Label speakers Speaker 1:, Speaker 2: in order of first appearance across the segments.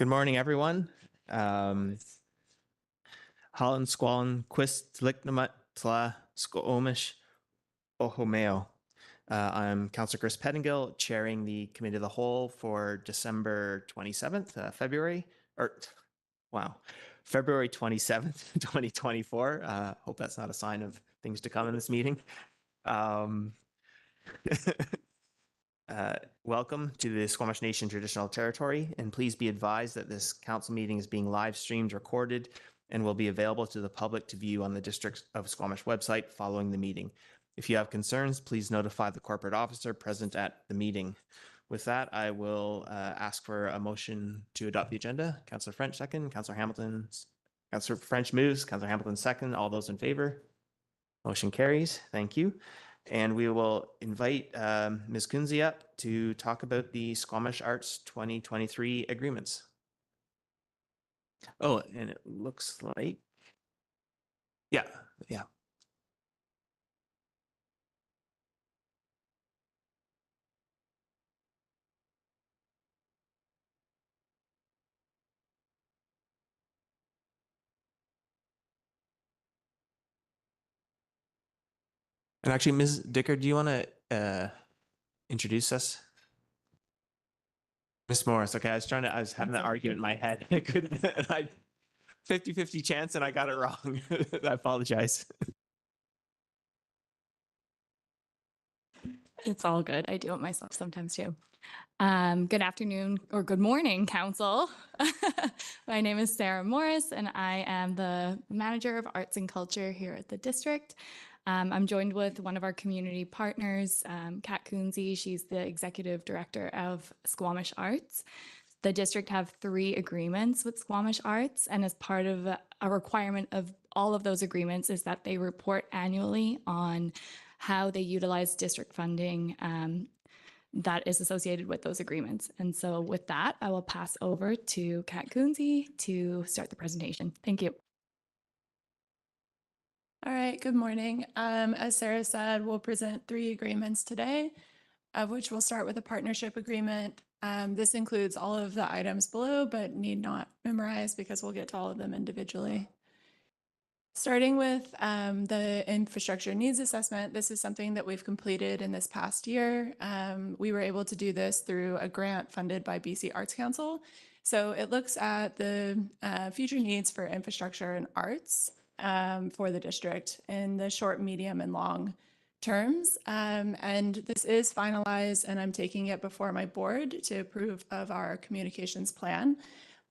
Speaker 1: Good morning, everyone. Holland Squallen Quist Licknamat Tla Squamish Ohomeo. I'm Councillor Chris Pettingill, chairing the Committee of the Whole for December 27th, February 27th, 2024. Hope that's not a sign of things to come in this meeting. Welcome to the Squamish Nation Traditional Territory, and please be advised that this council meeting is being live streamed, recorded, and will be available to the public to view on the District of Squamish website following the meeting. If you have concerns, please notify the corporate officer present at the meeting. With that, I will ask for a motion to adopt the agenda. Councillor French second, Councillor Hamilton, Councillor French moves, Councillor Hamilton second. All those in favor? Motion carries. Thank you. And we will invite Ms. Kunze up to talk about the Squamish Arts 2023 agreements. Oh, and it looks like, yeah. And actually, Ms. Dicker, do you want to introduce us? Ms. Morris, okay, I was having that argument in my head. I couldn't, 50-50 chance and I got it wrong. I apologize.
Speaker 2: It's all good. I do it myself sometimes too. Good afternoon or good morning, Council. My name is Sarah Morris and I am the Manager of Arts and Culture here at the district. I'm joined with one of our community partners, Kat Kunze. She's the Executive Director of Squamish Arts. The district have 3 agreements with Squamish Arts, and as part of a requirement of all of those agreements is that they report annually on how they utilize district funding that is associated with those agreements. And so with that, I will pass over to Kat Kunze to start the presentation. Thank you.
Speaker 3: All right, good morning. As Sarah said, we'll present 3 agreements today, of which we'll start with a partnership agreement. This includes all of the items below, but need not memorize because we'll get to all of them individually. Starting with the infrastructure needs assessment, this is something that we've completed in this past year. We were able to do this through a grant funded by BC Arts Council. So it looks at the future needs for infrastructure and arts for the district in the short, medium, and long terms. And this is finalized, and I'm taking it before my board to approve of our communications plan.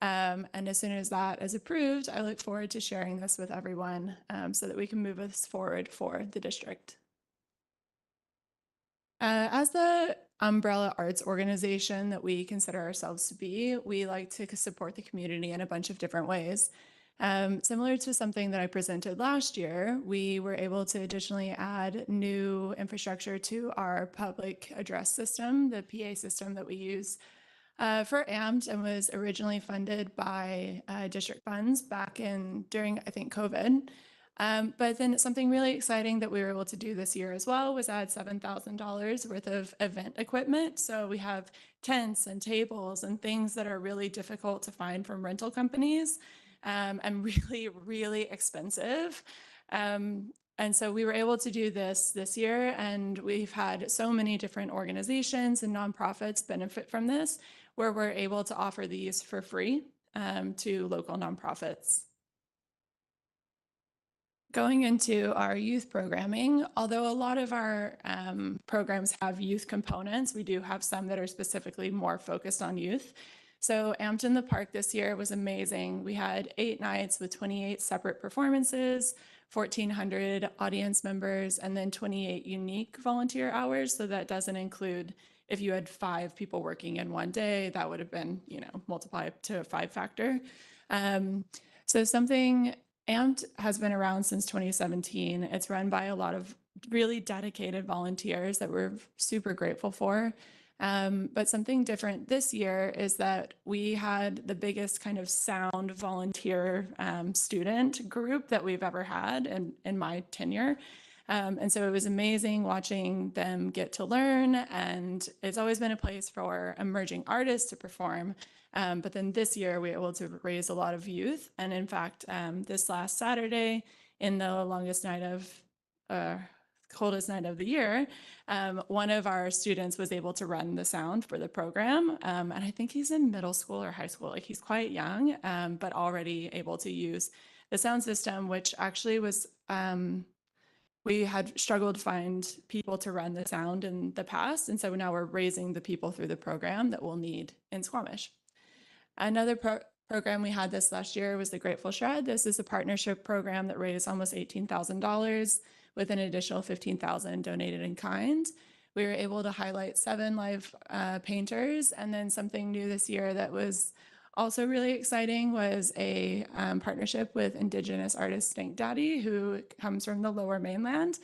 Speaker 3: And as soon as that is approved, I look forward to sharing this with everyone so that we can move us forward for the district. As the umbrella arts organization that we consider ourselves to be, we like to support the community in a bunch of different ways. Similar to something that I presented last year, we were able to additionally add new infrastructure to our public address system, the PA system that we use for AMT, and was originally funded by district funds back during, I think, COVID. But then something really exciting that we were able to do this year as well was add $7,000 worth of event equipment. So we have tents and tables and things that are really difficult to find from rental companies and really, really expensive. And so we were able to do this year, and we've had so many different organizations and nonprofits benefit from this, where we're able to offer these for free to local nonprofits. Going into our youth programming, although a lot of our programs have youth components, we do have some that are specifically more focused on youth. So Amped in the Park this year was amazing. We had 8 nights with 28 separate performances, 1,400 audience members, and then 28 unique volunteer hours. So that doesn't include if you had 5 people working in one day, that would have been, multiplied to a 5 factor. So something Amped has been around since 2017. It's run by a lot of really dedicated volunteers that we're super grateful for. But something different this year is that we had the biggest kind of sound volunteer student group that we've ever had in my tenure. And so it was amazing watching them get to learn, and it's always been a place for emerging artists to perform. But then this year, we were able to raise a lot of youth. And in fact, this last Saturday, in the longest night of, coldest night of the year, one of our students was able to run the sound for the program. And I think he's in middle school or high school. Like, he's quite young, but already able to use the sound system, which actually was, we had struggled to find people to run the sound in the past. And so now we're raising the people through the program that we'll need in Squamish. Another program we had this last year was the Grateful Shred. This is a partnership program that raised almost $18,000 with an additional $15,000 donated in kind. We were able to highlight 7 live painters, and then something new this year that was also really exciting was a partnership with Indigenous artist Stink Daddy, who comes from the Lower Mainland.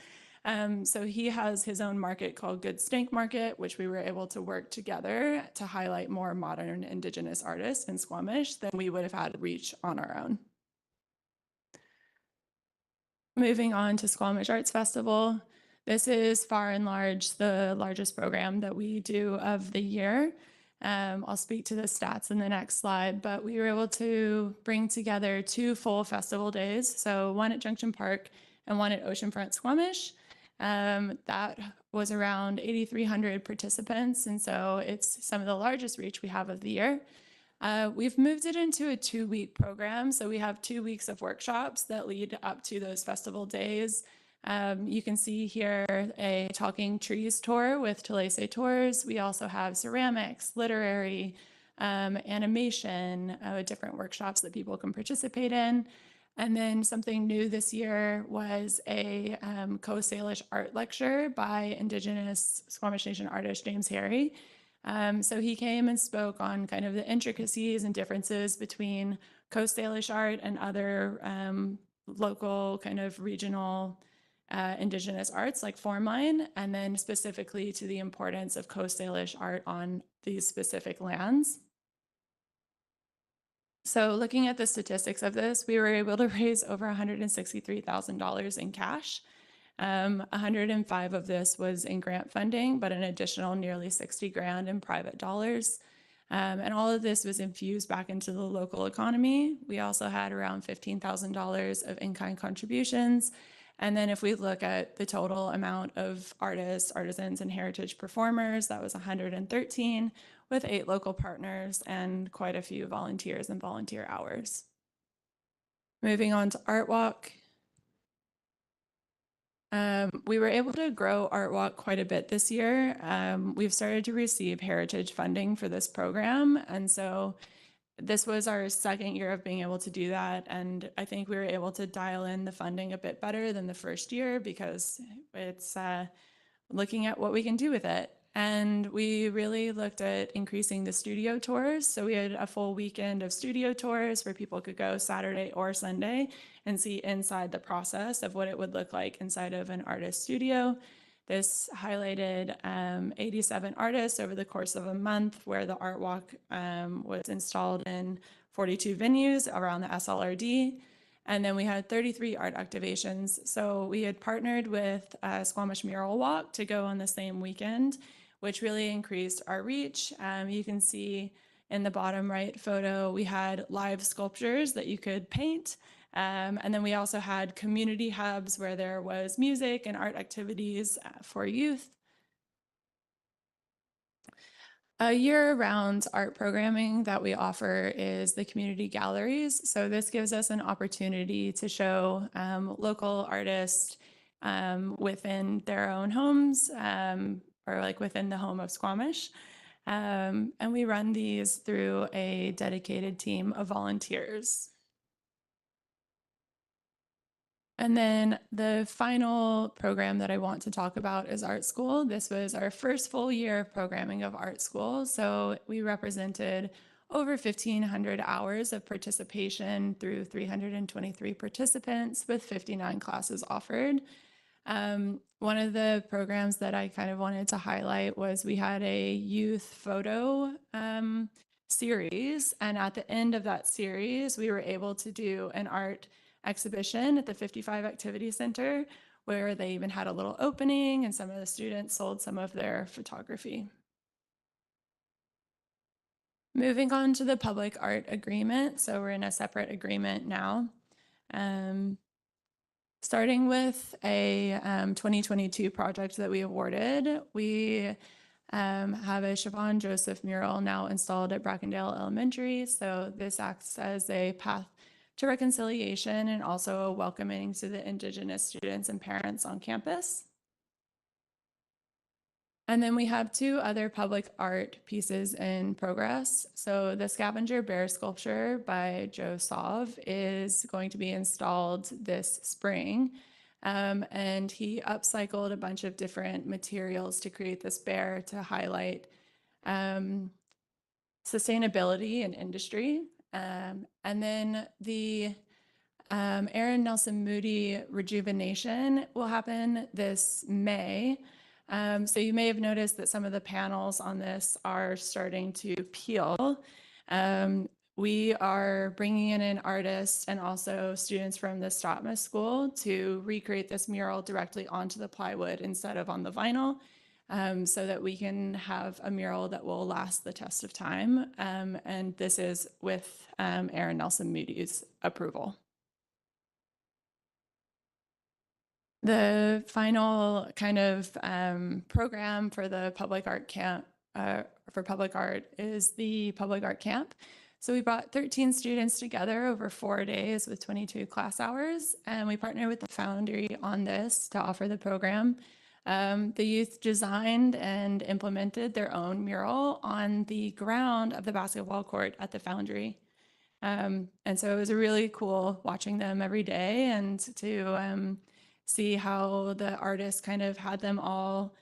Speaker 3: So he has his own market called Good Stink Market, which we were able to work together to highlight more modern Indigenous artists in Squamish than we would have had reach on our own. Moving on to Squamish Arts Festival. This is far and large the largest program that we do of the year. I'll speak to the stats in the next slide, but we were able to bring together 2 full festival days. So one at Junction Park and one at Oceanfront Squamish. That was around 8,300 participants. And so it's some of the largest reach we have of the year. We've moved it into a 2-week program. So we have 2 weeks of workshops that lead up to those festival days. You can see here a Talking Trees tour with Talese Tours. We also have ceramics, literary, animation, different workshops that people can participate in. And then something new this year was a Coast Salish art lecture by Indigenous Squamish Nation artist James Harry. So he came and spoke on kind of the intricacies and differences between Coast Salish art and other local kind of regional Indigenous arts like formline, and then specifically to the importance of Coast Salish art on these specific lands. So looking at the statistics of this, we were able to raise over $163,000 in cash. 105 of this was in grant funding, but an additional nearly 60 grand in private dollars. And all of this was infused back into the local economy. We also had around $15,000 of in-kind contributions. And then if we look at the total amount of artists, artisans, and heritage performers, that was 113 with 8 local partners and quite a few volunteers and volunteer hours. Moving on to Art Walk. We were able to grow Art Walk quite a bit this year. We've started to receive heritage funding for this program. And so this was our 2nd year of being able to do that. And I think we were able to dial in the funding a bit better than the first year because it's looking at what we can do with it. And we really looked at increasing the studio tours. So we had a full weekend of studio tours where people could go Saturday or Sunday and see inside the process of what it would look like inside of an artist studio. This highlighted 87 artists over the course of a month, where the Art Walk was installed in 42 venues around the SLRD. And then we had 33 art activations. So we had partnered with Squamish Mural Walk to go on the same weekend, which really increased our reach. You can see in the bottom right photo, we had live sculptures that you could paint. And then we also had community hubs where there was music and art activities for youth. A year-round art programming that we offer is the community galleries. So this gives us an opportunity to show local artists within their own homes or like within the home of Squamish. And we run these through a dedicated team of volunteers. And then the final program that I want to talk about is Art School. This was our first full year of programming of Art School. So we represented over 1,500 hours of participation through 323 participants with 59 classes offered. One of the programs that I kind of wanted to highlight was we had a youth photo series. And at the end of that series, we were able to do an art exhibition at the 55 Activity Center, where they even had a little opening and some of the students sold some of their photography. Moving on to the public art agreement. So we're in a separate agreement now. Starting with a 2022 project that we awarded, we have a Siobhan Joseph mural now installed at Brackendale Elementary. So this acts as a path to reconciliation and also a welcoming to the Indigenous students and parents on campus. And then we have two other public art pieces in progress. So the scavenger bear sculpture by Joe Sauve is going to be installed this spring. And he upcycled a bunch of different materials to create this bear to highlight sustainability in industry. And then the Aaron Nelson Moody rejuvenation will happen this May. So you may have noticed that some of the panels on this are starting to peel. We are bringing in an artist and also students from the Squamish School to recreate this mural directly onto the plywood instead of on the vinyl, so that we can have a mural that will last the test of time. And this is with Aaron Nelson Moody's approval. The final kind of program for the public art camp, for public art, is the public art camp. So we brought 13 students together over 4 days with 22 class hours, and we partnered with the Foundry on this to offer the program. The youth designed and implemented their own mural on the ground of the basketball court at the Foundry. And so it was really cool watching them every day and to see how the artist kind of had them all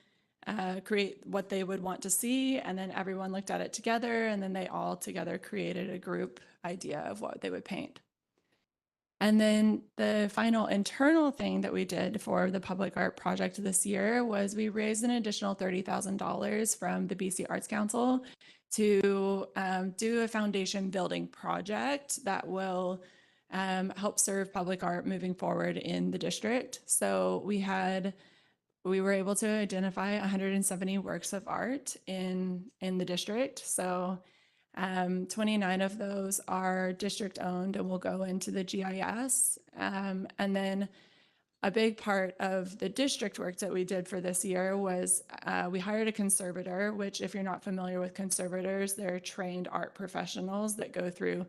Speaker 3: create what they would want to see, and then everyone looked at it together, and then they all together created a group idea of what they would paint. And then the final internal thing that we did for the public art project this year was we raised an additional $30,000 from the BC Arts Council to do a foundation building project that will help serve public art moving forward in the district. So we were able to identify 170 works of art in the district. So 29 of those are district owned and will go into the GIS. And then a big part of the district work that we did for this year was we hired a conservator, which, if you're not familiar with conservators, they're trained art professionals that go through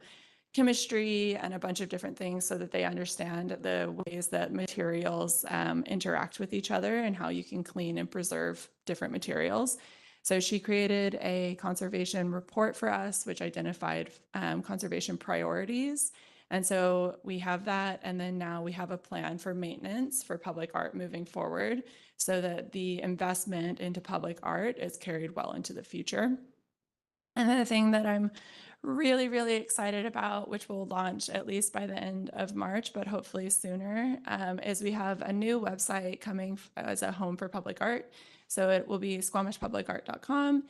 Speaker 3: chemistry and a bunch of different things so that they understand the ways that materials interact with each other and how you can clean and preserve different materials. So she created a conservation report for us, which identified conservation priorities. And so we have that, and then now we have a plan for maintenance for public art moving forward so that the investment into public art is carried well into the future. And then the thing that I'm really, really excited about, which will launch at least by the end of March, but hopefully sooner, is we have a new website coming as a home for public art. So it will be squamishpublicart.com,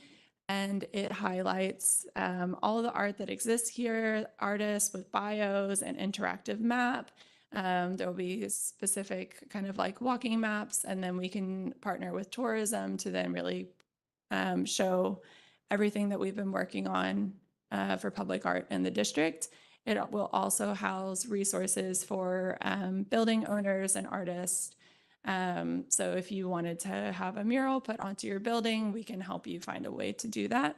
Speaker 3: and it highlights all of the art that exists here, artists with bios and interactive map. There will be specific kind of like walking maps, and then we can partner with tourism to then really show everything that we've been working on for public art in the district. It will also house resources for building owners and artists. So if you wanted to have a mural put onto your building, we can help you find a way to do that.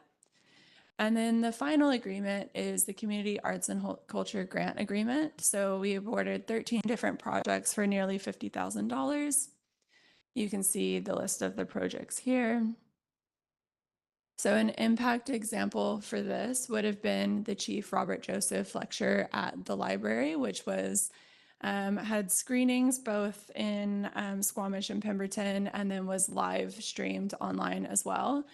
Speaker 3: And then the final agreement is the Community Arts and Culture Grant Agreement. So we awarded 13 different projects for nearly $50,000. You can see the list of the projects here. So an impact example for this would have been the Chief Robert Joseph lecture at the library, which was had screenings both in Squamish and Pemberton, and then was live streamed online as well.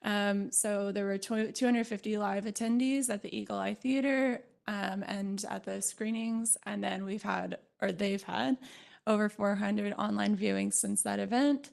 Speaker 3: So there were 250 live attendees at the Eagle Eye Theater and at the screenings, and then they've had over 400 online viewings since that event.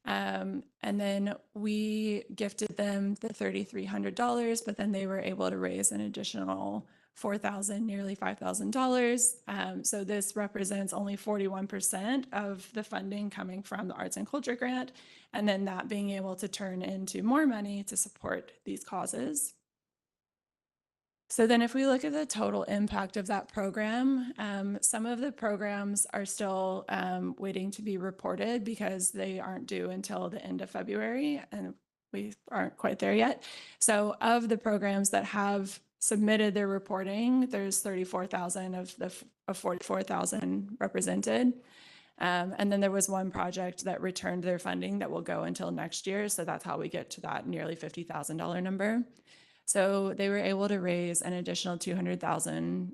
Speaker 3: And then we gifted them the $3,300, but then they were able to raise an additional $4,000, nearly $5,000. So this represents only 41% of the funding coming from the Arts and Culture Grant, and then that being able to turn into more money to support these causes. So then if we look at the total impact of that program, some of the programs are still waiting to be reported because they aren't due until the end of February, and we aren't quite there yet. So of the programs that have submitted their reporting, there's 34,000 of 44,000 represented. And then there was one project that returned their funding that will go until next year. So that's how we get to that nearly $50,000 number. So they were able to raise an additional $200,000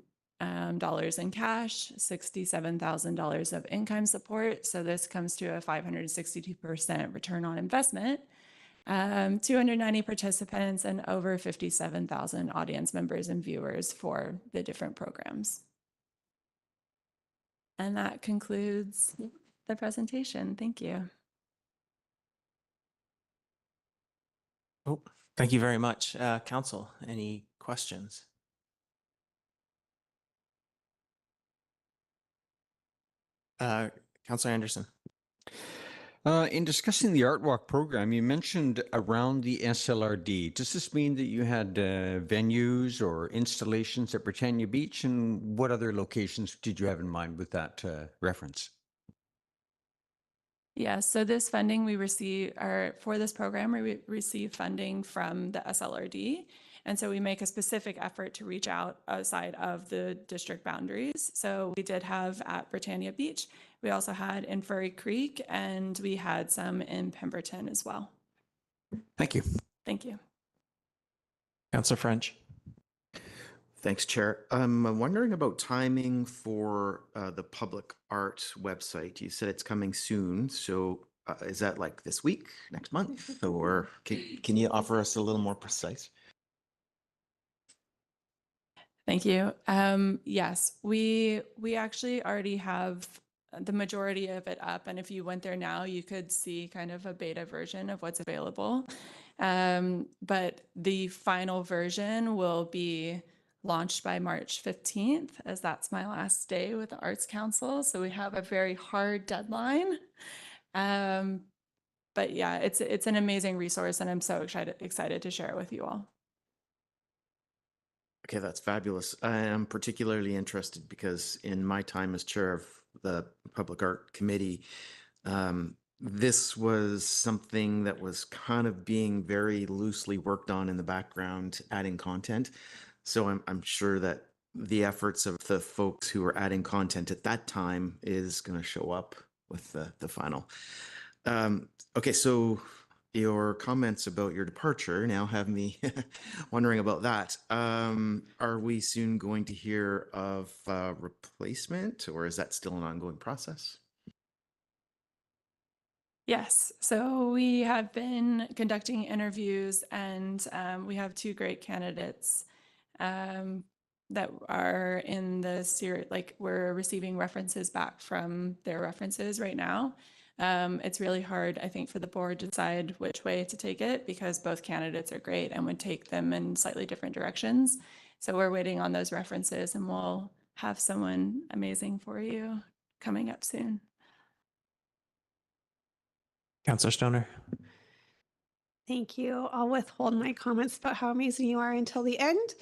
Speaker 3: dollars in cash, $67,000 of in-kind support. So this comes to a 562% return on investment. 290 participants and over 57,000 audience members and viewers for the different programs. And that concludes the presentation. Thank you.
Speaker 1: Oh, thank you very much. Council, any questions? Councilor Anderson.
Speaker 4: In discussing the Art Walk program, you mentioned around the SLRD. Does this mean that you had venues or installations at Britannia Beach? And what other locations did you have in mind with that reference?
Speaker 3: Yeah, so this funding we receive, or for this program, we receive funding from the SLRD. And so we make a specific effort to reach out outside of the district boundaries. So we did have at Britannia Beach, we also had in Furry Creek, and we had some in Pemberton as well.
Speaker 4: Thank you.
Speaker 3: Thank you.
Speaker 1: Councilor French.
Speaker 5: Thanks, Chair. I'm wondering about timing for the public art website. You said it's coming soon. So is that like this week, next month, or can you offer us a little more precise?
Speaker 3: Thank you. Yes, we actually already have the majority of it up. And if you went there now, you could see kind of a beta version of what's available. But the final version will be launched by March 15th, as that's my last day with the Arts Council. So we have a very hard deadline. But yeah, it's an amazing resource, and I'm so excited to share it with you all.
Speaker 5: Okay, that's fabulous. I am particularly interested because in my time as chair of the Public Art Committee, this was something that was kind of being very loosely worked on in the background, adding content. So I'm sure that the efforts of the folks who were adding content at that time is going to show up with the final. Okay, so your comments about your departure now have me wondering about that. Are we soon going to hear of replacement, or is that still an ongoing process?
Speaker 3: Yes, so we have been conducting interviews, and we have two great candidates that are in the series. Like, we're receiving references back from their references right now. It's really hard, I think, for the board to decide which way to take it because both candidates are great and would take them in slightly different directions. So we're waiting on those references, and we'll have someone amazing for you coming up soon.
Speaker 1: Councilor Stoner.
Speaker 6: Thank you. I'll withhold my comments about how amazing you are until the end.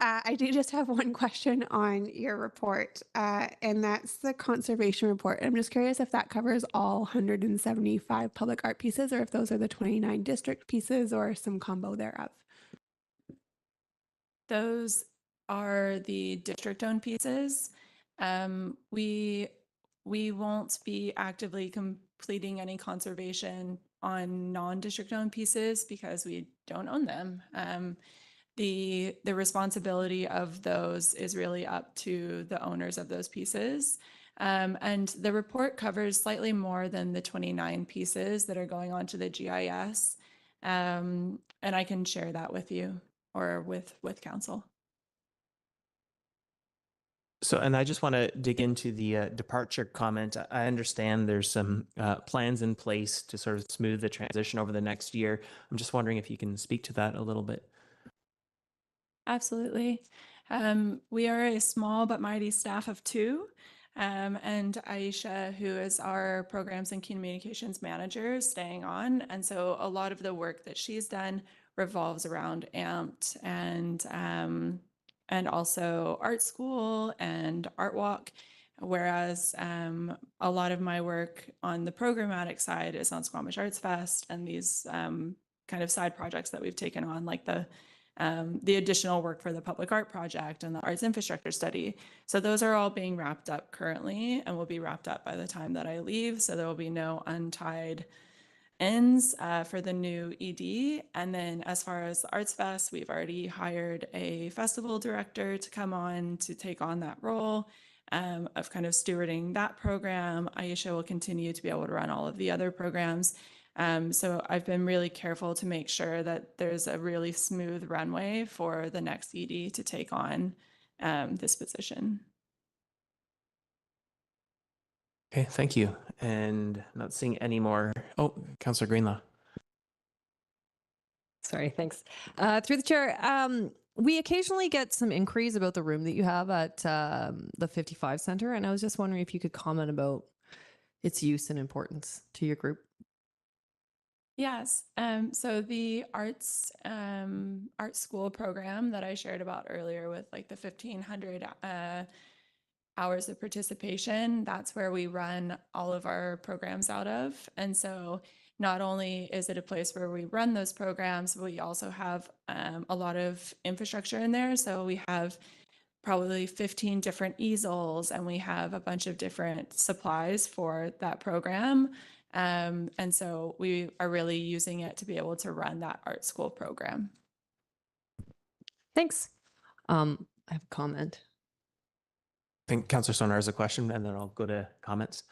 Speaker 6: I do just have one question on your report, and that's the conservation report. I'm just curious if that covers all 175 public art pieces, or if those are the 29 district pieces, or some combo thereof.
Speaker 3: Those are the district-owned pieces. We won't be actively completing any conservation on non-district-owned pieces because we don't own them. The responsibility of those is really up to the owners of those pieces. And the report covers slightly more than the 29 pieces that are going onto the GIS. And I can share that with you or with council.
Speaker 1: So, and I just want to dig into the departure comment. I understand there's some plans in place to sort of smooth the transition over the next year. I'm just wondering if you can speak to that a little bit.
Speaker 3: Absolutely. We are a small but mighty staff of two. And Aisha, who is our programs and communications manager, is staying on. And so a lot of the work that she's done revolves around AMPT and and also art school and art walk. Whereas a lot of my work on the programmatic side is on Squamish Arts Fest and these kind of side projects that we've taken on, like the additional work for the public art project and the arts infrastructure study. So those are all being wrapped up currently and will be wrapped up by the time that I leave. So there will be no untied ends for the new ED. And then as far as the Arts Fest, we've already hired a festival director to come on to take on that role of kind of stewarding that program. Aisha will continue to be able to run all of the other programs. So I've been really careful to make sure that there's a really smooth runway for the next ED to take on this position.
Speaker 1: Okay, thank you. And not seeing any more. Oh, Councillor Greenlaw.
Speaker 7: Sorry, thanks. Through the chair, we occasionally get some inquiries about the room that you have at the 55 Center, and I was just wondering if you could comment about its use and importance to your group.
Speaker 3: Yes. So the arts art school program that I shared about earlier with like the 1,500 hours of participation, that's where we run all of our programs out of. And so not only is it a place where we run those programs, but we also have a lot of infrastructure in there. So we have probably 15 different easels and we have a bunch of different supplies for that program. And so we are really using it to be able to run that art school program.
Speaker 7: Thanks. I have a comment.
Speaker 1: I think Councillor Stoner has a question, and then I'll go to comments.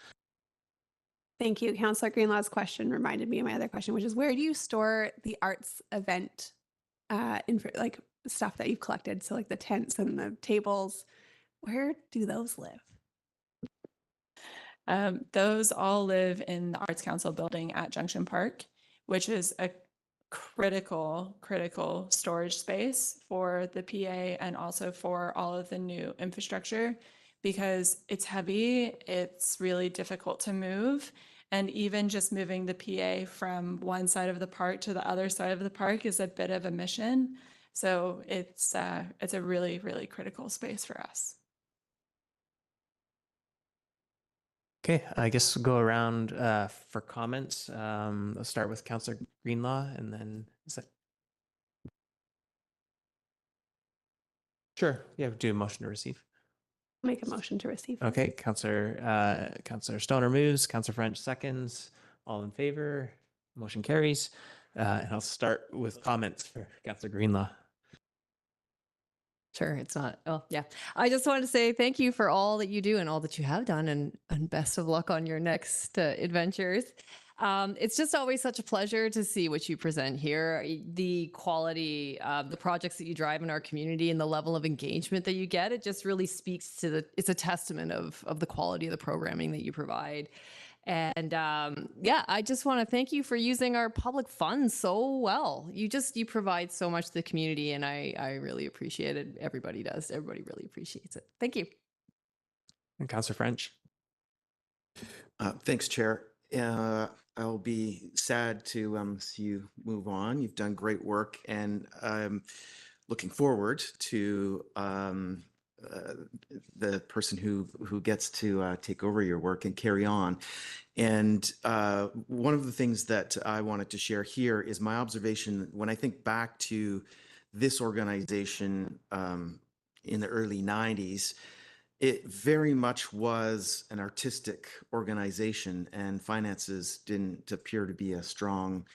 Speaker 6: Thank you. Councillor Greenlaw's question reminded me of my other question, which is where do you store the arts event like stuff that you've collected? So like the tents and the tables, where do those live?
Speaker 3: Those all live in the Arts Council building at Junction Park, which is a critical storage space for the PA and also for all of the new infrastructure because it's heavy, it's really difficult to move. And even just moving the PA from one side of the park to the other side of the park is a bit of a mission. So it's a really, really critical space for us.
Speaker 1: Okay, I guess we'll go around for comments. Let's start with Councillor Greenlaw, and then is that? Sure. Yeah, do a motion to receive.
Speaker 6: Make a motion to receive.
Speaker 1: Okay, Councillor Stoner moves. Councillor French seconds. All in favor. Motion carries. And I'll start with comments for Councillor Greenlaw.
Speaker 7: Sure, it's not. Oh, yeah. I just wanted to say thank you for all that you do and all that you have done, and best of luck on your next adventures. It's just always such a pleasure to see what you present here, the quality of the projects that you drive in our community and the level of engagement that you get. It just really speaks to it's a testament of the quality of the programming that you provide. And yeah, I just want to thank you for using our public funds so well. You provide so much to the community, and I really appreciate it. Everybody does. Everybody really appreciates it. Thank you.
Speaker 1: And Councillor French.
Speaker 5: Thanks, Chair. I'll be sad to see you move on. You've done great work, and I'm looking forward to the person who gets to take over your work and carry on. And one of the things that I wanted to share here is my observation when I think back to this organization in the early 90s. It very much was an artistic organization, and finances didn't appear to be a strong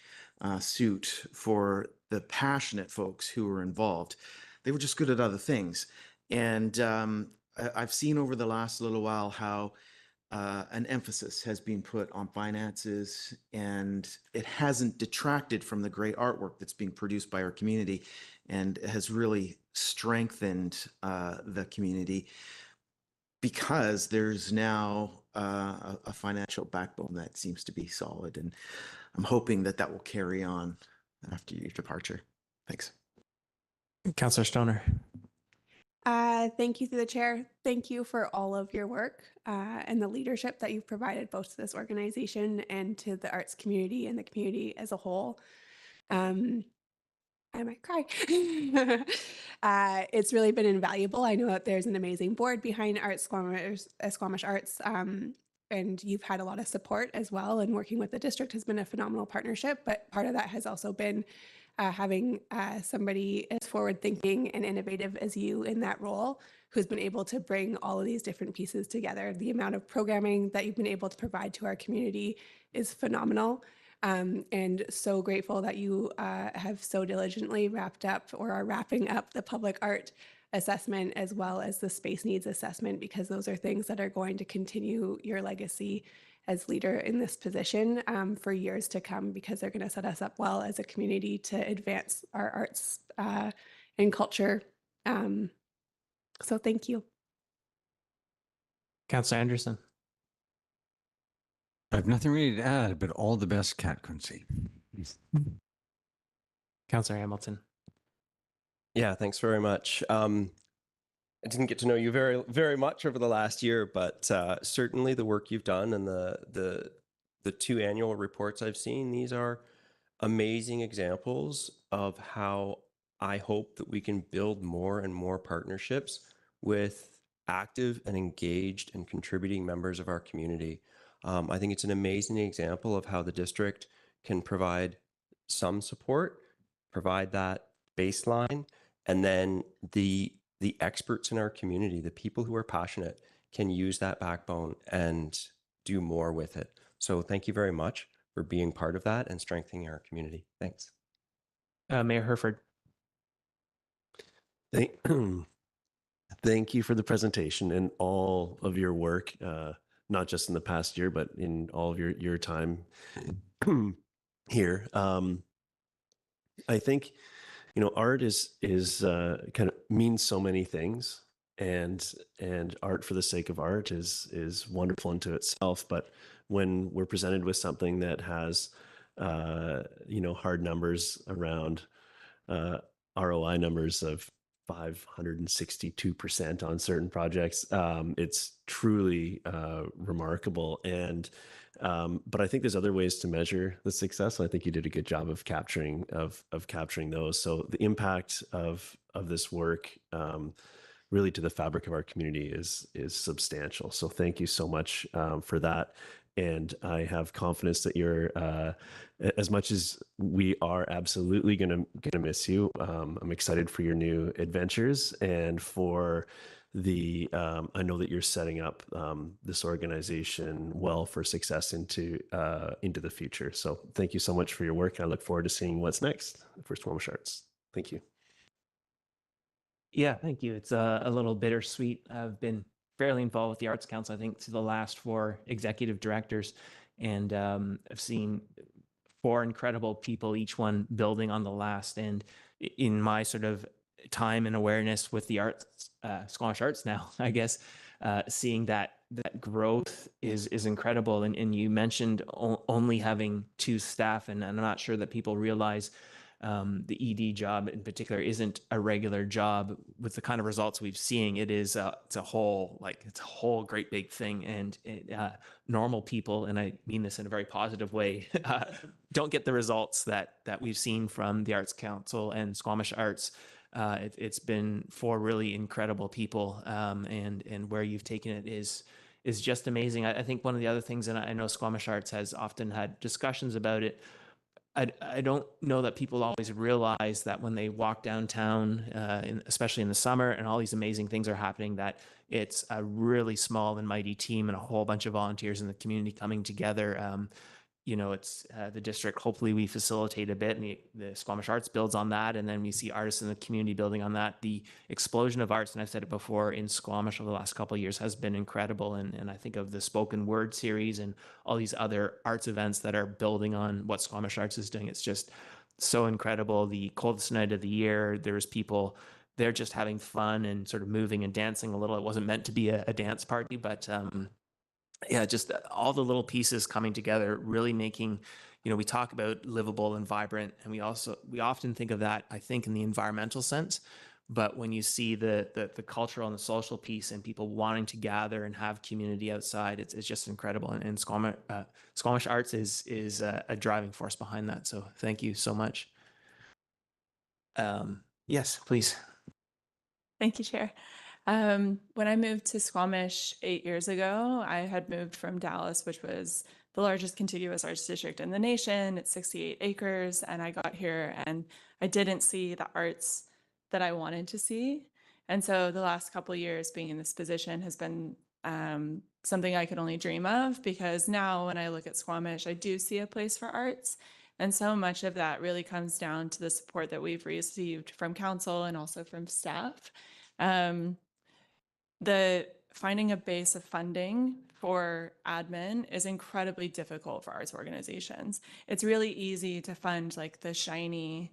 Speaker 5: suit for the passionate folks who were involved. They were just good at other things. And I've seen over the last little while how an emphasis has been put on finances, and it hasn't detracted from the great artwork that's being produced by our community and has really strengthened the community, because there's now a financial backbone that seems to be solid. And I'm hoping that that will carry on after your departure. Thanks.
Speaker 1: Councillor Stoner.
Speaker 6: Thank you through the chair. Thank you for all of your work and the leadership that you've provided both to this organization and to the arts community and the community as a whole. I might cry. It's really been invaluable. I know that there's an amazing board behind Squamish Arts, and you've had a lot of support as well. And working with the district has been a phenomenal partnership. But part of that has also been having somebody as forward-thinking and innovative as you in that role, who's been able to bring all of these different pieces together. The amount of programming that you've been able to provide to our community is phenomenal. And so grateful that you have so diligently wrapped up or are wrapping up the public art assessment as well as the space needs assessment, because those are things that are going to continue your legacy as leader in this position for years to come, because they're going to set us up well as a community to advance our arts and culture. So thank you.
Speaker 1: Councillor Anderson.
Speaker 4: I have nothing really to add, but all the best, Kat Kunze.
Speaker 1: Councillor Hamilton.
Speaker 8: Yeah, thanks very much. I didn't get to know you very much over the last year, but certainly the work you've done and the 2 annual reports I've seen, these are amazing examples of how I hope that we can build more and more partnerships with active and engaged and contributing members of our community. I think it's an amazing example of how the district can provide some support, provide that baseline, and then the experts in our community, the people who are passionate, can use that backbone and do more with it. So thank you very much for being part of that and strengthening our community. Thanks.
Speaker 1: Mayor Herford.
Speaker 9: Thank you for the presentation and all of your work, not just in the past year, but in all of your time here. I think, art is kind of means so many things, and art for the sake of art is wonderful unto itself. But when we're presented with something that has, hard numbers around ROI numbers of 562% on certain projects, it's truly remarkable. And but I think there's other ways to measure the success. And I think you did a good job of capturing those. So the impact of this work really to the fabric of our community is substantial. So thank you so much for that. And I have confidence that you're, as much as we are absolutely gonna miss you, I'm excited for your new adventures and for the, I know that you're setting up this organization well for success into the future. So thank you so much for your work. And I look forward to seeing what's next for Squamish Arts. Thank you.
Speaker 1: Yeah, thank you. It's a little bittersweet. I've been fairly involved with the Arts Council, I think, to the last 4 executive directors. And I've seen 4 incredible people, each one building on the last. And in my sort of time and awareness with the arts, Squamish Arts now, I guess, seeing that growth is incredible. And you mentioned only having 2 staff, and I'm not sure that people realize the ED job in particular isn't a regular job. With the kind of results we've seen, it's a whole great big thing. And normal people, and I mean this in a very positive way, don't get the results that we've seen from the Arts Council and Squamish Arts. It's been 4 really incredible people, and where you've taken it is just amazing. I think one of the other things, and I know Squamish Arts has often had discussions about it, I don't know that people always realize that when they walk downtown, especially in the summer, and all these amazing things are happening, that it's a really small and mighty team and a whole bunch of volunteers in the community coming together. It's the district. Hopefully we facilitate a bit, and the Squamish Arts builds on that. And then we see artists in the community building on that. The explosion of arts, and I've said it before, in Squamish over the last couple of years has been incredible. And I think of the spoken word series and all these other arts events that are building on what Squamish Arts is doing. It's just so incredible. The coldest night of the year, there's people there just having fun and sort of moving and dancing a little. It wasn't meant to be a dance party, but yeah, just all the little pieces coming together, really making, we talk about livable and vibrant, and we often think of that, I think, in the environmental sense. But when you see the cultural and the social piece and people wanting to gather and have community outside, it's just incredible. And Squamish Arts is a driving force behind that. So thank you so much. Yes, please.
Speaker 3: Thank you, Chair. When I moved to Squamish 8 years ago, I had moved from Dallas, which was the largest contiguous arts district in the nation. It's 68 acres. And I got here and I didn't see the arts that I wanted to see. And so the last couple of years being in this position has been something I could only dream of, because now when I look at Squamish, I do see a place for arts. And so much of that really comes down to the support that we've received from council and also from staff. The finding a base of funding for admin is incredibly difficult for arts organizations. It's really easy to fund like the shiny,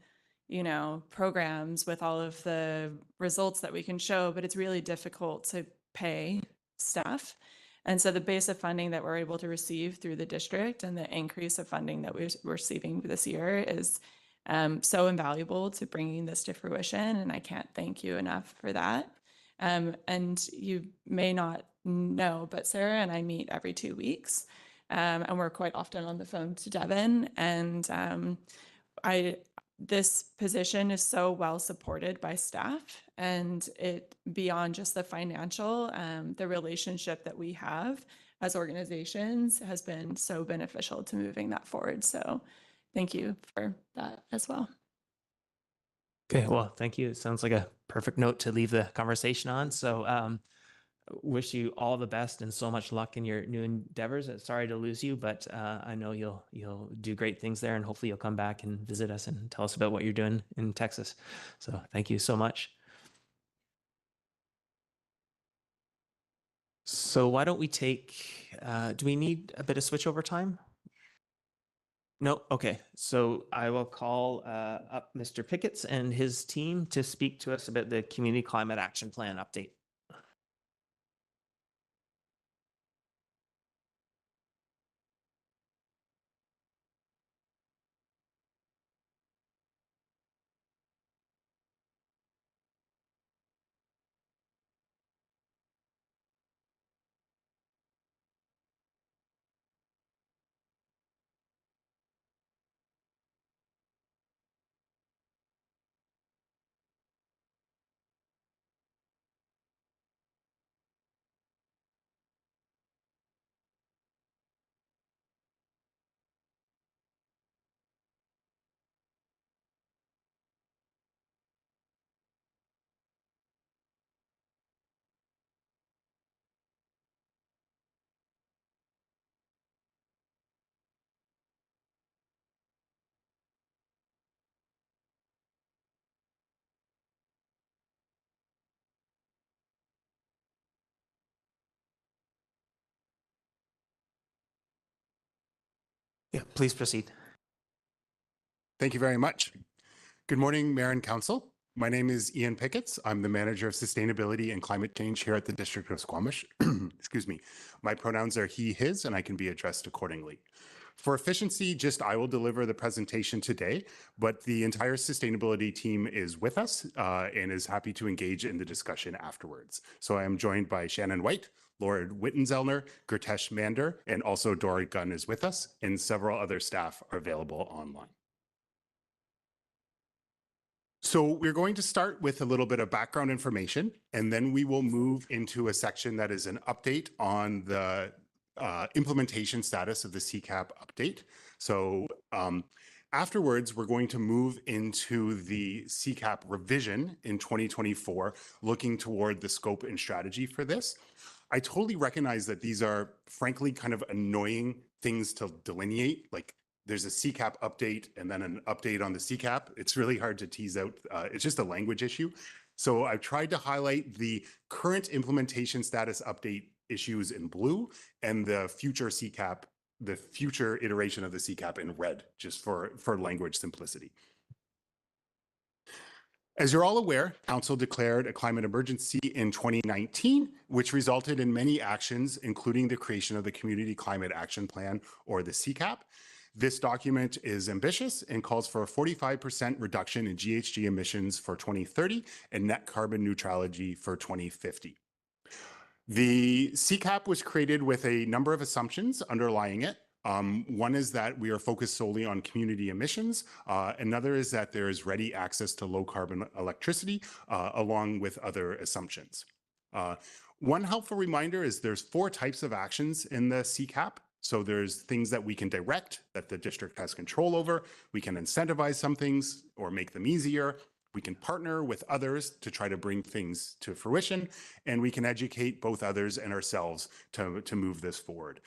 Speaker 3: programs with all of the results that we can show, but it's really difficult to pay staff. And so the base of funding that we're able to receive through the district and the increase of funding that we're receiving this year is so invaluable to bringing this to fruition. And I can't thank you enough for that. And you may not know, but Sarah and I meet every 2 weeks, and we're quite often on the phone to Devin. And this position is so well supported by staff, and it beyond just the financial, the relationship that we have as organizations has been so beneficial to moving that forward. So thank you for that as well.
Speaker 1: Okay, well, thank you. It sounds like a perfect note to leave the conversation on. So wish you all the best and so much luck in your new endeavors. Sorry to lose you, but I know you'll do great things there, and hopefully you'll come back and visit us and tell us about what you're doing in Texas. So thank you so much. So why don't we take, do we need a bit of switchover time? No? Okay. So I will call up Mr. Pickett's and his team to speak to us about the Community Climate Action Plan update. Yeah, please proceed.
Speaker 10: Thank you very much. Good morning, Mayor and Council. My name is Ian Picketts. I'm the Manager of Sustainability and Climate Change here at the District of Squamish. Excuse me. My pronouns are he, his, and I can be addressed accordingly. For efficiency, just I will deliver the presentation today, but the entire sustainability team is with us and is happy to engage in the discussion afterwards. So I am joined by Shannon White, Lord Wittenzellner, Gertesh Mander, and also Dory Gunn is with us, and several other staff are available online. So we're going to start with a little bit of background information, and then we will move into a section that is an update on the implementation status of the CCAP update. So afterwards, we're going to move into the CCAP revision in 2024, looking toward the scope and strategy for this. I totally recognize that these are frankly kind of annoying things to delineate, like there's a CCAP update and then an update on the CCAP. It's really hard to tease out. It's just a language issue. So I've tried to highlight the current implementation status update issues in blue and the future CCAP, the future iteration of the CCAP in red, just for language simplicity. As you're all aware, Council declared a climate emergency in 2019, which resulted in many actions, including the creation of the Community Climate Action Plan, or the CCAP. This document is ambitious and calls for a 45% reduction in GHG emissions for 2030 and net carbon neutrality for 2050. The CCAP was created with a number of assumptions underlying it. One is that we are focused solely on community emissions. Another is that there is ready access to low carbon electricity, along with other assumptions. One helpful reminder is there's 4 types of actions in the CCAP. So there's things that we can direct, that the district has control over. We can incentivize some things or make them easier. We can partner with others to try to bring things to fruition, and we can educate both others and ourselves to move this forward.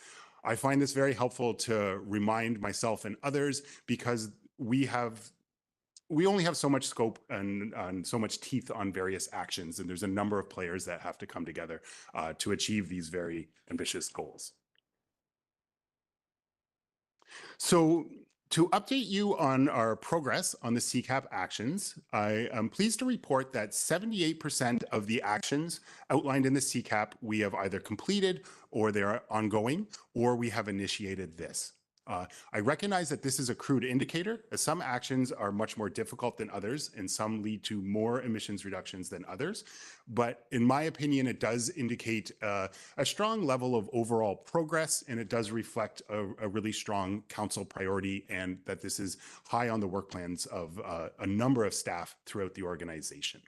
Speaker 10: I find this very helpful to remind myself and others, because we only have so much scope and so much teeth on various actions, and there's a number of players that have to come together to achieve these very ambitious goals. So to update you on our progress on the CCAP actions, I am pleased to report that 78% of the actions outlined in the CCAP we have either completed, or they're ongoing, or we have initiated this. I recognize that this is a crude indicator, as some actions are much more difficult than others, and some lead to more emissions reductions than others. But in my opinion, it does indicate a strong level of overall progress, and it does reflect a really strong council priority, and that this is high on the work plans of a number of staff throughout the organization.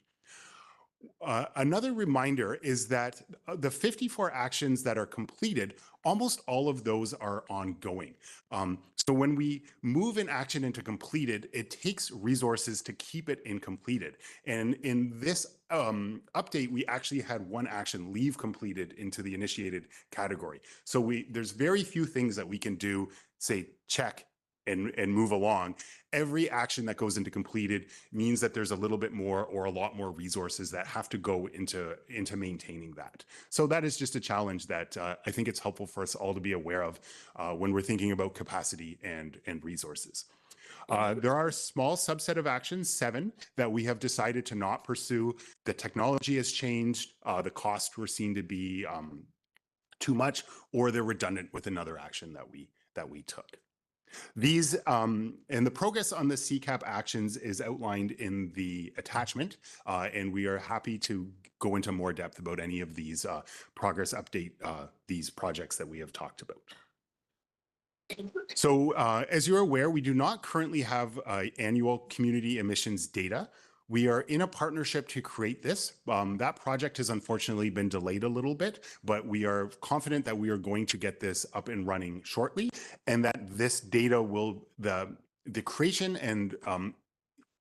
Speaker 10: Another reminder is that the 54 actions that are completed, almost all of those are ongoing. So when we move an action into completed, it takes resources to keep it in completed. And in this update, we actually had one action leave completed into the initiated category. So there's very few things that we can do, say, check and move along. Every action that goes into completed means that there's a little bit more or a lot more resources that have to go into maintaining that. So that is just a challenge that I think it's helpful for us all to be aware of when we're thinking about capacity and resources. There are a small subset of actions, 7, that we have decided to not pursue. The technology has changed, the costs were seen to be too much, or they're redundant with another action that we took. These and the progress on the CCAP actions is outlined in the attachment, and we are happy to go into more depth about any of these progress update, these projects that we have talked about. So as you're aware, we do not currently have annual community emissions data. We are in a partnership to create this. That project has unfortunately been delayed a little bit, but we are confident that we are going to get this up and running shortly, and that this data will, the creation and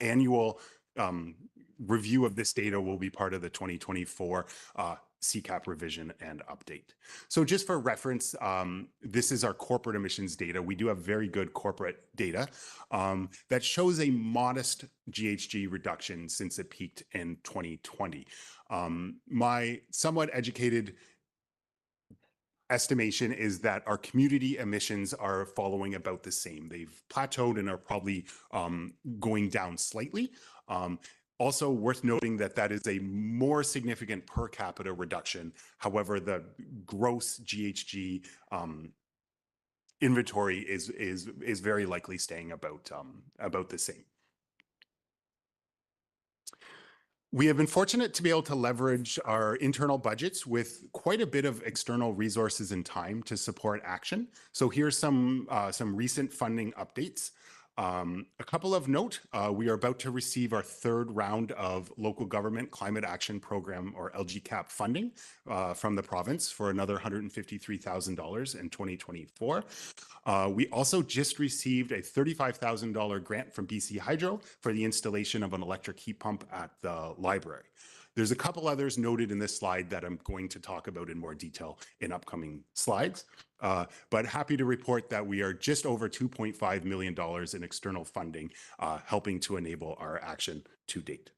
Speaker 10: annual review of this data will be part of the 2024 CCAP revision and update. So just for reference, this is our corporate emissions data. We do have very good corporate data that shows a modest GHG reduction since it peaked in 2020. My somewhat educated estimation is that our community emissions are following about the same. They've plateaued and are probably going down slightly. Also worth noting that that is a more significant per capita reduction. However, the gross GHG inventory is very likely staying about the same. We have been fortunate to be able to leverage our internal budgets with quite a bit of external resources and time to support action. So here's some recent funding updates. A couple of note, we are about to receive our 3rd round of local government climate action program, or LGCAP, funding from the province for another $153,000 in 2024. We also just received a $35,000 grant from BC Hydro for the installation of an electric heat pump at the library. There's a couple others noted in this slide that I'm going to talk about in more detail in upcoming slides, but happy to report that we are just over $2.5 million in external funding, helping to enable our action to date.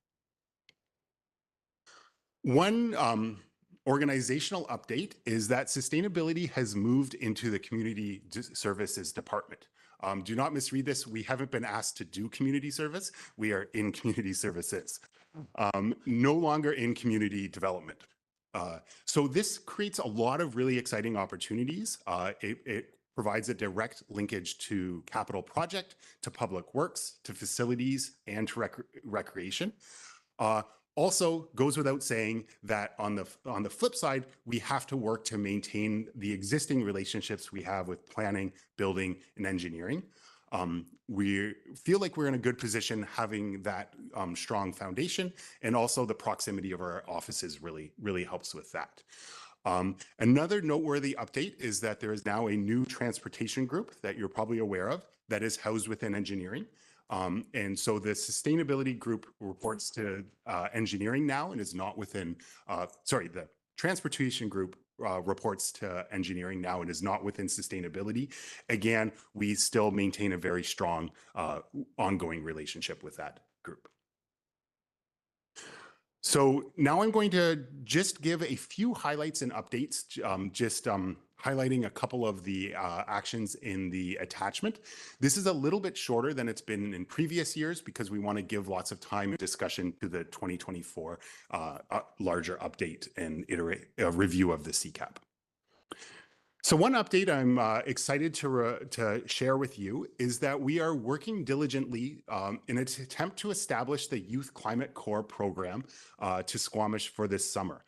Speaker 10: One organizational update is that sustainability has moved into the community services department. Do not misread this. We haven't been asked to do community service. We are in community services, no longer in community development. So this creates a lot of really exciting opportunities. It provides a direct linkage to capital project, to public works, to facilities, and to recreation. Also goes without saying that on the flip side, we have to work to maintain the existing relationships we have with planning, building, and engineering. We feel like we're in a good position having that strong foundation, and also the proximity of our offices really helps with that. Another noteworthy update is that there is now a new transportation group that you're probably aware of that is housed within engineering. And so the sustainability group reports to engineering now and is not within, the transportation group reports to engineering now and is not within sustainability. Again, we still maintain a very strong ongoing relationship with that group. So now I'm going to just give a few highlights and updates, highlighting a couple of the actions in the attachment. This is a little bit shorter than it's been in previous years because we want to give lots of time and discussion to the 2024 larger update and review of the CCAP. So one update I'm excited to share with you is that we are working diligently in an attempt to establish the Youth Climate Corps program to Squamish for this summer.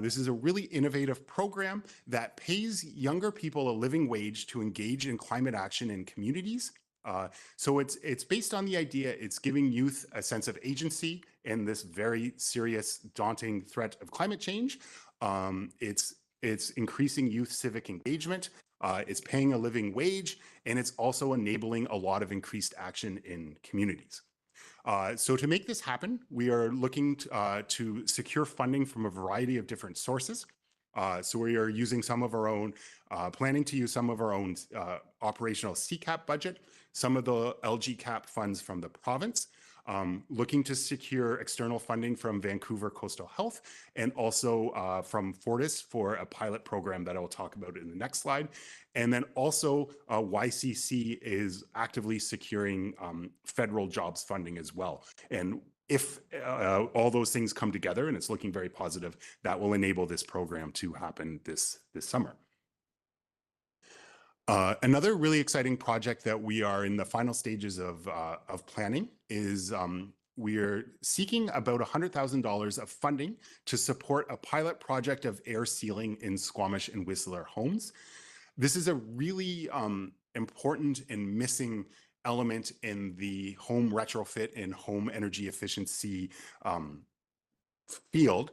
Speaker 10: This is a really innovative program that pays younger people a living wage to engage in climate action in communities. So it's based on the idea it's giving youth a sense of agency in this very serious, daunting threat of climate change. It's increasing youth civic engagement, it's paying a living wage, and it's also enabling a lot of increased action in communities. So to make this happen, we are looking to secure funding from a variety of different sources. So we are using some of our own, planning to use some of our own operational CCAP budget, some of the LGCAP funds from the province, looking to secure external funding from Vancouver Coastal Health and also from Fortis for a pilot program that I will talk about in the next slide. And then also YCC is actively securing federal jobs funding as well. And if all those things come together, and it's looking very positive, that will enable this program to happen this summer. Another really exciting project that we are in the final stages of planning is we are seeking about $100,000 of funding to support a pilot project of air sealing in Squamish and Whistler homes. This is a really important and missing element in the home retrofit and home energy efficiency field.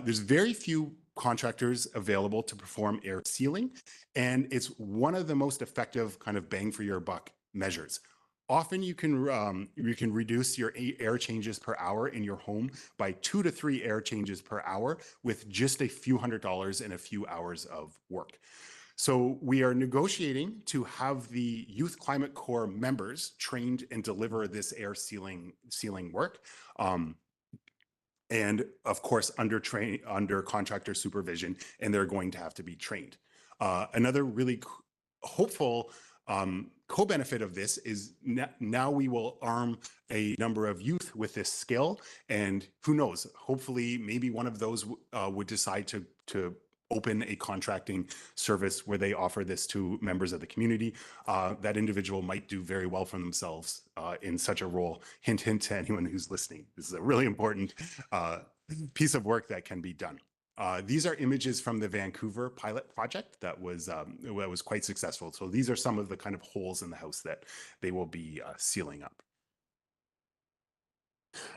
Speaker 10: There's very few contractors available to perform air sealing, and it's one of the most effective kind of bang for your buck measures. Often you can reduce your air changes per hour in your home by 2 to 3 air changes per hour with just a few $100s and a few hours of work. So we are negotiating to have the Youth Climate Corps members trained and deliver this air sealing work. And of course, under contractor supervision, and they're going to have to be trained. Another really hopeful co-benefit of this is now we will arm a number of youth with this skill, and who knows, hopefully maybe one of those would decide to open a contracting service where they offer this to members of the community. That individual might do very well for themselves in such a role. Hint, hint to anyone who's listening. This is a really important piece of work that can be done. These are images from the Vancouver pilot project that was quite successful. So these are some of the kind of holes in the house that they will be sealing up.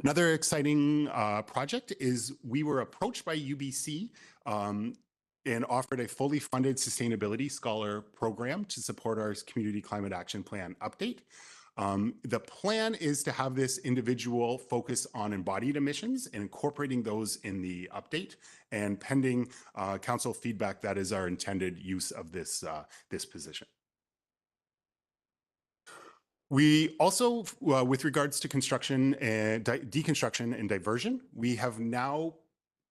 Speaker 10: Another exciting project is we were approached by UBC and offered a fully funded sustainability scholar program to support our community climate action plan update. The plan is to have this individual focus on embodied emissions and incorporating those in the update, and pending council feedback, that is our intended use of this position. We also, with regards to construction and deconstruction and diversion, we have now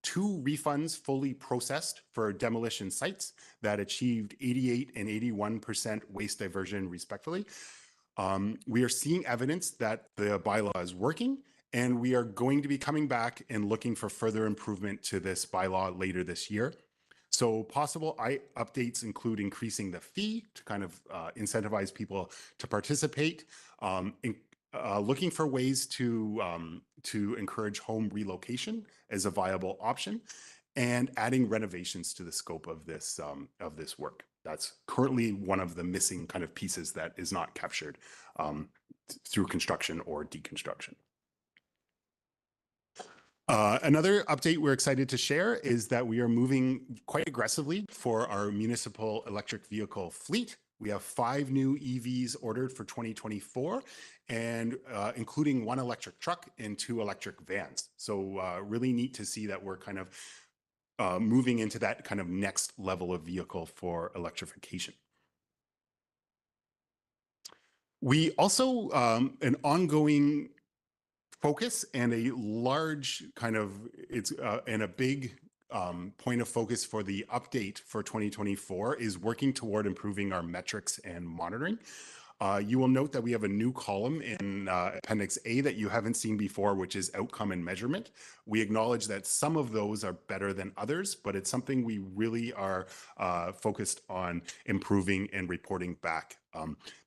Speaker 10: 2 refunds fully processed for demolition sites that achieved 88% and 81% waste diversion respectively. We are seeing evidence that the bylaw is working, and we are going to be coming back and looking for further improvement to this bylaw later this year. So possible updates include increasing the fee to kind of incentivize people to participate, looking for ways to encourage home relocation as a viable option, and adding renovations to the scope of this work. That's currently one of the missing kind of pieces that is not captured through construction or deconstruction. Another update we're excited to share is that we are moving quite aggressively for our municipal electric vehicle fleet. We have 5 new EVs ordered for 2024, and including 1 electric truck and 2 electric vans. So really neat to see that we're kind of moving into that kind of next level of vehicle for electrification. We also, an ongoing focus and a large kind of, and a big point of focus for the update for 2024 is working toward improving our metrics and monitoring. You will note that we have a new column in Appendix A that you haven't seen before, which is outcome and measurement. We acknowledge that some of those are better than others, but it's something we really are focused on improving and reporting back.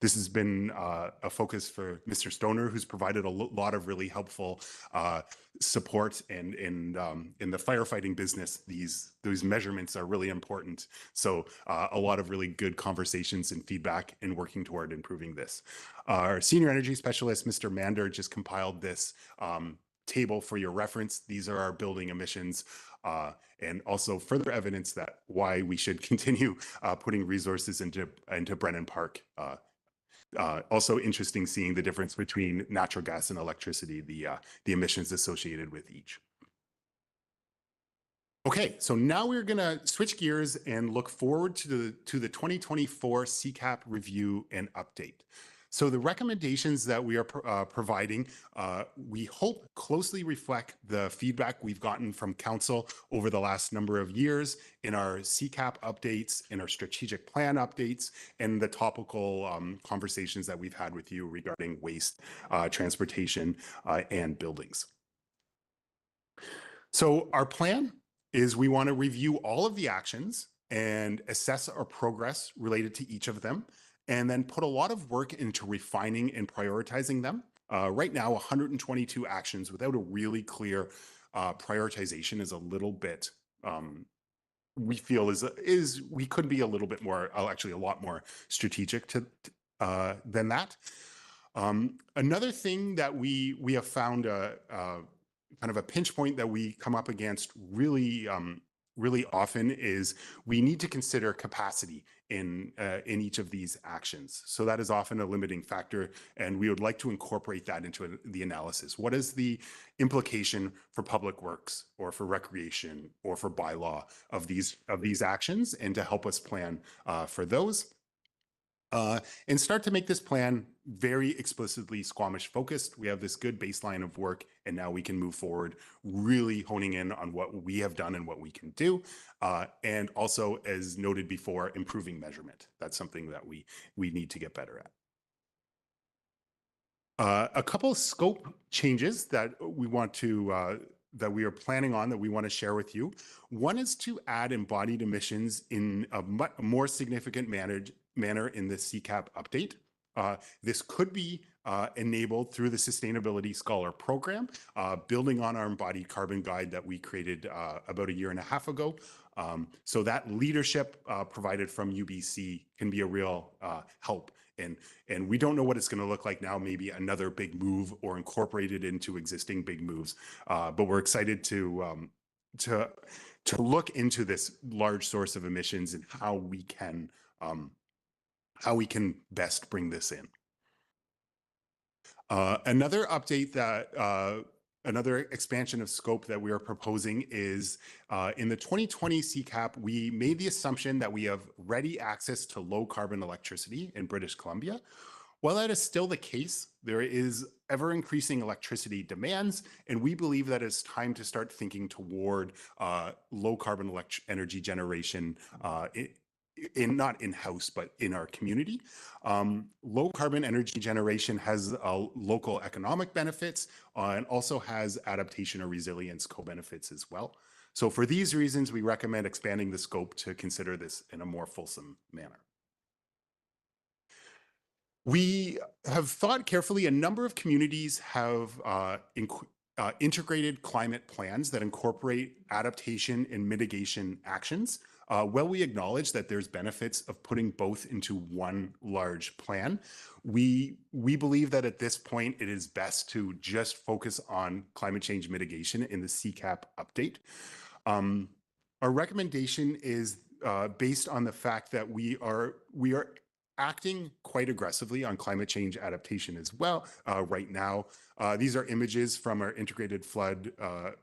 Speaker 10: This has been a focus for Mr. Stoner, who's provided a lot of really helpful support, and in the firefighting business, those measurements are really important. So a lot of really good conversations and feedback in working toward improving this. Our senior energy specialist, Mr. Mander, just compiled this table for your reference. These are our building emissions, and also further evidence that why we should continue putting resources into Brennan Park. Also interesting seeing the difference between natural gas and electricity, the emissions associated with each. Okay, so now we're going to switch gears and look forward to the 2024 CCAP review and update. So the recommendations that we are providing, we hope closely reflect the feedback we've gotten from council over the last number of years in our CCAP updates, in our strategic plan updates, and the topical conversations that we've had with you regarding waste, transportation, and buildings. So our plan is we want to review all of the actions and assess our progress related to each of them, and then put a lot of work into refining and prioritizing them. Right now, 122 actions without a really clear prioritization is a little bit, we feel we could be a little bit more, actually a lot more strategic than that. Another thing that we have found kind of a pinch point that we come up against really often is we need to consider capacity in each of these actions. So that is often a limiting factor, and we would like to incorporate that into the analysis. What is the implication for public works or for recreation or for bylaw of these actions, and to help us plan for those? And start to make this plan very explicitly Squamish focused. We have this good baseline of work, and now we can move forward, really honing in on what we have done and what we can do. And also, as noted before, improving measurement. That's something that we need to get better at. A couple of scope changes that we want to that we are planning on, that we want to share with you. One is to add embodied emissions in a more significant manner in the CCAP update. This could be enabled through the Sustainability Scholar Program, building on our embodied carbon guide that we created about 1.5 years ago. So that leadership provided from UBC can be a real help. And we don't know what it's going to look like now, maybe another big move or incorporated into existing big moves. But we're excited to look into this large source of emissions and how we can best bring this in. Another update that another expansion of scope that we are proposing is in the 2020 CCAP, we made the assumption that we have ready access to low carbon electricity in British Columbia. While that is still the case, there is ever increasing electricity demands, and we believe that it's time to start thinking toward low carbon energy generation not in-house, but in our community. Low carbon energy generation has local economic benefits and also has adaptation or resilience co-benefits as well. So for these reasons, we recommend expanding the scope to consider this in a more fulsome manner. We have thought carefully. A number of communities have integrated climate plans that incorporate adaptation and mitigation actions. While we acknowledge that there's benefits of putting both into one large plan, we believe that at this point it is best to just focus on climate change mitigation in the CCAP update. Our recommendation is based on the fact that we are acting quite aggressively on climate change adaptation as well right now. These are images from our integrated flood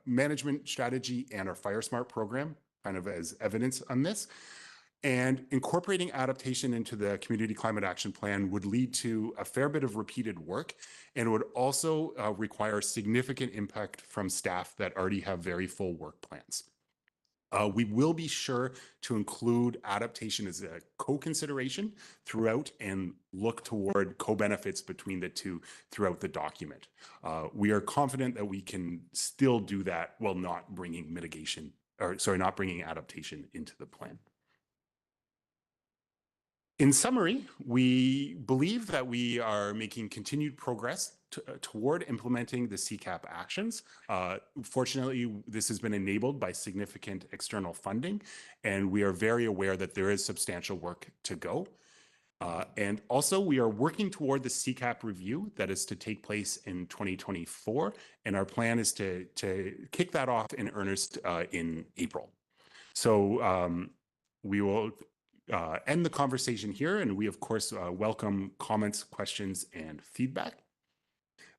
Speaker 10: management strategy and our Fire Smart program, kind of as evidence on this. And incorporating adaptation into the Community Climate Action Plan would lead to a fair bit of repeated work and would also require significant impact from staff that already have very full work plans. We will be sure to include adaptation as a co-consideration throughout and look toward co-benefits between the two throughout the document. We are confident that we can still do that while not bringing not bringing adaptation into the plan. In summary, we believe that we are making continued progress toward implementing the CCAP actions. Fortunately, this has been enabled by significant external funding, and we are very aware that there is substantial work to go. And also, we are working toward the CCAP review that is to take place in 2024, and our plan is to kick that off in earnest in April. So we will end the conversation here, and we, of course, welcome comments, questions, and feedback.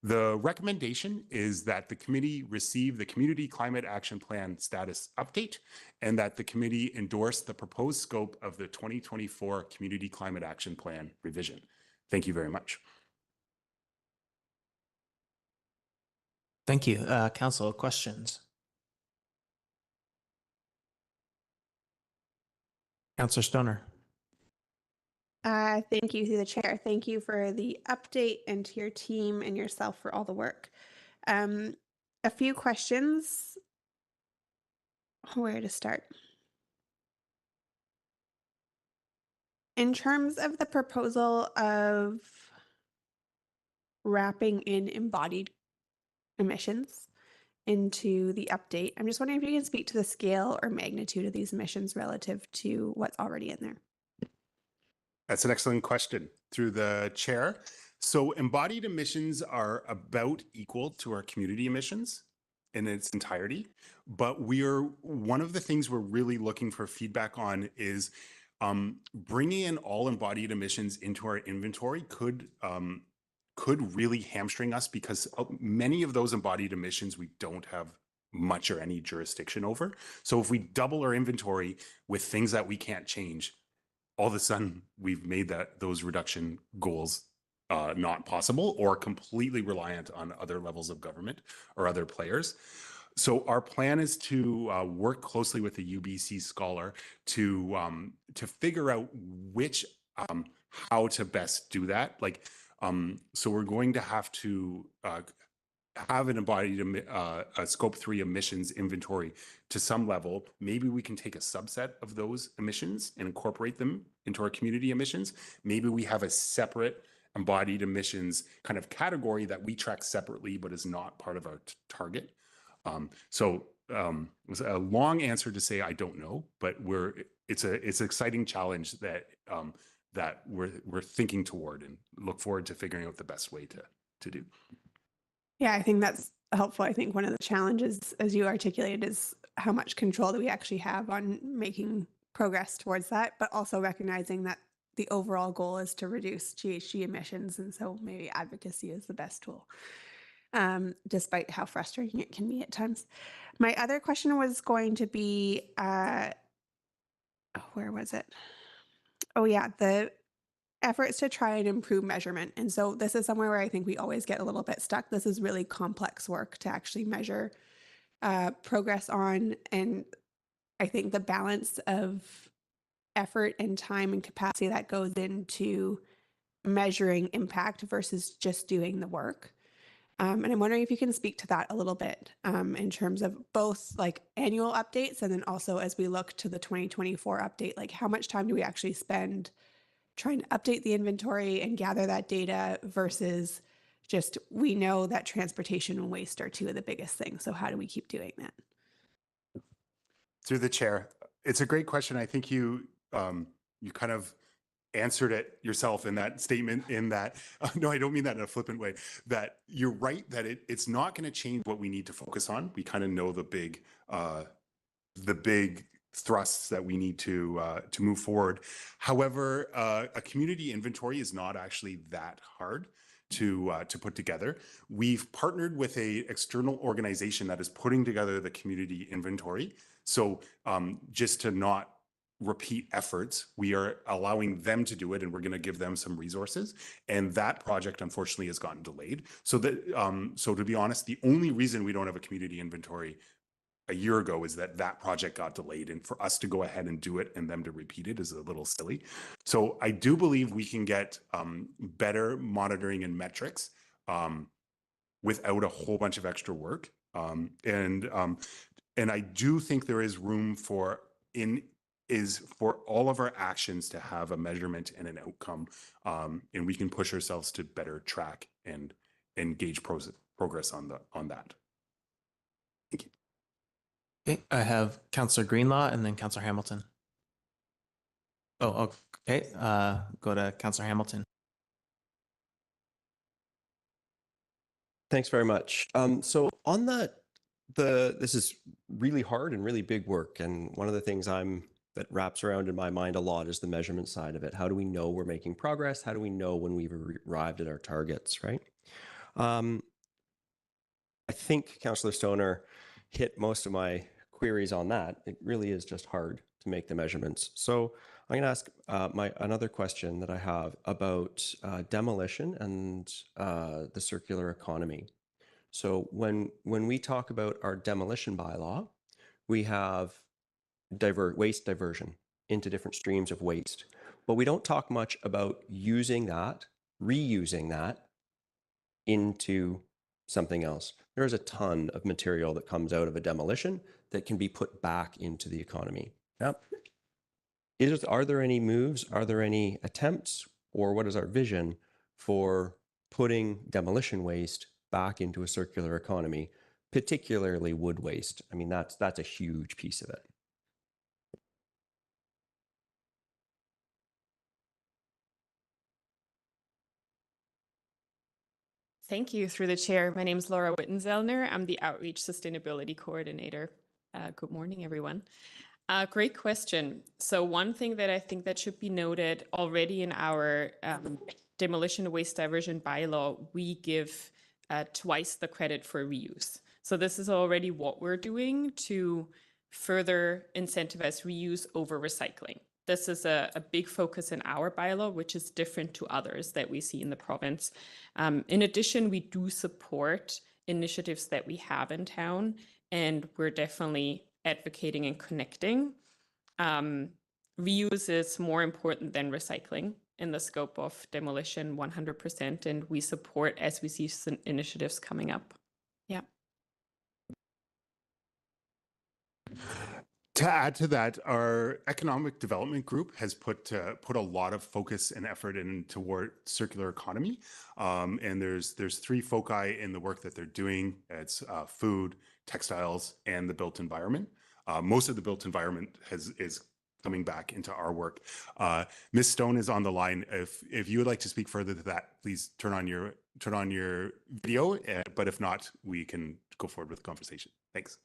Speaker 10: The recommendation is that the committee receive the Community Climate Action Plan status update and that the committee endorse the proposed scope of the 2024 Community Climate Action Plan revision. Thank you very much.
Speaker 1: Thank you. Council, questions? Councillor Stoner.
Speaker 6: Thank you through the chair. Thank you for the update and to your team and yourself for all the work. A few questions. Where to start? In terms of the proposal of wrapping in embodied emissions into the update, I'm just wondering if you can speak to the scale or magnitude of these emissions relative to what's already in there.
Speaker 10: That's an excellent question through the chair. So embodied emissions are about equal to our community emissions in its entirety. But one of the things we're really looking for feedback on is bringing in all embodied emissions into our inventory could really hamstring us because many of those embodied emissions we don't have much or any jurisdiction over. So if we double our inventory with things that we can't change, all of a sudden we've made those reduction goals not possible or completely reliant on other levels of government or other players. So our plan is to work closely with the UBC scholar to figure out how to best do that. So we're going to have to have an embodied a scope 3 emissions inventory to some level. Maybe we can take a subset of those emissions and incorporate them into our community emissions. Maybe we have a separate embodied emissions kind of category that we track separately, but is not part of our target. It was a long answer to say I don't know, but it's an exciting challenge that we're thinking toward and look forward to figuring out the best way to do.
Speaker 6: Yeah, I think that's helpful. I think one of the challenges, as you articulated, is how much control do we actually have on making progress towards that, but also recognizing that the overall goal is to reduce GHG emissions. And so maybe advocacy is the best tool, despite how frustrating it can be at times. My other question was going to be, where was it? Oh yeah, the efforts to try and improve measurement. And so this is somewhere where I think we always get a little bit stuck. This is really complex work to actually measure progress on. And I think the balance of effort and time and capacity that goes into measuring impact versus just doing the work. And I'm wondering if you can speak to that a little bit in terms of both like annual updates and then also as we look to the 2024 update, like how much time do we actually spend trying to update the inventory and gather that data versus just we know that transportation and waste are two of the biggest things. So how do we keep doing that?
Speaker 10: Through the chair, it's a great question. I think you kind of answered it yourself in that statement, in that, no, I don't mean that in a flippant way, that you're right, that it's not going to change what we need to focus on. We kind of know the big thrusts that we need to move forward. However, a community inventory is not actually that hard to put together. We've partnered with a external organization that is putting together the community inventory. So just to not repeat efforts, we are allowing them to do it, and we're going to give them some resources. And that project, unfortunately, has gotten delayed. So to be honest, the only reason we don't have a community inventory a year ago is that project got delayed, and for us to go ahead and do it and them to repeat it is a little silly. So I do believe we can get better monitoring and metrics without a whole bunch of extra work. And I do think there is room for all of our actions to have a measurement and an outcome, and we can push ourselves to better track and gauge progress on that. Thank you.
Speaker 1: Okay, I have Councillor Greenlaw and then Councillor Hamilton. Oh, okay. Go to Councillor Hamilton.
Speaker 8: Thanks very much. So on this is really hard and really big work. And one of the things that wraps around in my mind a lot is the measurement side of it. How do we know we're making progress? How do we know when we've arrived at our targets, right? I think Councillor Stoner hit most of my queries on that. It really is just hard to make the measurements. So I'm going to ask another question that I have about demolition and the circular economy. So when we talk about our demolition bylaw, we have waste diversion into different streams of waste, but we don't talk much about using that, reusing that into something else. There's a ton of material that comes out of a demolition that can be put back into the economy. Yep. Are there any moves? Are there any attempts? Or what is our vision for putting demolition waste back into a circular economy, particularly wood waste? I mean, that's a huge piece of it.
Speaker 11: Thank you. Through the chair, my name is Laura Wittenzellner. I'm the Outreach Sustainability Coordinator. Good morning, everyone. Great question. So one thing that I think that should be noted already in our demolition waste diversion bylaw, we give twice the credit for reuse. So this is already what we're doing to further incentivize reuse over recycling. This is a big focus in our bylaw, which is different to others that we see in the province. In addition, we do support initiatives that we have in town, and we're definitely advocating and connecting. Reuse is more important than recycling in the scope of demolition 100%, and we support as we see some initiatives coming up. Yeah.
Speaker 10: To add to that, our economic development group has put a lot of focus and effort in toward circular economy, and there's three foci in the work that they're doing. It's food, textiles, and the built environment. Most of the built environment is coming back into our work. Ms. Stone is on the line. If you would like to speak further to that, please turn on your video. But if not, we can go forward with the conversation. Thanks.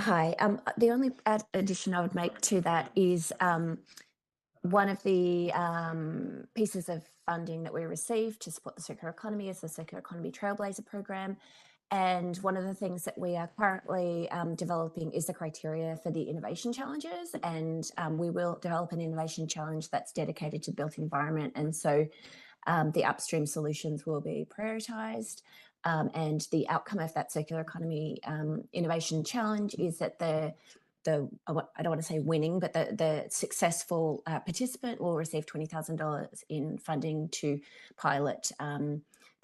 Speaker 12: Hi. The only addition I would make to that is one of the pieces of funding that we received to support the circular economy is the Circular Economy Trailblazer program. And one of the things that we are currently developing is the criteria for the innovation challenges. And we will develop an innovation challenge that's dedicated to built environment. And so the upstream solutions will be prioritized. And the outcome of that circular economy innovation challenge is that I don't want to say winning, but the successful participant will receive $20,000 in funding to pilot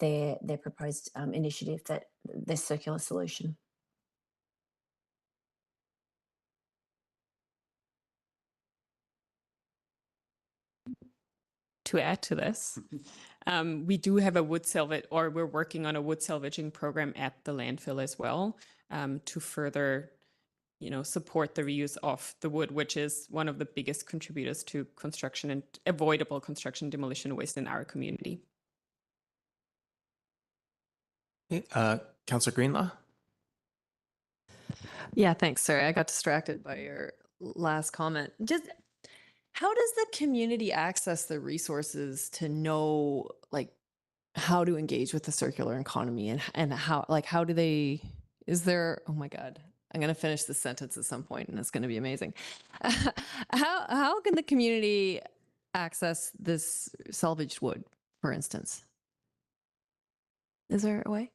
Speaker 12: their proposed initiative, that this circular solution.
Speaker 11: to add to this. We do have a wood salvage, or we're working on a wood salvaging program at the landfill as well, to further, support the reuse of the wood, which is one of the biggest contributors to construction and avoidable construction demolition waste in our community.
Speaker 1: Councillor Greenlaw?
Speaker 7: Yeah, thanks. Sorry, I got distracted by your last comment. Just how does the community access the resources to know like how to engage with the circular economy and how do they, is there, oh my God, I'm going to finish this sentence at some point and it's going to be amazing. How can the community access this salvaged wood, for instance? Is there a way?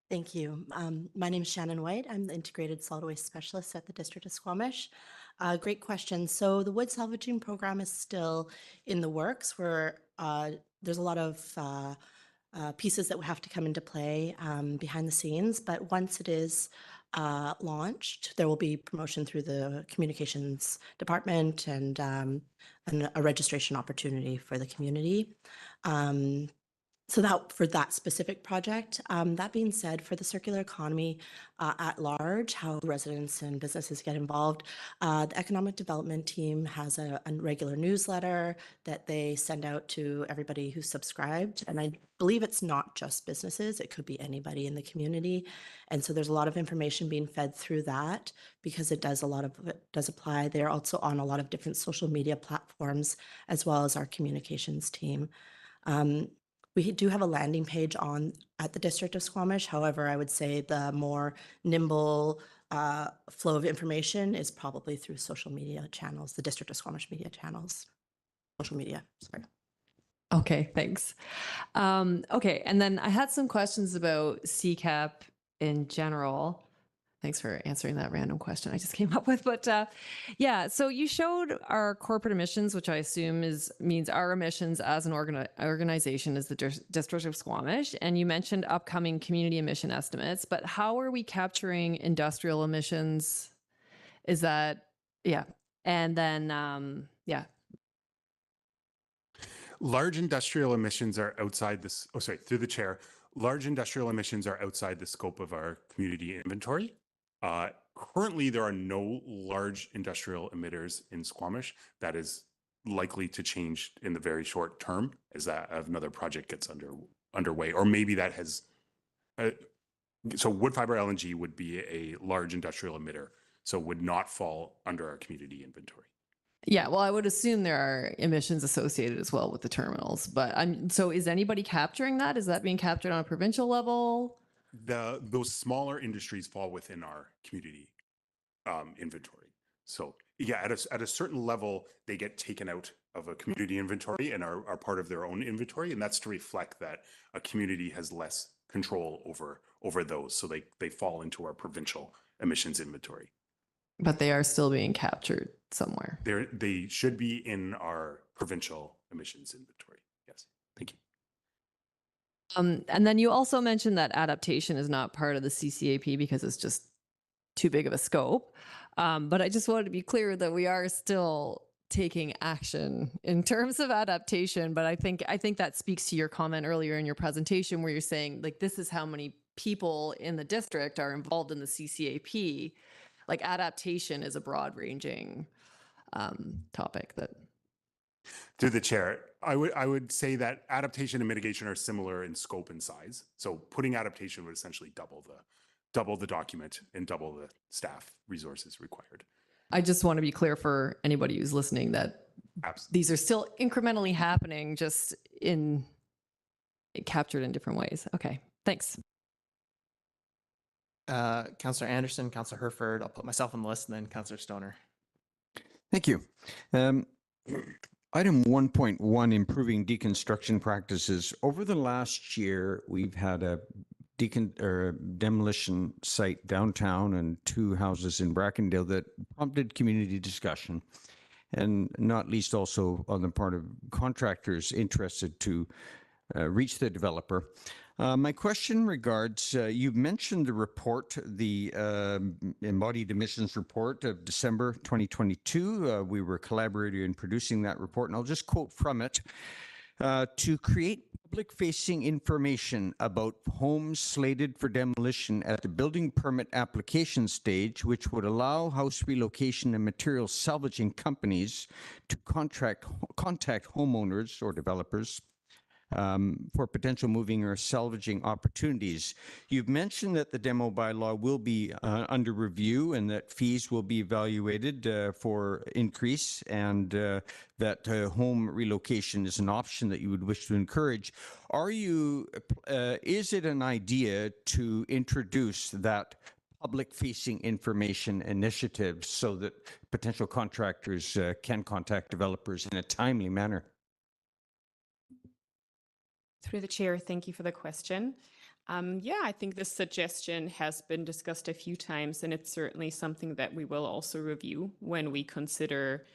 Speaker 13: Thank you. My name is Shannon White. I'm the Integrated Solid Waste Specialist at the District of Squamish. Great question. So the wood salvaging program is still in the works where there's a lot of pieces that would have to come into play behind the scenes. But once it is launched, there will be promotion through the communications department and a registration opportunity for the community. So that for that specific project. That being said, for the circular economy at large, how residents and businesses get involved, the economic development team has a regular newsletter that they send out to everybody who's subscribed. And I believe it's not just businesses, it could be anybody in the community. And so there's a lot of information being fed through that because it does, a lot of it does apply. They're also on a lot of different social media platforms as well as our communications team. We do have a landing page at the District of Squamish. However, I would say the more nimble flow of information is probably through social media channels, the District of Squamish media channels. Social media, sorry.
Speaker 7: Okay, thanks. Okay, and then I had some questions about CCAP in general. Thanks for answering that random question I just came up with. But yeah, so you showed our corporate emissions, which I assume means our emissions as an organization is the District of Squamish. And you mentioned upcoming community emission estimates, but how are we capturing industrial emissions? Is that, yeah. And then, yeah.
Speaker 10: Large industrial emissions are outside this, oh, sorry, through the chair. Large industrial emissions are outside the scope of our community inventory. Currently, there are no large industrial emitters in Squamish. That is likely to change in the very short term as that another project gets underway, or maybe that has. So wood fiber LNG would be a large industrial emitter, so would not fall under our community inventory.
Speaker 7: Yeah, well, I would assume there are emissions associated as well with the terminals, but so is anybody capturing that? Is that being captured on a provincial level?
Speaker 10: Those smaller industries fall within our community inventory. So yeah, at a certain level, they get taken out of a community inventory and are part of their own inventory, and that's to reflect that a community has less control over those, so they fall into our provincial emissions inventory.
Speaker 7: But they are still being captured somewhere.
Speaker 10: They should be in our provincial emissions inventory. Yes, thank you.
Speaker 7: And then you also mentioned that adaptation is not part of the CCAP because it's just too big of a scope. But I just wanted to be clear that we are still taking action in terms of adaptation. But I think that speaks to your comment earlier in your presentation where you're saying like this is how many people in the district are involved in the CCAP. Like adaptation is a broad-ranging topic that.
Speaker 10: Through the chair, I would say that adaptation and mitigation are similar in scope and size. So putting adaptation would essentially double the document and double the staff resources required.
Speaker 7: I just want to be clear for anybody who's listening that these are still incrementally happening, just captured in different ways. Okay, thanks.
Speaker 1: Councillor Anderson, Councillor Herford, I'll put myself on the list, and then Councillor Stoner.
Speaker 4: Thank you. Item 1.1, improving deconstruction practices. Over the last year, we've had a demolition site downtown and 2 houses in Brackendale that prompted community discussion, and not least also on the part of contractors interested to reach the developer. My question regards, you mentioned the report, the embodied emissions report of December 2022. We were collaborating in producing that report, and I'll just quote from it. To create public-facing information about homes slated for demolition at the building permit application stage, which would allow house relocation and material salvaging companies to contact homeowners or developers for potential moving or salvaging opportunities. You've mentioned that the demo bylaw will be under review and that fees will be evaluated for increase, and that home relocation is an option that you would wish to encourage. Are you, is it an idea to introduce that public-facing information initiative so that potential contractors can contact developers in a timely manner?
Speaker 11: Through the chair, thank you for the question. Yeah, I think this suggestion has been discussed a few times, and it's certainly something that we will also review when we consider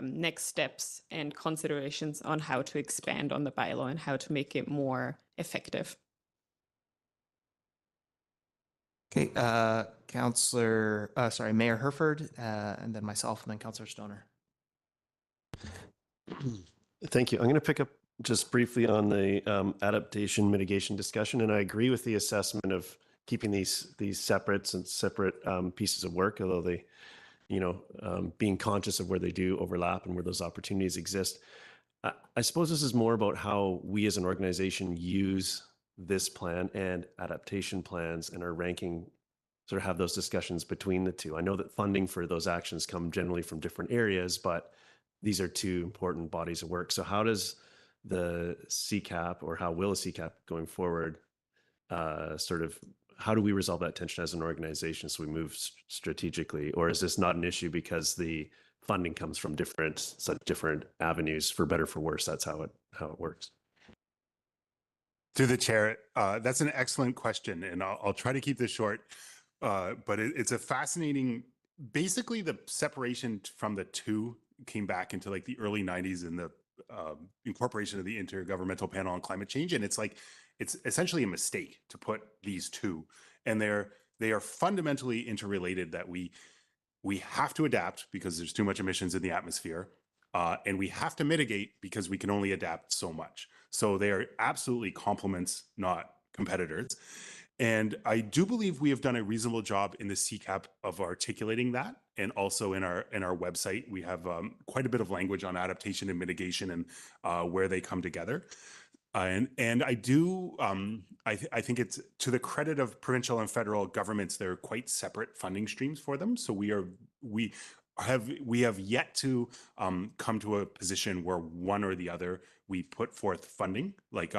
Speaker 11: next steps and considerations on how to expand on the bylaw and how to make it more effective.
Speaker 1: Okay, Mayor Herford, and then myself, and then Councillor Stoner.
Speaker 9: Thank you. I'm going to pick up just briefly on the adaptation mitigation discussion, and I agree with the assessment of keeping these separate pieces of work, although they, being conscious of where they do overlap and where those opportunities exist. I suppose this is more about how we as an organization use this plan and adaptation plans, and our ranking sort of have those discussions between the two. I know that funding for those actions come generally from different areas, but these are two important bodies of work. So how does the CCAP, or how will a CCAP going forward, how do we resolve that tension as an organization so we move strategically? Or is this not an issue because the funding comes from different avenues, for better, for worse? That's how it works.
Speaker 10: Through the chair, that's an excellent question, and I'll try to keep this short. But it's a fascinating, basically the separation from the two came back into like the early 90s in the incorporation of the Intergovernmental Panel on Climate Change. And it's essentially a mistake to put these two, and they are fundamentally interrelated, that we have to adapt because there's too much emissions in the atmosphere, and we have to mitigate because we can only adapt so much. So they are absolutely complements, not competitors. And I do believe we have done a reasonable job in the CCAP of articulating that. And also in our website, we have quite a bit of language on adaptation and mitigation and where they come together. And I do, I think it's to the credit of provincial and federal governments, they're quite separate funding streams for them. So we have yet to come to a position where one or the other, we put forth funding. Like,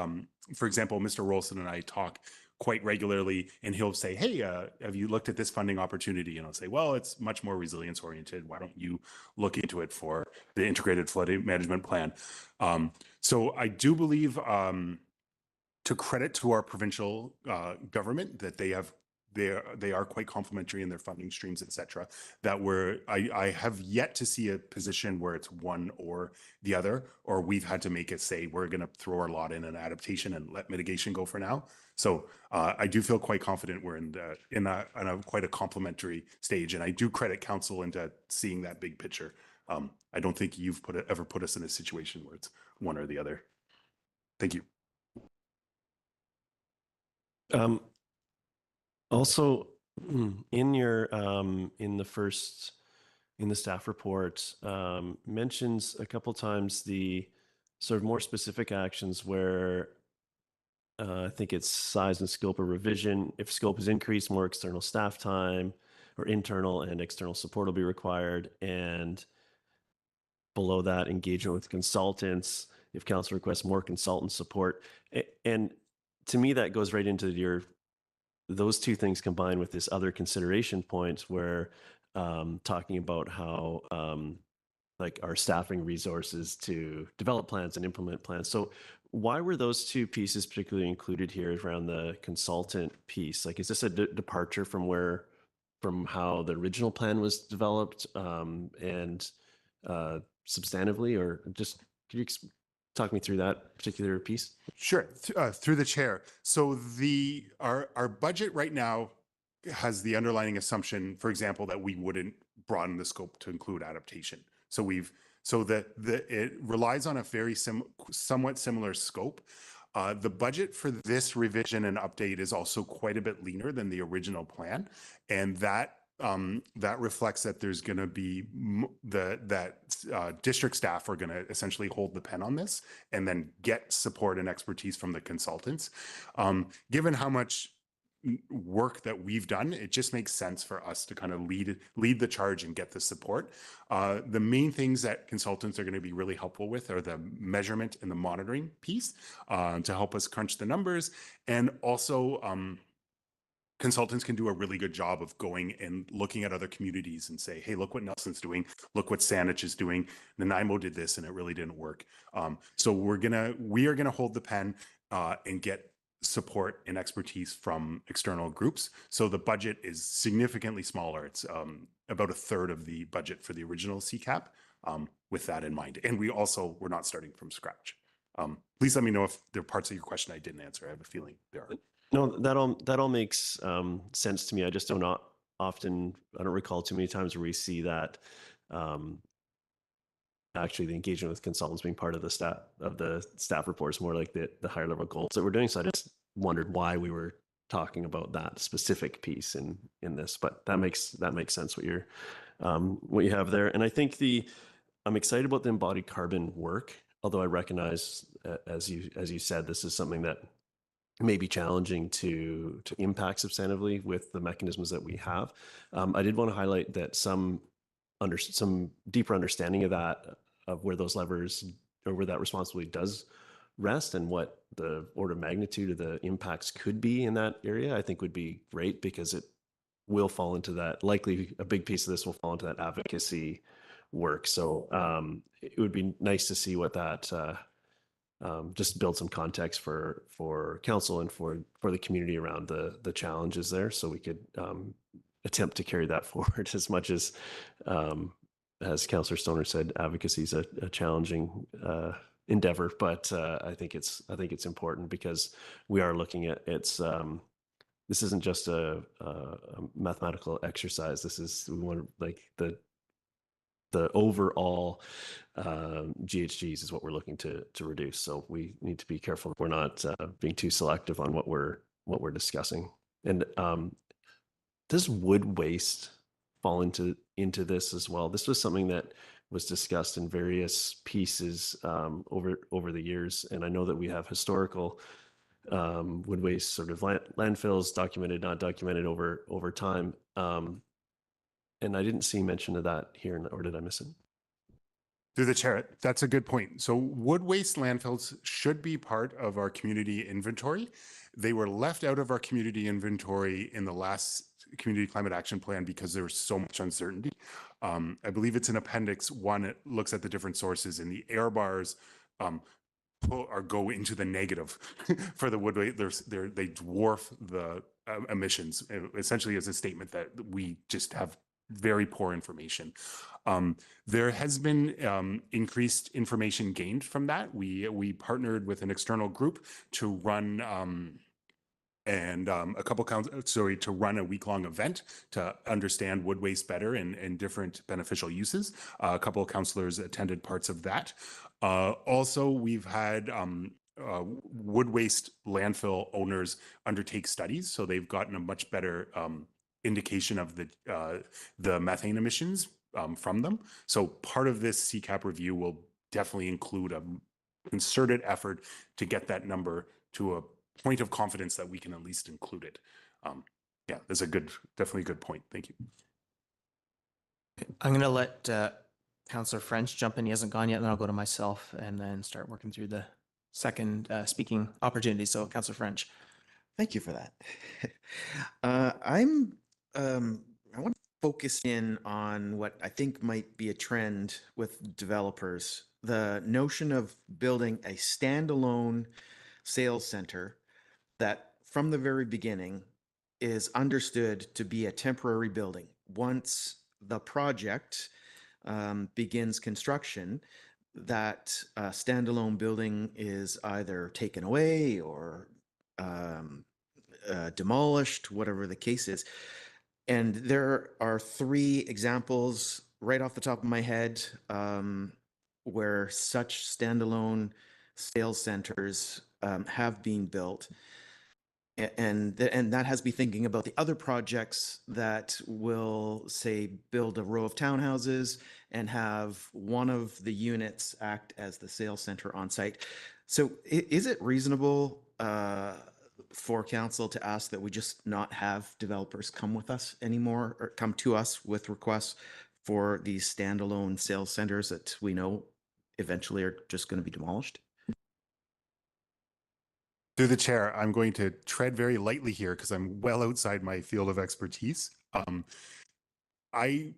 Speaker 10: for example, Mr. Rolston and I talk quite regularly, and he'll say, hey, have you looked at this funding opportunity? And I'll say, well, it's much more resilience oriented. Why don't you look into it for the integrated flood management plan? So I do believe, to credit to our provincial government, that they are quite complementary in their funding streams, et cetera, that I have yet to see a position where it's one or the other, or we've had to make it say, we're going to throw our lot in an adaptation and let mitigation go for now. So I do feel quite confident we're in a quite a complementary stage. And I do credit council into seeing that big picture. I don't think you've ever put us in a situation where it's one or the other. Thank you.
Speaker 9: Also, in your in the staff report, mentions a couple times the sort of more specific actions where I think it's size and scope of revision. If scope is increased, more external staff time, or internal and external support will be required. And below that, engagement with consultants. If council requests more consultant support, and to me that goes right into those two things combined with this other consideration point where talking about how like our staffing resources to develop plans and implement plans. So why were those two pieces particularly included here around the consultant piece? Like, is this a departure from how the original plan was developed and substantively, or just could you talk me through that particular piece?
Speaker 10: Sure, through the chair. So our budget right now has the underlying assumption, for example, that we wouldn't broaden the scope to include adaptation. So it relies on a very somewhat similar scope. The budget for this revision and update is also quite a bit leaner than the original plan, and that reflects that there's going to be district staff are going to essentially hold the pen on this and then get support and expertise from the consultants. Given how much work that we've done, it just makes sense for us to kind of lead the charge and get the support. The main things that consultants are going to be really helpful with are the measurement and the monitoring piece to help us crunch the numbers, and also consultants can do a really good job of going and looking at other communities and say, hey, look what Nelson's doing, look what Saanich is doing. Nanaimo did this and it really didn't work. So we are gonna hold the pen and get support and expertise from external groups. So the budget is significantly smaller. It's about a third of the budget for the original CCAP with that in mind. And we're not starting from scratch. Please let me know if there are parts of your question I didn't answer. I have a feeling there are.
Speaker 9: No, that all makes sense to me. I just don't often, I don't recall too many times where we see that actually the engagement with consultants being part of the staff reports, more like the higher level goals that we're doing. So I just wondered why we were talking about that specific piece in this, but that makes sense what you have there. And I think I'm excited about the embodied carbon work, although I recognize, as you said, this is something that may be challenging to impact substantively with the mechanisms that we have. I did want to highlight that some deeper understanding of where those levers or where that responsibility does rest and what the order of magnitude of the impacts could be in that area, I think would be great, because it will fall into that, likely a big piece of this will fall into that advocacy work. So it would be nice to see what that just build some context for council and for the community around the challenges there, so we could attempt to carry that forward as much as Councillor Stoner said, advocacy is a challenging endeavor, but I think it's important, because we are looking at this isn't just a mathematical exercise. We want like the overall GHGs is what we're looking to reduce. So we need to be careful we're not being too selective on what we're discussing. And does wood waste fall into this as well? This was something that was discussed in various pieces over the years, and I know that we have historical wood waste sort of landfills, documented, not documented over time. And I didn't see mention of that here, or did I miss it?
Speaker 10: Through the chair, that's a good point. So wood waste landfills should be part of our community inventory. They were left out of our community inventory in the last community climate action plan because there was so much uncertainty. I believe it's in Appendix 1. It looks at the different sources, and the air bars go into the negative for the wood waste. They dwarf the emissions. Essentially, as a statement that we just have very poor information. There has been increased information gained from that. We partnered with an external group to run to run a week-long event to understand wood waste better and different beneficial uses. A couple of councillors attended parts of that. Also, we've had wood waste landfill owners undertake studies, so they've gotten a much better indication of the methane emissions from them. So part of this CCAP review will definitely include a concerted effort to get that number to a point of confidence that we can at least include it. Yeah, that's definitely a good point. Thank you.
Speaker 1: I'm going to let Councillor French jump in. He hasn't gone yet, and then I'll go to myself and then start working through the second speaking opportunity. So Councillor French.
Speaker 5: Thank you for that. I want to focus in on what I think might be a trend with developers. The notion of building a standalone sales center that from the very beginning is understood to be a temporary building. Once the project begins construction, that standalone building is either taken away or demolished, whatever the case is. And there are 3 examples right off the top of my head where such standalone sales centers have been built. And that has me thinking about the other projects that will, say, build a row of townhouses and have one of the units act as the sales center on site. So is it reasonable for council to ask that we just not have developers come with us anymore, or come to us with requests for these standalone sales centers that we know eventually are just going to be demolished?
Speaker 10: Through the chair, I'm going to tread very lightly here because I'm well outside my field of expertise.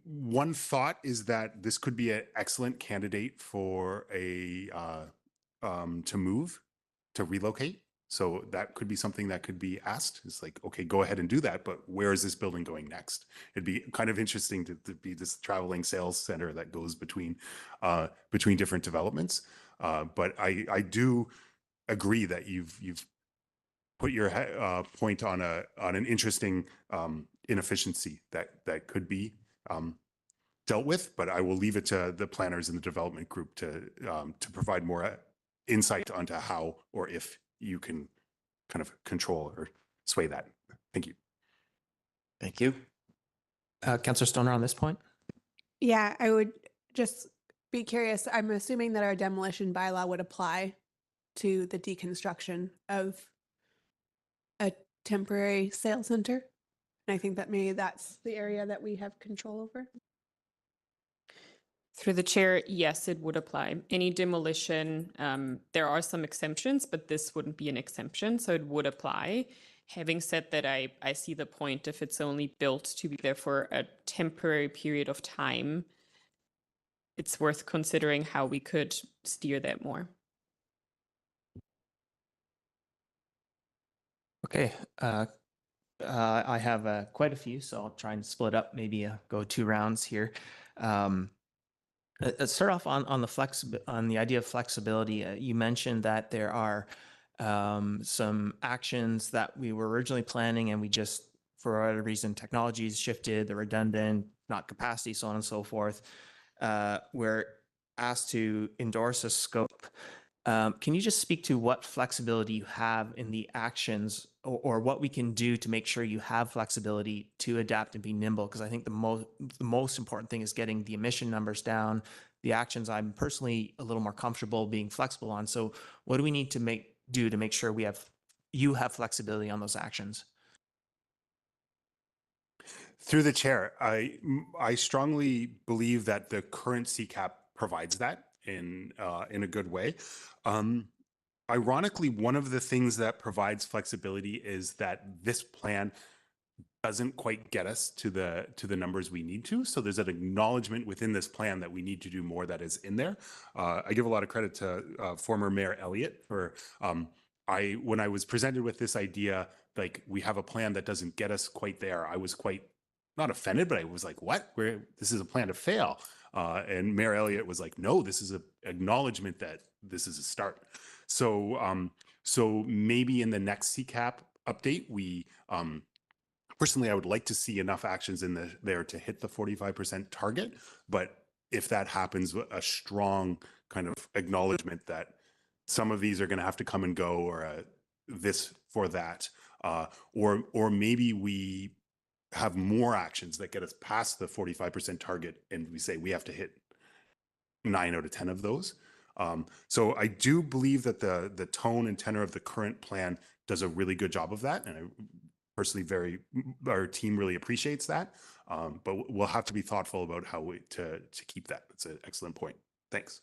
Speaker 10: One thought is that this could be an excellent candidate for to relocate. So that could be something that could be asked. It's like, okay, go ahead and do that, but where is this building going next? It'd be kind of interesting to be this traveling sales center that goes between different developments. But I do agree that you've put your point on an interesting inefficiency that could be dealt with. But I will leave it to the planners and the development group to provide more insight onto how or if you can kind of control or sway that. Thank you.
Speaker 1: Thank you. Councillor Stoner on this point?
Speaker 6: Yeah, I would just be curious. I'm assuming that our demolition bylaw would apply to the deconstruction of a temporary sales center. And I think that maybe that's the area that we have control over.
Speaker 11: Through the chair, yes, it would apply. Any demolition, there are some exemptions, but this wouldn't be an exemption, so it would apply. Having said that, I see the point. If it's only built to be there for a temporary period of time, it's worth considering how we could steer that more.
Speaker 1: Okay. I have quite a few, so I'll try and split up, maybe go 2 rounds here. Let's start off on the idea of flexibility. You mentioned that there are some actions that we were originally planning, and we just, for whatever reason, technology's shifted, they're redundant, not capacity, so on and so forth. We're asked to endorse a scope. Can you just speak to what flexibility you have in the actions, or what we can do to make sure you have flexibility to adapt and be nimble? Because I think the most important thing is getting the emission numbers down. The actions I'm personally a little more comfortable being flexible on. So what do we need to do to make sure you have flexibility on those actions?
Speaker 10: Through the chair, I strongly believe that the current CCAP provides that in a good way. Ironically, one of the things that provides flexibility is that this plan doesn't quite get us to the numbers we need to. So there's an acknowledgement within this plan that we need to do more that is in there. I give a lot of credit to former Mayor Elliott for when I was presented with this idea, like we have a plan that doesn't get us quite there. I was quite not offended, but I was like, what? This is a plan to fail. And Mayor Elliott was like, no, this is an acknowledgement that this is a start. So maybe in the next CCAP update, we personally, I would like to see enough actions in there to hit the 45% target. But if that happens, a strong kind of acknowledgement that some of these are going to have to come and go, or this for that, or maybe we have more actions that get us past the 45% target, and we say we have to hit 9 out of 10 of those. So I do believe that the tone and tenor of the current plan does a really good job of that, and I personally our team really appreciates that. But we'll have to be thoughtful about how to keep that. That's an excellent point. Thanks.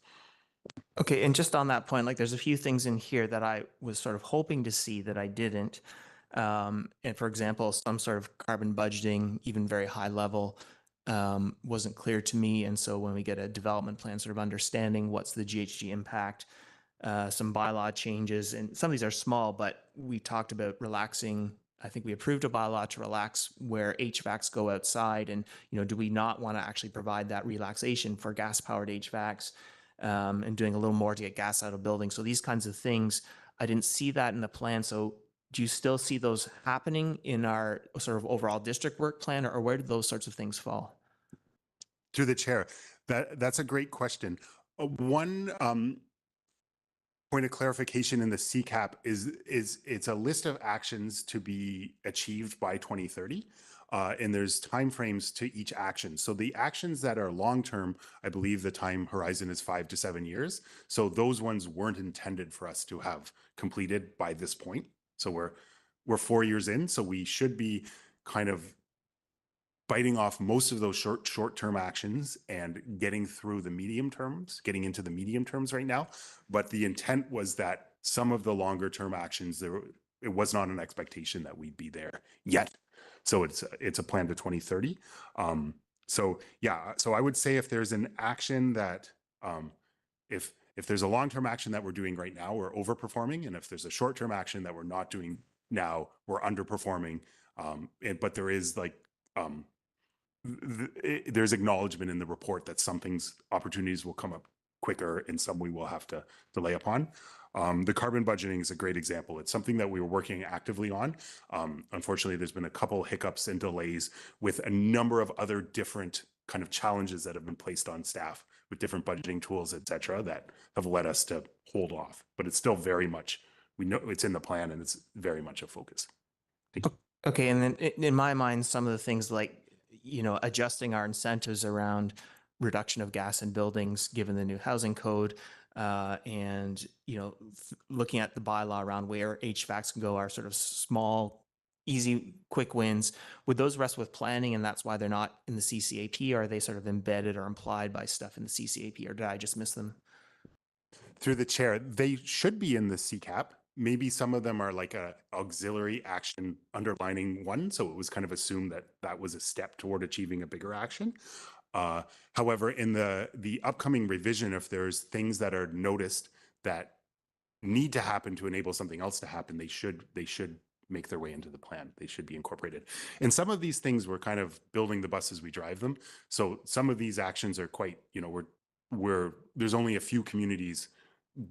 Speaker 1: Okay, and just on that point, like there's a few things in here that I was sort of hoping to see that I didn't. And for example, some sort of carbon budgeting, even very high level, wasn't clear to me. And so when we get a development plan, sort of understanding what's the GHG impact, some bylaw changes, and some of these are small, but we talked about relaxing. I think we approved a bylaw to relax where HVACs go outside. And, do we not want to actually provide that relaxation for gas powered HVACs? and doing a little more to get gas out of buildings. So these kinds of things, I didn't see that in the plan. So do you still see those happening in our sort of overall district work plan, or where do those sorts of things fall?
Speaker 10: Through the chair, that's a great question. One point of clarification in the CCAP is it's a list of actions to be achieved by 2030. And there's timeframes to each action. So the actions that are long-term, I believe the time horizon is 5 to 7 years. So those ones weren't intended for us to have completed by this point. So we're 4 years in, so we should be kind of biting off most of those short-term actions and getting through the medium terms, getting into the medium terms right now. But the intent was that some of the longer-term actions, it was not an expectation that we'd be there yet. So it's a plan to 2030. So yeah, so I would say if there's an action that, if there's a long-term action that we're doing right now, we're overperforming, and if there's a short-term action that we're not doing now, we're underperforming. But there is like, there's acknowledgement in the report that some things, opportunities will come up quicker and some we will have to delay upon. The carbon budgeting is a great example. It's something that we were working actively on. Unfortunately, there's been a couple hiccups and delays with a number of other different kind of challenges that have been placed on staff with different budgeting tools, et cetera, that have led us to hold off. But it's still very much, we know it's in the plan and it's very much a focus. Thank you.
Speaker 1: Okay, and then in my mind, some of the things like, adjusting our incentives around reduction of gas in buildings, given the new housing code, and, looking at the bylaw around where HVACs can go are sort of small, easy, quick wins. Would those rest with planning and that's why they're not in the CCAP? Or are they sort of embedded or implied by stuff in the CCAP, or did I just miss them?
Speaker 10: Through the chair, they should be in the CCAP. Maybe some of them are like a auxiliary action underlining one. So it was kind of assumed that that was a step toward achieving a bigger action. However, in the upcoming revision, if there's things that are noticed that need to happen to enable something else to happen, they should make their way into the plan. They should be incorporated. And some of these things, we're kind of building the bus as we drive them. So some of these actions are quite, there's only a few communities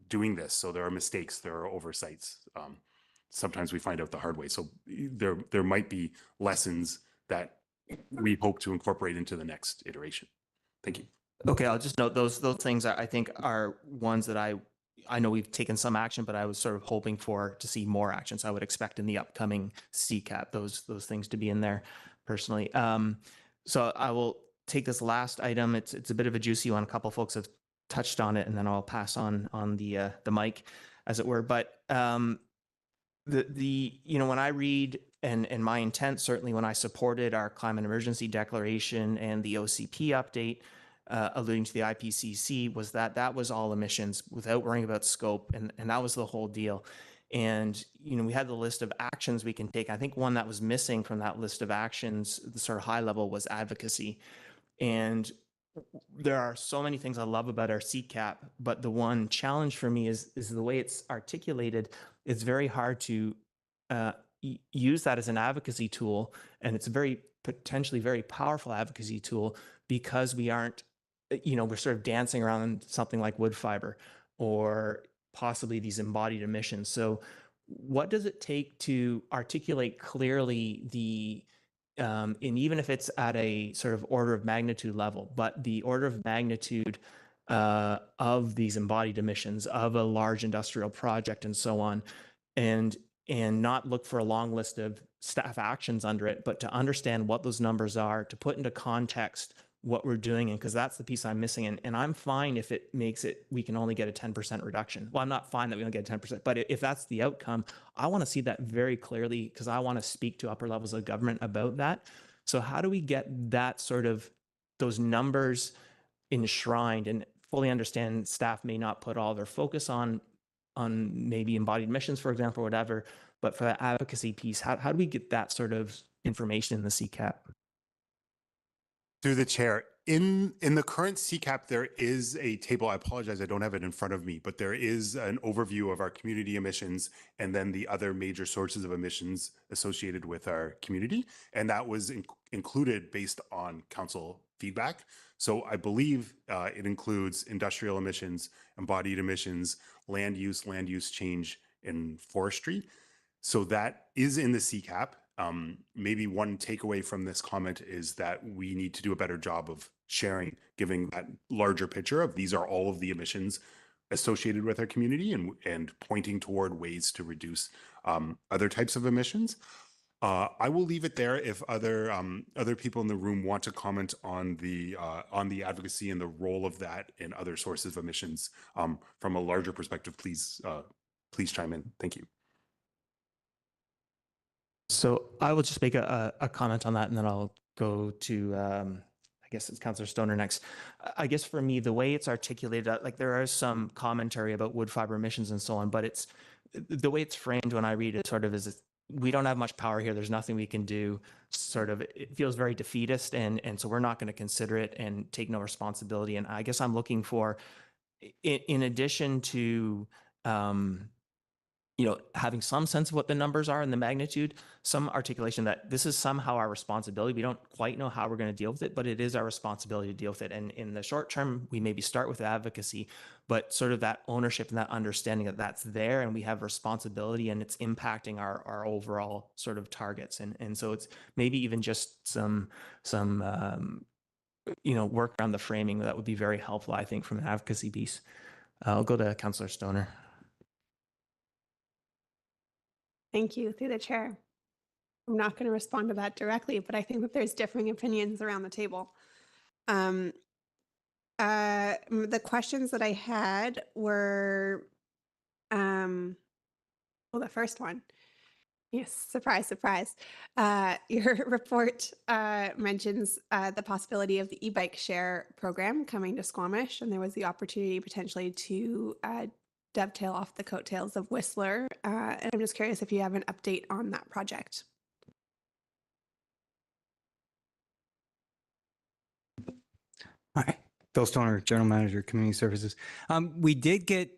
Speaker 10: doing this. So there are mistakes, there are oversights. Sometimes we find out the hard way. So there might be lessons that we hope to incorporate into the next iteration. Thank you.
Speaker 1: Okay, I'll just note those things I think are ones that I know we've taken some action, but I was sort of hoping to see more action. So I would expect in the upcoming CCAP those things to be in there personally. So I will take this last item. It's a bit of a juicy one. A couple folks have touched on it, and then I'll pass on the mic, as it were. But when I read and my intent, certainly when I supported our climate emergency declaration and the OCP update, alluding to the IPCC, was that was all emissions without worrying about scope, and that was the whole deal. And we had the list of actions we can take. I think one that was missing from that list of actions, the sort of high level, was advocacy. And there are so many things I love about our CCAP, but the one challenge for me is the way it's articulated. It's very hard to use that as an advocacy tool, and it's a potentially very powerful advocacy tool, because we aren't, we're sort of dancing around something like wood fiber or possibly these embodied emissions. So what does it take to articulate clearly and even if it's at a sort of order of magnitude level, but the order of magnitude of these embodied emissions of a large industrial project and so on, and not look for a long list of staff actions under it, but to understand what those numbers are, to put into context what we're doing, and because that's the piece I'm missing. And I'm fine if it makes it, we can only get a 10% reduction. Well, I'm not fine that we don't get 10%, but if that's the outcome, I want to see that very clearly, because I want to speak to upper levels of government about that. So how do we get that those numbers enshrined, and fully understand staff may not put all their focus on maybe embodied emissions, for example, or whatever, but for that advocacy piece, how do we get that sort of information in the CCAP?
Speaker 10: Through the chair, in the current CCAP, there is a table. I apologize, I don't have it in front of me, but there is an overview of our community emissions and then the other major sources of emissions associated with our community. And that was included based on council feedback. So I believe it includes industrial emissions, embodied emissions, land use change, and forestry. So that is in the CCAP. Maybe one takeaway from this comment is that we need to do a better job of sharing, giving that larger picture of these are all of the emissions associated with our community, and pointing toward ways to reduce other types of emissions. I will leave it there. If other people in the room want to comment on the advocacy and the role of that in other sources of emissions from a larger perspective, please chime in. Thank you.
Speaker 1: So I will just make a comment on that, and then I'll go to, I guess it's Councillor Stoner next. I guess for me, the way it's articulated, like there is some commentary about wood fiber emissions and so on, but it's the way it's framed when I read it sort of is we don't have much power here. There's nothing we can do. Sort of, it feels very defeatist, and so we're not going to consider it and take no responsibility. And I guess I'm looking for, in addition to, having some sense of what the numbers are and the magnitude, some articulation that this is somehow our responsibility. We don't quite know how we're going to deal with it, but it is our responsibility to deal with it. And in the short term, we maybe start with advocacy, but sort of that ownership and that understanding that that's there and we have responsibility and it's impacting our overall sort of targets. And so it's maybe even just some work around the framing that would be very helpful, I think, from an advocacy piece. I'll go to Councillor Stoner.
Speaker 6: Thank you, through the chair. I'm not going to respond to that directly, but I think that there's differing opinions around the table. The questions that I had were, well, the first one. Yes, surprise, surprise. Your report mentions the possibility of the e-bike share program coming to Squamish, and there was the opportunity potentially to dovetail off the coattails of Whistler. And I'm just curious if you have an update on that project.
Speaker 14: Hi, Bill Stoner, General Manager, Community Services. We did get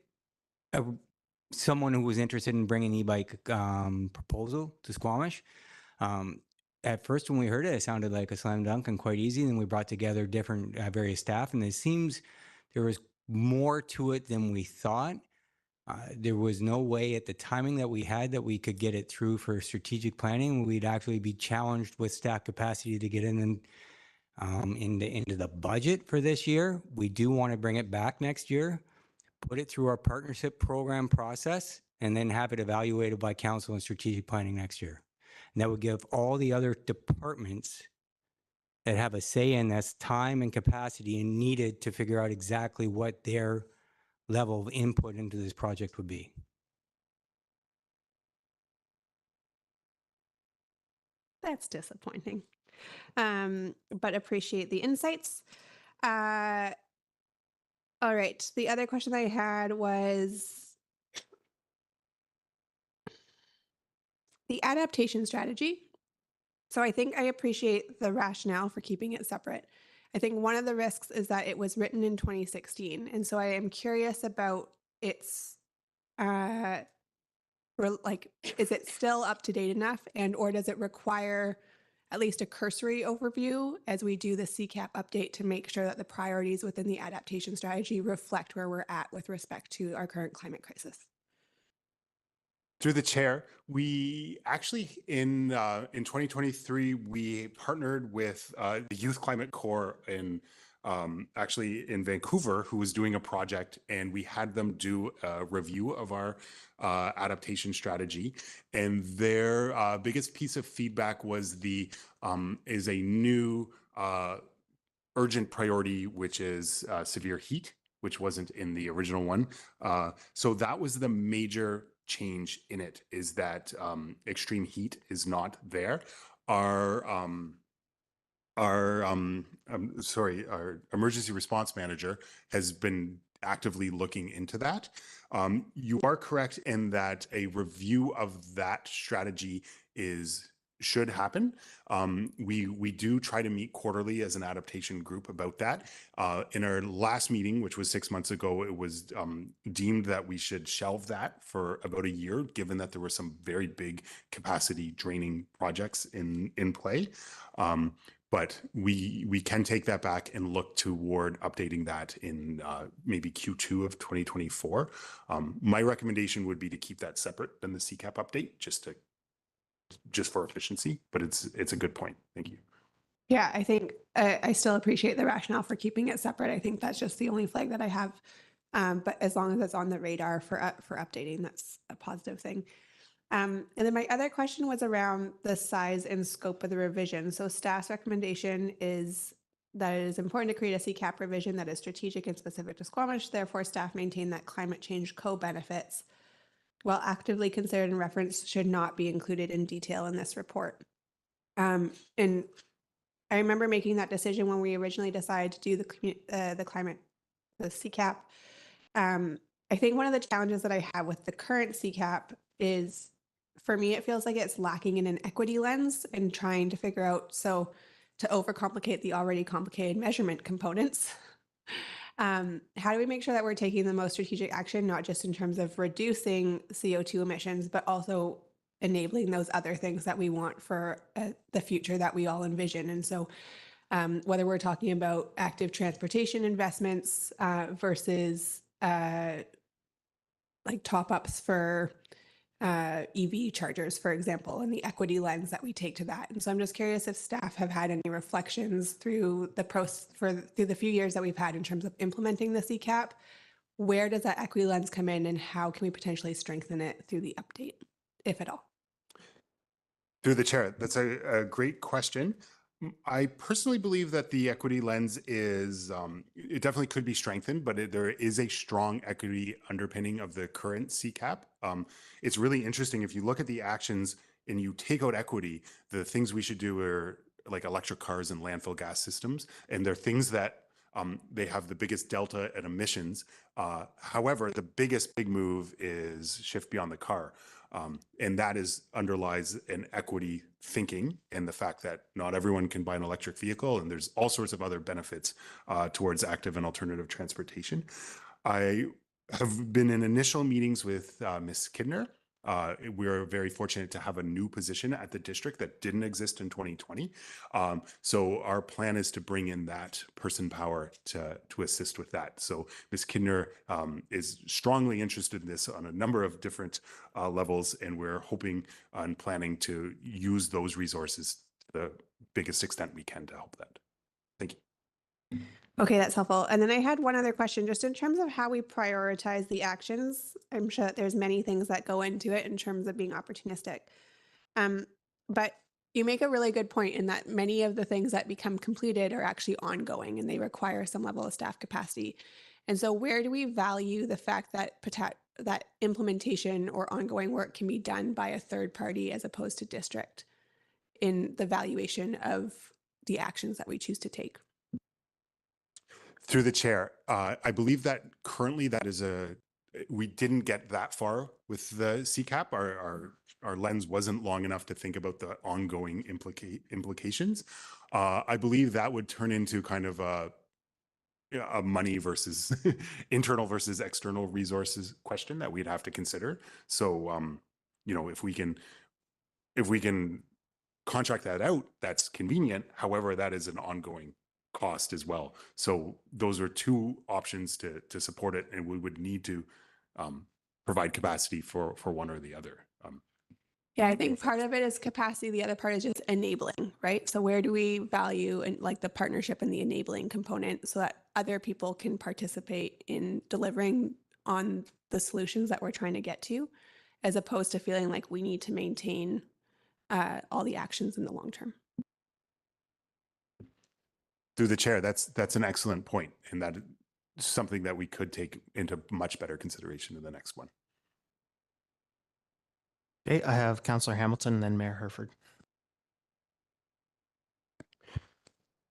Speaker 14: someone who was interested in bringing e-bike proposal to Squamish. At first, when we heard it, it sounded like a slam dunk and quite easy. And we brought together different various staff, and it seems there was more to it than we thought. There was no way at the timing that we had that we could get it through for strategic planning. We'd actually be challenged with staff capacity to get in and into the budget for this year. We do want to bring it back next year, put it through our partnership program process, and then have it evaluated by council and strategic planning next year. And that would give all the other departments that have a say in this time and capacity and needed to figure out exactly what their level of input into this project would be.
Speaker 6: That's disappointing, but appreciate the insights. All right, the other question I had was the adaptation strategy. So I think I appreciate the rationale for keeping it separate. I think one of the risks is that it was written in 2016. And so I am curious about its, is it still up to date enough, and or does it require at least a cursory overview as we do the CCAP update to make sure that the priorities within the adaptation strategy reflect where we're at with respect to our current climate crisis?
Speaker 10: Through the chair, we actually in 2023 we partnered with the Youth Climate Corps in actually in Vancouver, who was doing a project, and we had them do a review of our adaptation strategy. And their biggest piece of feedback was is a new urgent priority, which is severe heat, which wasn't in the original one. So that was the major change in it, is that extreme heat is not there. Our emergency response manager has been actively looking into that. You are correct in that a review of that strategy should happen. We do try to meet quarterly as an adaptation group about that. In our last meeting, which was 6 months ago, it was deemed that we should shelve that for about a year, given that there were some very big capacity draining projects in play. But we can take that back and look toward updating that in maybe Q2 of 2024. My recommendation would be to keep that separate than the CCAP update, just for efficiency. But it's a good point. Thank you.
Speaker 6: Yeah, I think I still appreciate the rationale for keeping it separate. I think that's just the only flag that I have. But as long as it's on the radar for updating, that's a positive thing. And then my other question was around the size and scope of the revision. So staff's recommendation is that it is important to create a CCAP revision that is strategic and specific to Squamish. Therefore, staff maintain that climate change co-benefits, while actively considered and referenced, should not be included in detail in this report. And I remember making that decision when we originally decided to do the CCAP. I think one of the challenges that I have with the current CCAP is, for me, it feels like it's lacking in an equity lens and trying to figure out, so to overcomplicate the already complicated measurement components, how do we make sure that we're taking the most strategic action, not just in terms of reducing CO2 emissions, but also enabling those other things that we want for the future that we all envision? And so whether we're talking about active transportation investments versus like top-ups for EV chargers, for example, and the equity lens that we take to that. And so I'm just curious if staff have had any reflections through the few years that we've had in terms of implementing the CCAP. Where does that equity lens come in, and how can we potentially strengthen it through the update, if at all?
Speaker 10: Through the chair, that's a great question. I personally believe that the equity lens is, it definitely could be strengthened, but there is a strong equity underpinning of the current CCAP. It's really interesting. If you look at the actions and you take out equity, the things we should do are like electric cars and landfill gas systems. And they're things that they have the biggest delta in emissions. However, the big move is shift beyond the car. And that underlies an equity thinking and the fact that not everyone can buy an electric vehicle, and there's all sorts of other benefits towards active and alternative transportation. I have been in initial meetings with Ms. Kidner. We're very fortunate to have a new position at the district that didn't exist in 2020. So our plan is to bring in that person power to assist with that. So Ms. Kidner is strongly interested in this on a number of different levels, and we're hoping and planning to use those resources to the biggest extent we can to help that. Thank you.
Speaker 6: Okay, that's helpful. And then I had one other question, just in terms of how we prioritize the actions. I'm sure that there's many things that go into it in terms of being opportunistic. But you make a really good point in that many of the things that become completed are actually ongoing, and they require some level of staff capacity. And so where do we value the fact that that implementation or ongoing work can be done by a third party as opposed to district in the valuation of the actions that we choose to take?
Speaker 10: Through the chair, I believe that currently we didn't get that far with the CCAP. Our lens wasn't long enough to think about the ongoing implications. I believe that would turn into kind of a money versus internal versus external resources question that we'd have to consider. So, if we can contract that out, that's convenient. However, that is an ongoing cost as well. So those are two options to support it, and we would need to provide capacity for one or the other.
Speaker 6: Yeah, I think part of it is capacity. The other part is just enabling, right? So where do we value and like the partnership and the enabling component so that other people can participate in delivering on the solutions that we're trying to get to, as opposed to feeling like we need to maintain all the actions in the long term.
Speaker 10: Through the chair, that's an excellent point, and that is something that we could take into much better consideration in the next one.
Speaker 1: Okay, I have Councillor Hamilton and then Mayor Herford.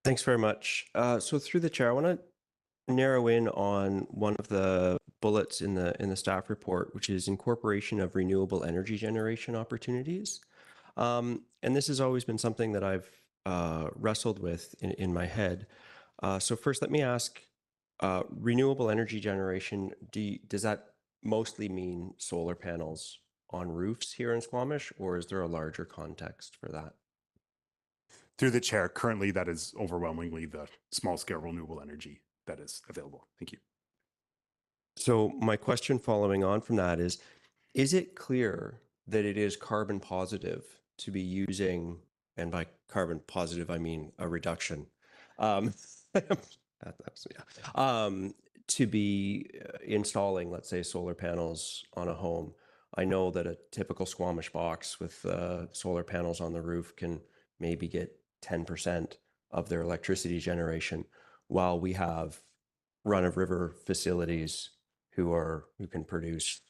Speaker 8: Thanks very much. So through the chair, I want to narrow in on one of the bullets in the staff report, which is incorporation of renewable energy generation opportunities. And this has always been something that I've wrestled with in my head. So first, let me ask, renewable energy generation, does that mostly mean solar panels on roofs here in Squamish, or is there a larger context for that?
Speaker 10: Through the chair, currently that is overwhelmingly the small scale renewable energy that is available. Thank you.
Speaker 8: So my question following on from that is it clear that it is carbon positive to be using, and by carbon positive, I mean a reduction, to be installing, let's say, solar panels on a home? I know that a typical Squamish box with solar panels on the roof can maybe get 10% of their electricity generation, while we have run-of-river facilities who can produce,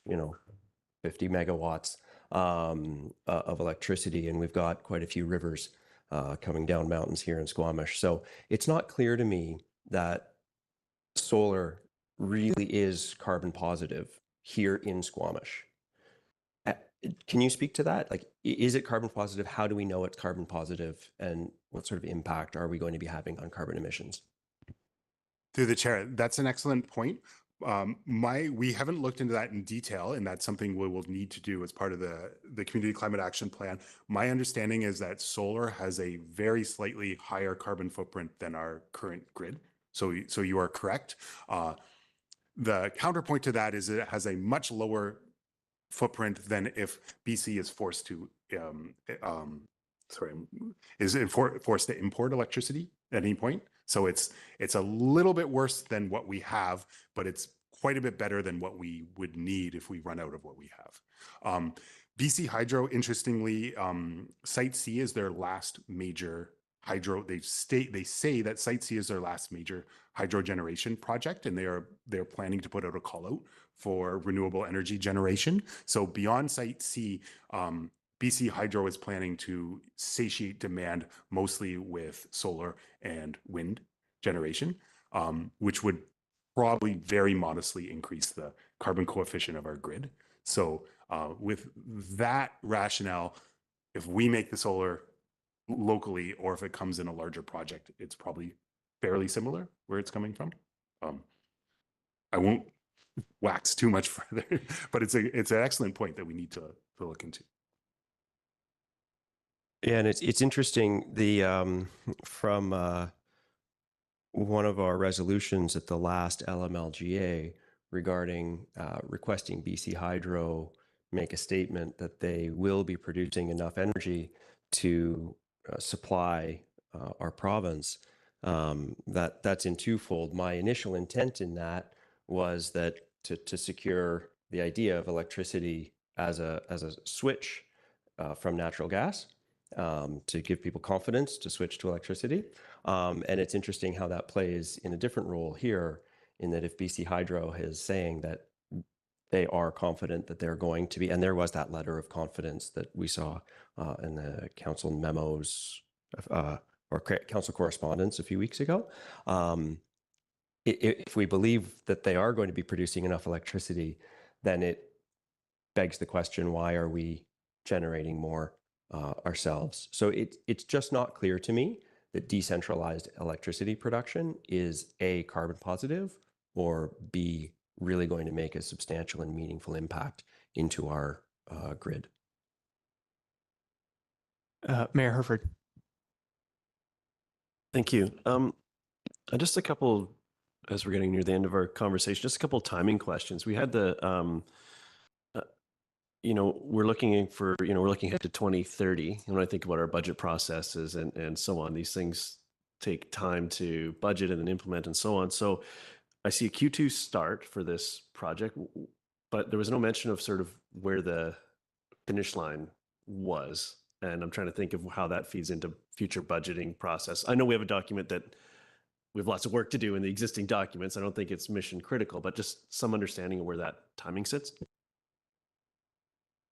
Speaker 8: 50 megawatts of electricity, and we've got quite a few rivers coming down mountains here in Squamish. So it's not clear to me that solar really is carbon positive here in Squamish. Can you speak to that? Like, is it carbon positive? How do we know it's carbon positive, and what sort of impact are we going to be having on carbon emissions?
Speaker 10: Through the chair, that's an excellent point. We haven't looked into that in detail, and that's something we will need to do as part of the Community Climate Action Plan. My understanding is that solar has a very slightly higher carbon footprint than our current grid. So you are correct. The counterpoint to that is it has a much lower footprint than if BC is forced to forced to import electricity at any point. So it's a little bit worse than what we have, but it's quite a bit better than what we would need if we run out of what we have. BC Hydro, interestingly, Site C is their last major hydro. They say that Site C is their last major hydro generation project, and they're planning to put out a call out for renewable energy generation. So beyond Site C, BC Hydro is planning to satiate demand mostly with solar and wind generation, which would probably very modestly increase the carbon coefficient of our grid. So with that rationale, if we make the solar locally, or if it comes in a larger project, it's probably fairly similar where it's coming from. I won't wax too much further, but it's an excellent point that we need to look into.
Speaker 8: Yeah, and it's interesting, the from one of our resolutions at the last LMLGA regarding requesting BC Hydro make a statement that they will be producing enough energy to supply our province. That's in twofold. My initial intent in that was that to secure the idea of electricity as a switch from natural gas, to give people confidence to switch to electricity. And it's interesting how that plays in a different role here, in that if BC Hydro is saying that they are confident that they're going to be, and there was that letter of confidence that we saw in the council memos or council correspondence a few weeks ago. If we believe that they are going to be producing enough electricity, then it begs the question, why are we generating more ourselves? So it's just not clear to me that decentralized electricity production is A, carbon positive, or B, really going to make a substantial and meaningful impact into our grid.
Speaker 1: Mayor Herford.
Speaker 9: Thank you. Just a couple, as we're getting near the end of our conversation, just a couple of timing questions. We had the, we're looking ahead to 2030. And when I think about our budget processes and so on, these things take time to budget and then implement and so on. So I see a Q2 start for this project, but there was no mention of sort of where the finish line was. And I'm trying to think of how that feeds into future budgeting process. I know we have a document that we have lots of work to do in the existing documents. I don't think it's mission critical, but just some understanding of where that timing sits.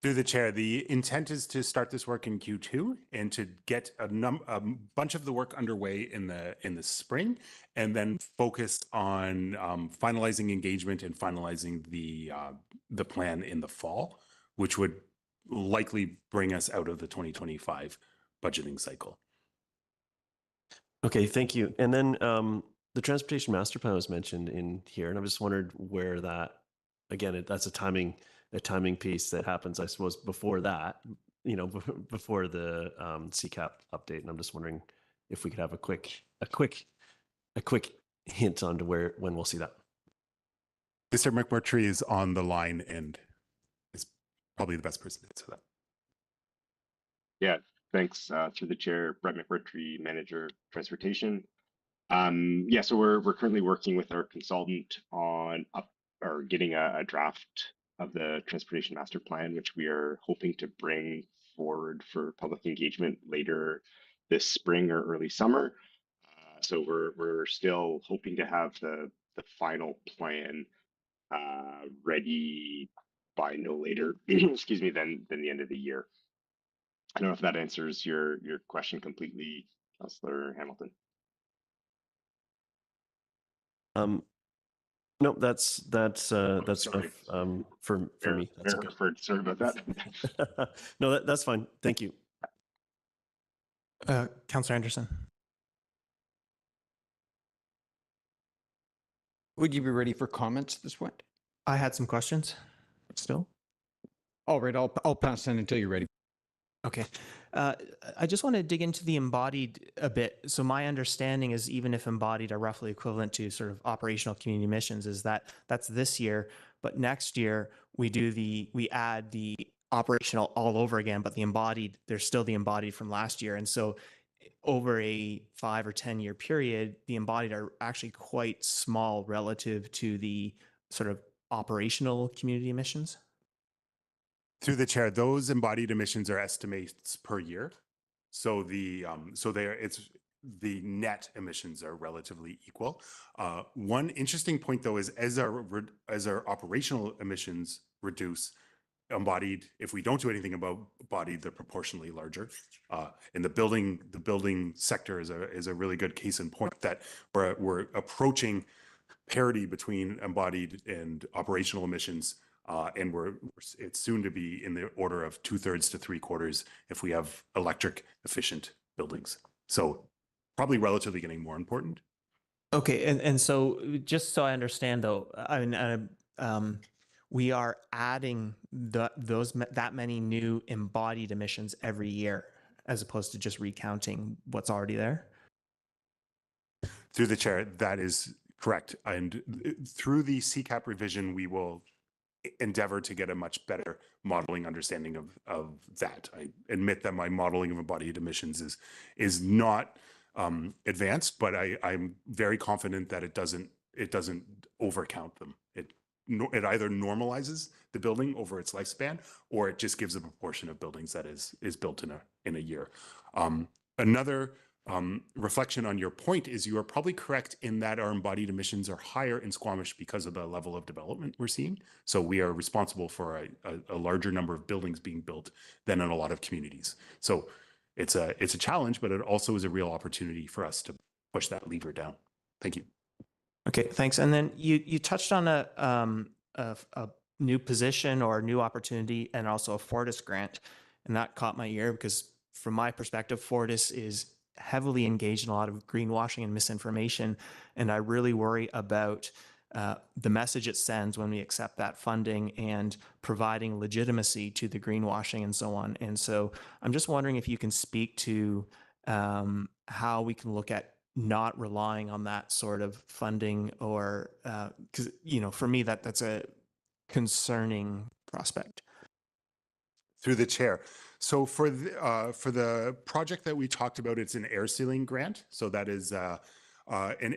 Speaker 10: Through the chair, the intent is to start this work in Q2 and to get a bunch of the work underway in the spring, and then focus on finalizing engagement and finalizing the plan in the fall, which would likely bring us out of the 2025 budgeting cycle.
Speaker 9: Okay, thank you. And then the transportation master plan was mentioned in here, and I just wondered where that, again, that's a timing piece that happens, I suppose, before that, before the CCAP update. And I'm just wondering if we could have a quick hint on to when we'll see that.
Speaker 10: Mr. McMurtry is on the line and is probably the best person to answer that.
Speaker 15: Yeah, thanks through the chair, Brett McMurtry, Manager Transportation. Yeah, so we're currently working with our consultant on getting a draft of the transportation master plan, which we are hoping to bring forward for public engagement later this spring or early summer. So we're still hoping to have the final plan ready by no later, excuse me, than the end of the year. I don't know if that answers your question completely, Councillor Hamilton.
Speaker 9: No, that's
Speaker 15: sorry.
Speaker 9: enough for me. That's okay.
Speaker 15: Sorry about that.
Speaker 9: No, that's fine. Thank you.
Speaker 1: Councillor Anderson.
Speaker 4: Would you be ready for comments at this point?
Speaker 1: I had some questions still.
Speaker 4: All right, I'll pass on until you're ready.
Speaker 1: Okay. I just want to dig into the embodied a bit. So my understanding is even if embodied are roughly equivalent to sort of operational community missions, is that's this year, but next year we add the operational all over again, but the embodied, there's still the embodied from last year. And so over a 5 or 10 year period, the embodied are actually quite small relative to the sort of operational community emissions.
Speaker 10: Through the chair, those embodied emissions are estimates per year. So the net emissions are relatively equal. One interesting point though is as our operational emissions reduce, embodied, if we don't do anything about embodied, they're proportionally larger. And the building sector is a really good case in point that we're approaching parity between embodied and operational emissions. And it's soon to be in the order of 2/3 to 3/4 if we have electric efficient buildings. So probably relatively getting more important.
Speaker 1: Okay, and so just so I understand though, I mean, we are adding that many new embodied emissions every year, as opposed to just recounting what's already there.
Speaker 10: Through the chair, that is correct. And through the CCAP revision, we will endeavor to get a much better modeling understanding of that. I admit that my modeling of embodied emissions is not advanced, but I'm very confident that it doesn't overcount them. It either normalizes the building over its lifespan, or it just gives a proportion of buildings that is built in a year. Another reflection on your point is you are probably correct in that our embodied emissions are higher in Squamish because of the level of development we're seeing. So we are responsible for a larger number of buildings being built than in a lot of communities. So it's a challenge, but it also is a real opportunity for us to push that lever down. Thank you.
Speaker 1: Okay, thanks. And then you touched on a new position or a new opportunity and also a Fortis grant. And that caught my ear because from my perspective, Fortis is heavily engaged in a lot of greenwashing and misinformation. And I really worry about the message it sends when we accept that funding and providing legitimacy to the greenwashing and so on. And so I'm just wondering if you can speak to how we can look at not relying on that sort of funding, or because for me that's a concerning prospect.
Speaker 10: Through the chair. So for the project that we talked about, it's an air sealing grant. So that is an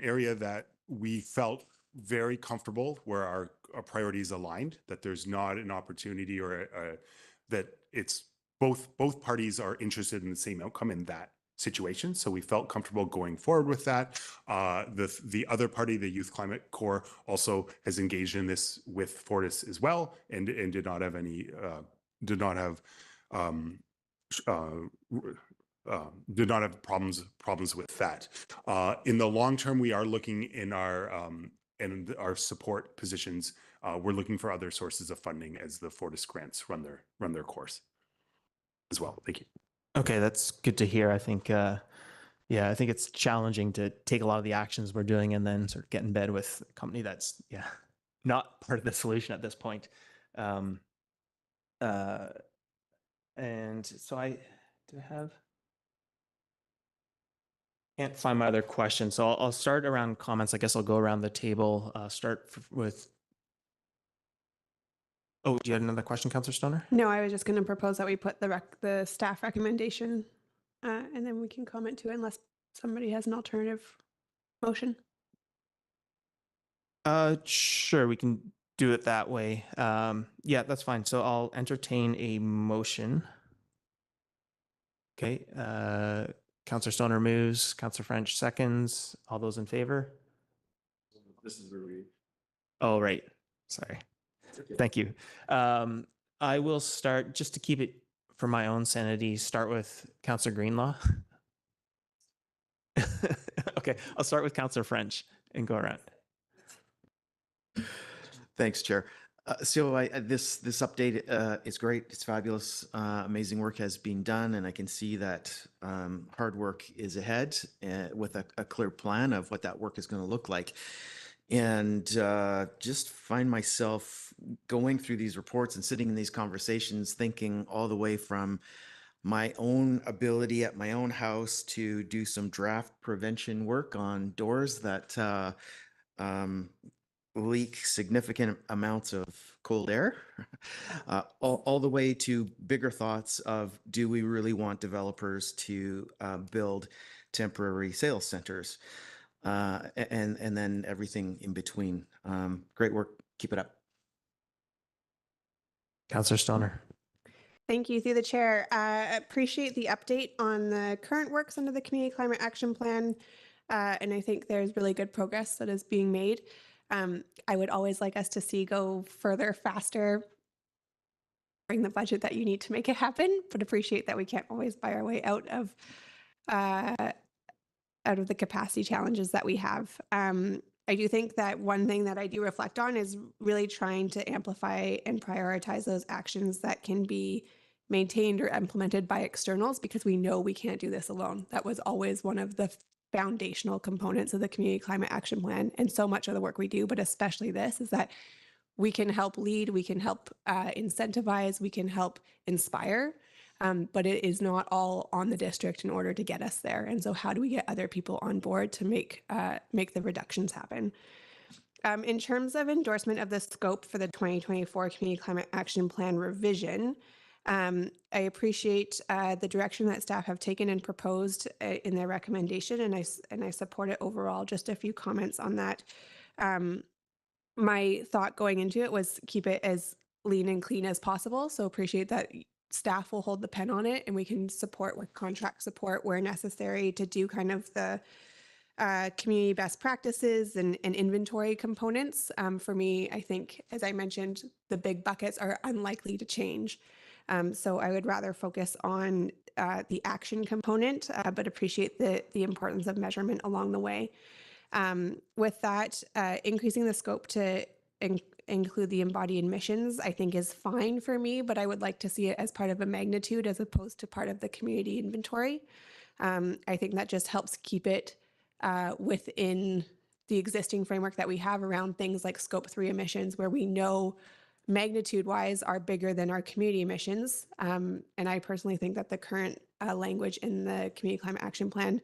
Speaker 10: area that we felt very comfortable where our priorities aligned, that there's not an opportunity or that it's both parties are interested in the same outcome in that situation. So we felt comfortable going forward with that. The other party, the Youth Climate Corps, also has engaged in this with Fortis as well, and did not have problems with that. In the long term, we are looking in our support positions. We're looking for other sources of funding as the Fortis grants run their course as well. Thank you.
Speaker 1: Okay, that's good to hear. I think, I think it's challenging to take a lot of the actions we're doing and then sort of get in bed with a company that's, not part of the solution at this point. And so do I have? Can't find my other question, so I'll start around comments. I guess I'll go around the table. With. Oh, do you have another question, Councillor Stoner?
Speaker 6: No, I was just going to propose that we put the staff recommendation, and then we can comment too, unless somebody has an alternative motion.
Speaker 1: Sure, we can do it that way. Yeah, that's fine. So I'll entertain a motion. Okay, Councillor Stoner moves, Councillor French seconds. All those in favor?
Speaker 9: This is where we.
Speaker 1: Oh, right. Sorry. Thank you. I will start, just to keep it for my own sanity, start with Councillor Greenlaw. Okay, I'll start with Councillor French and go around.
Speaker 5: Thanks, Chair. This update is great. It's fabulous. Amazing work has been done, and I can see that hard work is ahead with a clear plan of what that work is going to look like. And just find myself going through these reports and sitting in these conversations, thinking all the way from my own ability at my own house to do some draft prevention work on doors that leak significant amounts of cold air, all the way to bigger thoughts of, do we really want developers to build temporary sales centers? And then everything in between. Great work. Keep it up.
Speaker 1: Councillor Stoner.
Speaker 6: Thank you. Through the chair, appreciate the update on the current works under the Community Climate Action Plan. And I think there's really good progress that is being made. I would always like us to see go further, faster, bring the budget that you need to make it happen, but appreciate that we can't always buy our way out of the capacity challenges that we have. I do think that one thing that I do reflect on is really trying to amplify and prioritize those actions that can be maintained or implemented by externals, because we know we can't do this alone. That was always one of the foundational components of the Community Climate Action Plan, and so much of the work we do, but especially this, is that we can help lead, we can help incentivize, we can help inspire, but it is not all on the district in order to get us there. And so how do we get other people on board to make the reductions happen? In terms of endorsement of the scope for the 2024 Community Climate Action Plan revision, I appreciate the direction that staff have taken and proposed in their recommendation, and I support it overall. Just a few comments on that. My thought going into it was keep it as lean and clean as possible. So appreciate that staff will hold the pen on it, and we can support with contract support where necessary to do kind of the community best practices and inventory components. For me, I think, as I mentioned, the big buckets are unlikely to change. So I would rather focus on the action component, but appreciate the importance of measurement along the way. With that, increasing the scope to include the embodied emissions, I think is fine for me, but I would like to see it as part of a magnitude as opposed to part of the community inventory. I think that just helps keep it within the existing framework that we have around things like scope 3 emissions, where we know magnitude-wise are bigger than our community emissions. And I personally think that the current language in the Community Climate Action Plan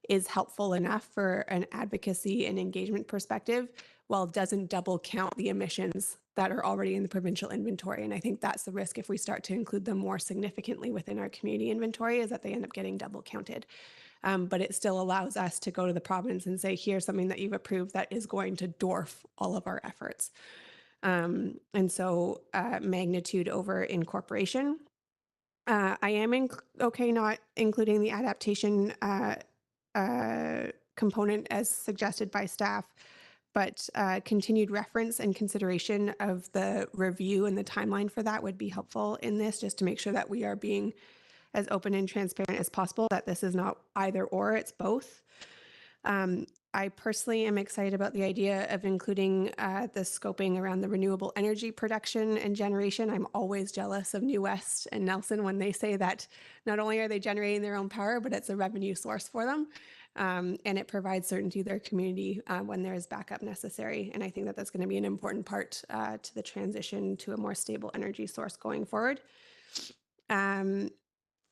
Speaker 6: is helpful enough for an advocacy and engagement perspective, while it doesn't double count the emissions that are already in the provincial inventory. And I think that's the risk if we start to include them more significantly within our community inventory, is that they end up getting double counted. But it still allows us to go to the province and say, here's something that you've approved that is going to dwarf all of our efforts. And so magnitude over incorporation. I am okay not including the adaptation component as suggested by staff, but continued reference and consideration of the review and the timeline for that would be helpful in this, just to make sure that we are being as open and transparent as possible, that this is not either or, it's both. I personally am excited about the idea of including the scoping around the renewable energy production and generation. I'm always jealous of New West and Nelson when they say that not only are they generating their own power, but it's a revenue source for them. And it provides certainty to their community when there is backup necessary. And I think that that's going to be an important part to the transition to a more stable energy source going forward.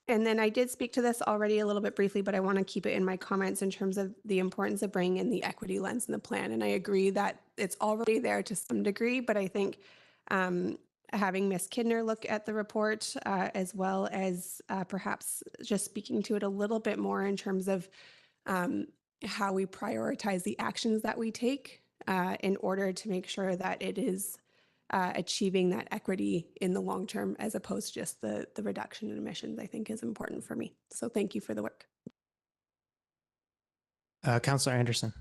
Speaker 6: And then I did speak to this already a little bit briefly, but I want to keep it in my comments in terms of the importance of bringing in the equity lens in the plan. And I agree that it's already there to some degree, but I think having Ms. Kidner look at the report, as well as perhaps just speaking to it a little bit more in terms of how we prioritize the actions that we take in order to make sure that it is achieving that equity in the long term, as opposed to just the reduction in emissions, I think is important for me. So thank you for the work.
Speaker 1: Councillor Anderson.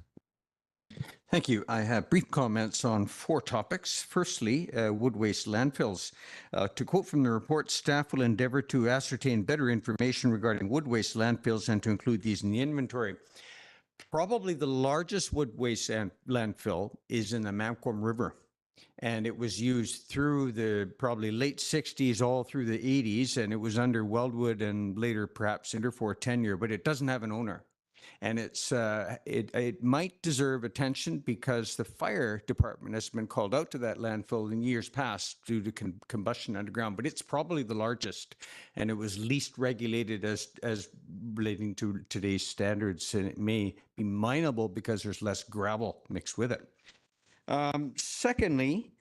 Speaker 4: Thank you. I have brief comments on 4 topics. Firstly, wood waste landfills. To quote from the report, staff will endeavor to ascertain better information regarding wood waste landfills and to include these in the inventory. Probably the largest wood waste landfill is in the Mamquam River. And it was used through the probably late 60s, all through the 80s, and it was under Weldwood and later perhaps Interfor tenure, but it doesn't have an owner. And it might deserve attention because the fire department has been called out to that landfill in years past due to combustion underground, but it's probably the largest, and it was least regulated as relating to today's standards, and it may be mineable because there's less gravel mixed with it. Secondly,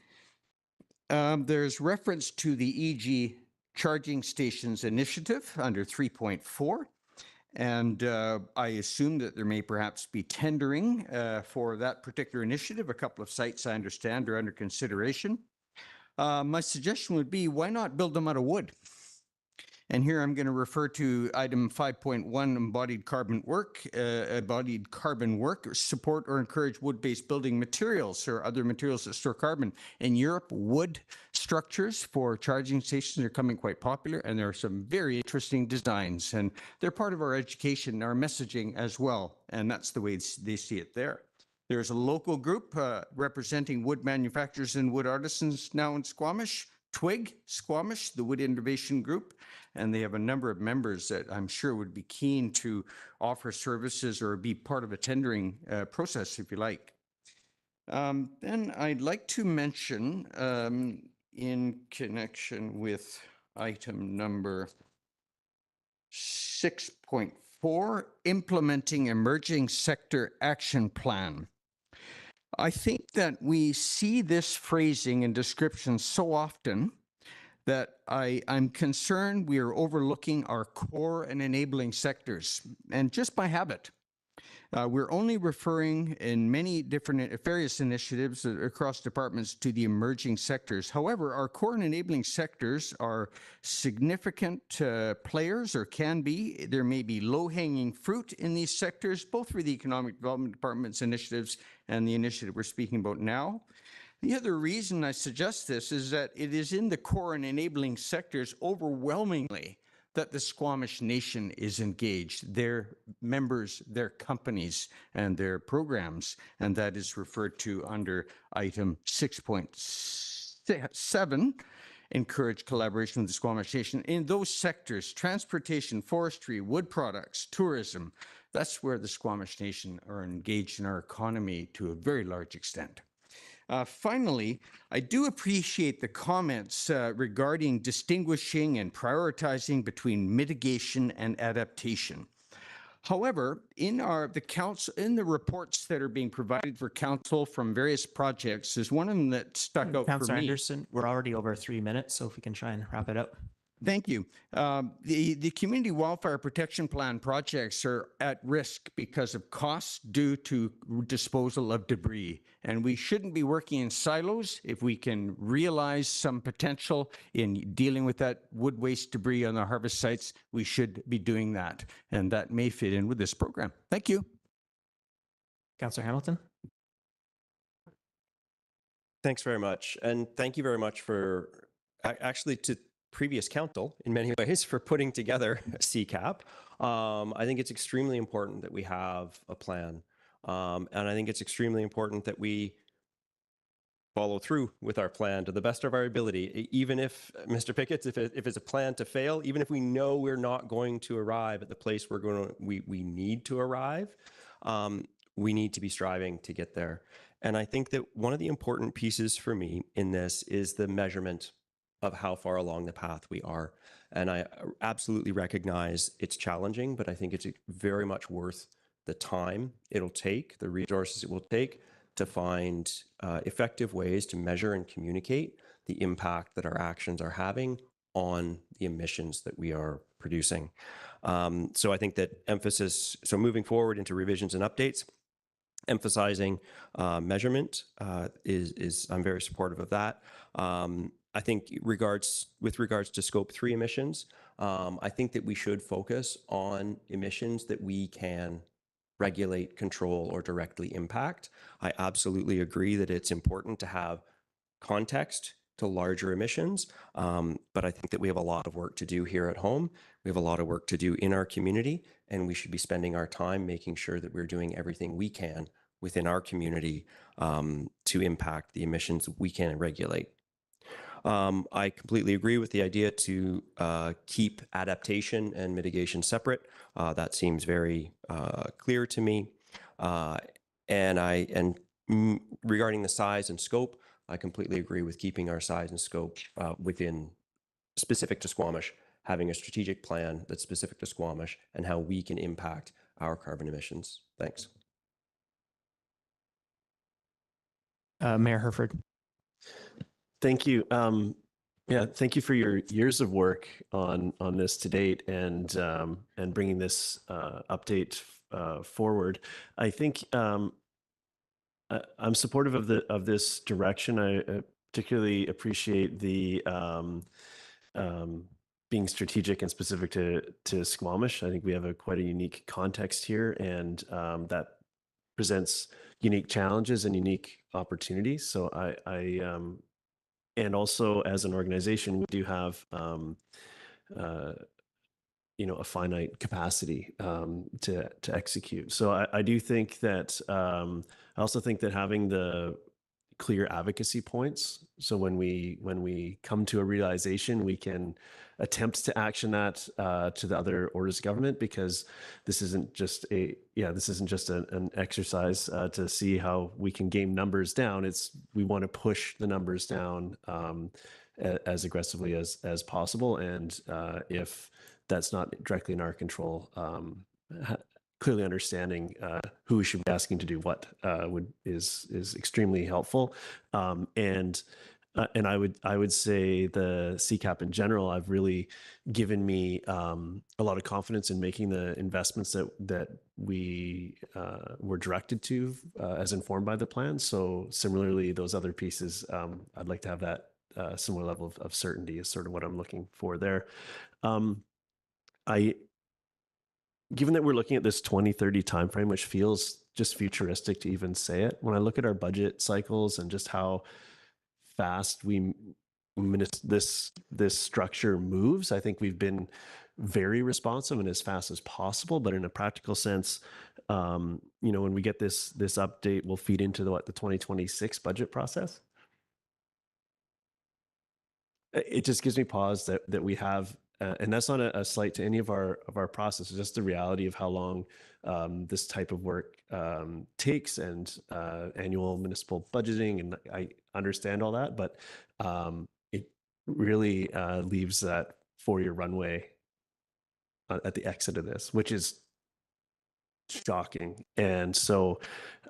Speaker 4: there's reference to the EG Charging Stations Initiative under 3.4. And I assume that there may perhaps be tendering for that particular initiative. A couple of sites, I understand, are under consideration. My suggestion would be, why not build them out of wood? And here I'm going to refer to item 5.1, embodied carbon work, support or encourage wood-based building materials or other materials that store carbon. In Europe, wood structures for charging stations are becoming quite popular, and there are some very interesting designs, and they're part of our education, our messaging as well, and that's the way they see it there. There's a local group representing wood manufacturers and wood artisans now in Squamish, TWIG, Squamish, the Wood Innovation Group, and they have a number of members that I'm sure would be keen to offer services or be part of a tendering process, if you like. Then I'd like to mention, in connection with item number 6.4, implementing emerging sector action plan. I think that we see this phrasing and description so often that I'm concerned we are overlooking our core and enabling sectors, and just by habit. We're only referring in many different various initiatives across departments to the emerging sectors. However, our core and enabling sectors are significant players, or can be. There may be low-hanging fruit in these sectors, both for the Economic Development Department's initiatives and the initiative we're speaking about now. The other reason I suggest this is that it is in the core and enabling sectors overwhelmingly that the Squamish Nation is engaged, their members, their companies, and their programs, and that is referred to under item 6.7, encourage collaboration with the Squamish Nation. In those sectors, transportation, forestry, wood products, tourism, that's where the Squamish Nation are engaged in our economy to a very large extent. Finally, I do appreciate the comments regarding distinguishing and prioritizing between mitigation and adaptation. However, in the reports that are being provided for council from various projects, there's one of them that stuck out for me.
Speaker 1: Councillor Anderson, we're already over 3 minutes, so if we can try and wrap it up.
Speaker 4: Thank you. The Community Wildfire Protection Plan projects are at risk because of costs due to disposal of debris. And we shouldn't be working in silos. If we can realize some potential in dealing with that wood waste debris on the harvest sites, we should be doing that. And that may fit in with this program. Thank you.
Speaker 1: Councillor Hamilton.
Speaker 8: Thanks very much. And thank you very much for actually to previous council in many ways for putting together a CCAP. I think it's extremely important that we have a plan. And I think it's extremely important that we follow through with our plan to the best of our ability, even if, Mr. Pickett, if it's a plan to fail, even if we know we're not going to arrive at the place we need to arrive, we need to be striving to get there. And I think that one of the important pieces for me in this is the measurement of how far along the path we are. And I absolutely recognize it's challenging, but I think it's very much worth the time it'll take, the resources it will take to find effective ways to measure and communicate the impact that our actions are having on the emissions that we are producing. So I think that so moving forward into revisions and updates, emphasizing measurement is I'm very supportive of that. I think with regards to scope 3 emissions, I think that we should focus on emissions that we can regulate, control, or directly impact. I absolutely agree that it's important to have context to larger emissions, but I think that we have a lot of work to do here at home. We have a lot of work to do in our community, and we should be spending our time making sure that we're doing everything we can within our community to impact the emissions we can regulate. I completely agree with the idea to keep adaptation and mitigation separate. That seems very clear to me. Regarding the size and scope, I completely agree with keeping our size and scope within specific to Squamish, having a strategic plan that's specific to Squamish and how we can impact our carbon emissions. Thanks.
Speaker 1: Mayor Herford.
Speaker 9: Thank you. Yeah, thank you for your years of work on this to date and bringing this update forward. I think I'm supportive of this direction. I particularly appreciate the being strategic and specific to Squamish. I think we have quite a unique context here, and that presents unique challenges and unique opportunities. So and also as an organization, we do have a finite capacity to execute. So I do think that I also think that having the clear advocacy points, so when we come to a realization, we can attempt to action that to the other orders of government, because this isn't just an exercise to see how we can game numbers down. We want to push the numbers down as aggressively as possible, and if that's not directly in our control, clearly understanding who we should be asking to do what is extremely helpful. And I would say the CCAP in general, I've really given me a lot of confidence in making the investments that we were directed to as informed by the plan. So similarly, those other pieces, I'd like to have that similar level of certainty is sort of what I'm looking for there. Given that we're looking at this 2030 timeframe, which feels just futuristic to even say it, when I look at our budget cycles and just how fast this structure moves, I think we've been very responsive and as fast as possible. But in a practical sense, when we get this update, we'll feed into the 2026 budget process. It just gives me pause that we have. And that's not a slight to any of our processes, just the reality of how long this type of work takes, and annual municipal budgeting. And I understand all that, but it really leaves that 4-year runway at the exit of this, which is shocking. And so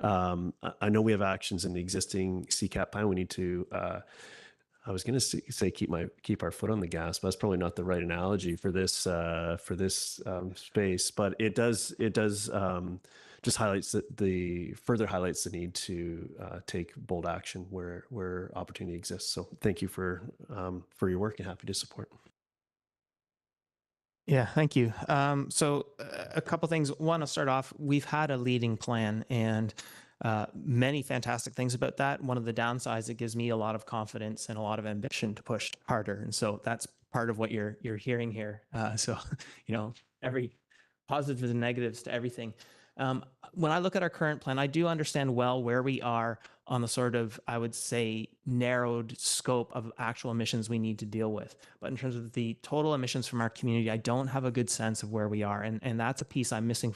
Speaker 9: I know we have actions in the existing CCAP plan. We need to I was going to say keep our foot on the gas, but that's probably not the right analogy for this space. But it does just highlights further highlights the need to take bold action where opportunity exists. So thank you for your work, and happy to support.
Speaker 1: Yeah, thank you. So a couple things. One, I'll start off. We've had a leading plan, and many fantastic things about that. One of the downsides, it gives me a lot of confidence and a lot of ambition to push harder. And so that's part of what you're hearing here. So, every positives and negatives to everything. When I look at our current plan, I do understand well where we are on the sort of, I would say, narrowed scope of actual emissions we need to deal with. But in terms of the total emissions from our community, I don't have a good sense of where we are. And that's a piece I'm missing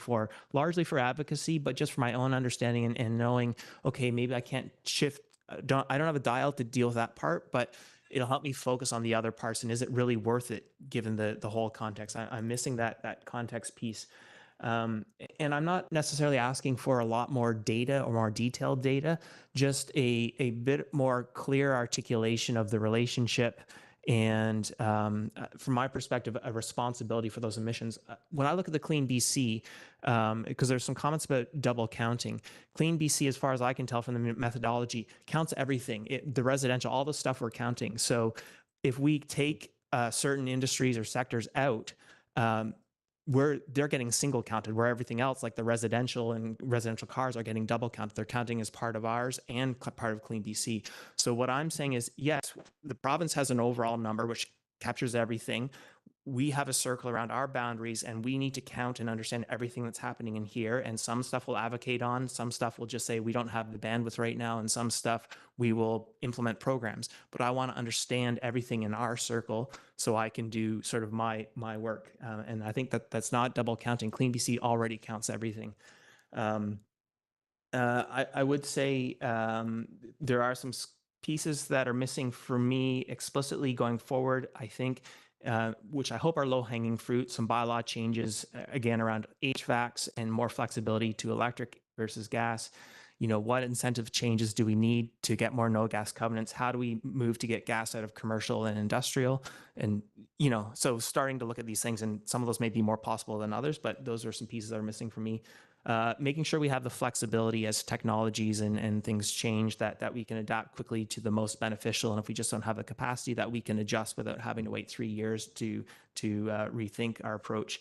Speaker 1: largely for advocacy, but just for my own understanding and knowing, okay, maybe I can't shift. I don't have a dial to deal with that part, but it'll help me focus on the other parts. And is it really worth it given the whole context? I'm missing that context piece. And I'm not necessarily asking for a lot more data or more detailed data, just a bit more clear articulation of the relationship and from my perspective, a responsibility for those emissions. When I look at the Clean BC, because there's some comments about double counting, Clean BC, as far as I can tell from the methodology, counts everything, the residential, all the stuff we're counting. So if we take certain industries or sectors out, they're getting single counted, where everything else, like the residential and residential cars, are getting double counted. They're counting as part of ours and part of Clean BC. So what I'm saying is, yes, the province has an overall number which captures everything. We have a circle around our boundaries, and we need to count and understand everything that's happening in here. And some stuff we'll advocate on, some stuff we'll just say we don't have the bandwidth right now, and some stuff we will implement programs. But I want to understand everything in our circle so I can do sort of my work. And I think that's not double counting. Clean BC already counts everything. I would say there are some pieces that are missing for me explicitly going forward. I think which I hope are low-hanging fruit, some bylaw changes, again, around HVACs and more flexibility to electric versus gas. You know, what incentive changes do we need to get more no gas covenants? How do we move to get gas out of commercial and industrial? And, you know, so starting to look at these things, and some of those may be more possible than others, but those are some pieces that are missing for me. Making sure we have the flexibility as technologies and things change, that we can adapt quickly to the most beneficial. And if we just don't have the capacity, that we can adjust without having to wait 3 years to rethink our approach.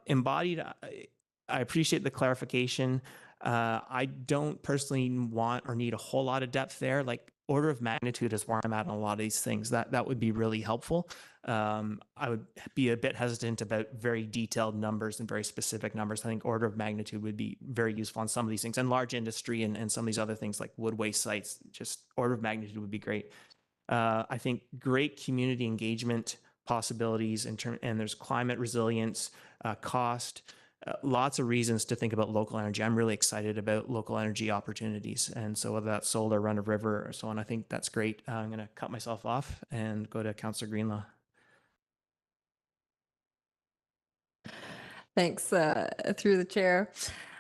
Speaker 1: Embodied, I appreciate the clarification. I don't personally want or need a whole lot of depth there. Like, order of magnitude is where I'm at on a lot of these things. That would be really helpful. I would be a bit hesitant about very detailed numbers and very specific numbers. I think order of magnitude would be very useful on some of these things, and large industry and some of these other things like wood waste sites. Just order of magnitude would be great. I think great community engagement possibilities and there's climate resilience, cost. Lots of reasons to think about local energy. I'm really excited about local energy opportunities. And so whether that's solar, run of river, or so on, I think that's great. I'm going to cut myself off and go to Councillor Greenlaw.
Speaker 7: Thanks, through the chair.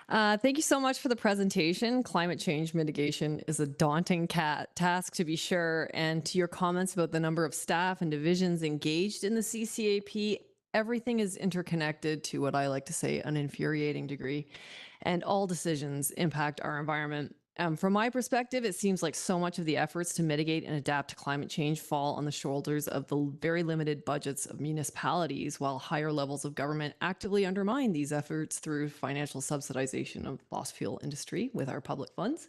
Speaker 7: Thank you so much for the presentation. Climate change mitigation is a daunting task, to be sure. And to your comments about the number of staff and divisions engaged in the CCAP, everything is interconnected to what I like to say an infuriating degree, and all decisions impact our environment. From my perspective, it seems like so much of the efforts to mitigate and adapt to climate change fall on the shoulders of the very limited budgets of municipalities, while higher levels of government actively undermine these efforts through financial subsidization of fossil fuel industry with our public funds,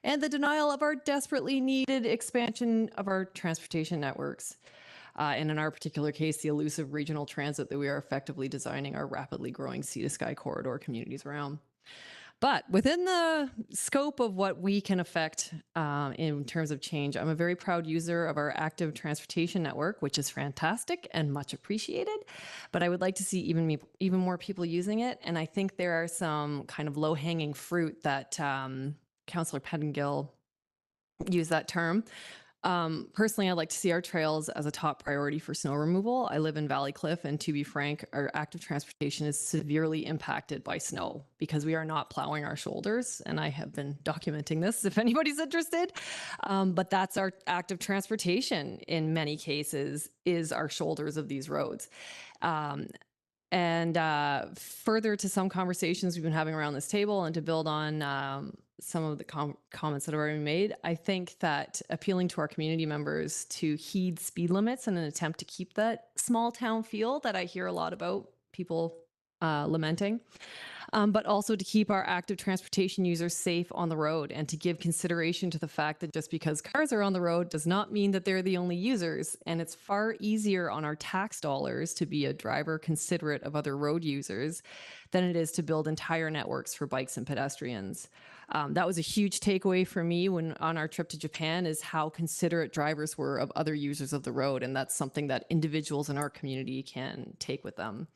Speaker 7: and the denial of our desperately needed expansion of our transportation networks. And in our particular case, the elusive regional transit that we are effectively designing our rapidly growing sea-to-sky corridor communities around. But within the scope of what we can affect in terms of change, I'm a very proud user of our active transportation network, which is fantastic and much appreciated. But I would like to see even more people using it. And I think there are some kind of low-hanging fruit that Councillor Pettingill used that term. Personally, I'd like to see our trails as a top priority for snow removal. I live in Valley Cliff, and to be frank, our active transportation is severely impacted by snow because we are not plowing our shoulders. And I have been documenting this if anybody's interested. But that's our active transportation in many cases, is our shoulders of these roads. And further to some conversations we've been having around this table, and to build on some of the comments that have already been made, I think that appealing to our community members to heed speed limits in an attempt to keep that small town feel that I hear a lot about people lamenting, but also to keep our active transportation users safe on the road, and to give consideration to the fact that just because cars are on the road does not mean that they're the only users. And it's far easier on our tax dollars to be a driver considerate of other road users than it is to build entire networks for bikes and pedestrians. That was a huge takeaway for me when on our trip to Japan, is how considerate drivers were of other users of the road. And that's something that individuals in our community can take with them.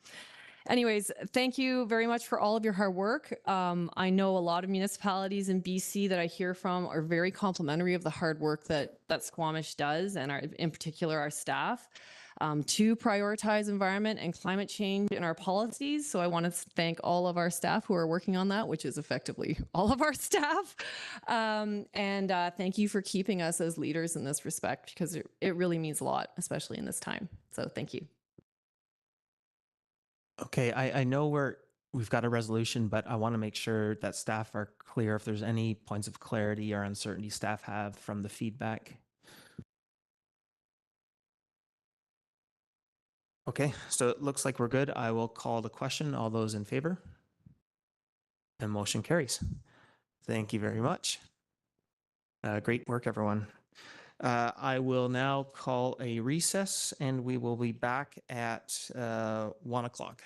Speaker 7: Anyways, thank you very much for all of your hard work. I know a lot of municipalities in BC that I hear from are very complimentary of the hard work that Squamish does, and in particular our staff, to prioritize environment and climate change in our policies. So I want to thank all of our staff who are working on that, which is effectively all of our staff. And thank you for keeping us as leaders in this respect, because it really means a lot, especially in this time. So thank you.
Speaker 1: Okay, I know we've got a resolution, but I want to make sure that staff are clear if there's any points of clarity or uncertainty staff have from the feedback. Okay, so it looks like we're good. I will call the question. All those in favor? And motion carries. Thank you very much. Great work, everyone. I will now call a recess, and we will be back at 1 o'clock.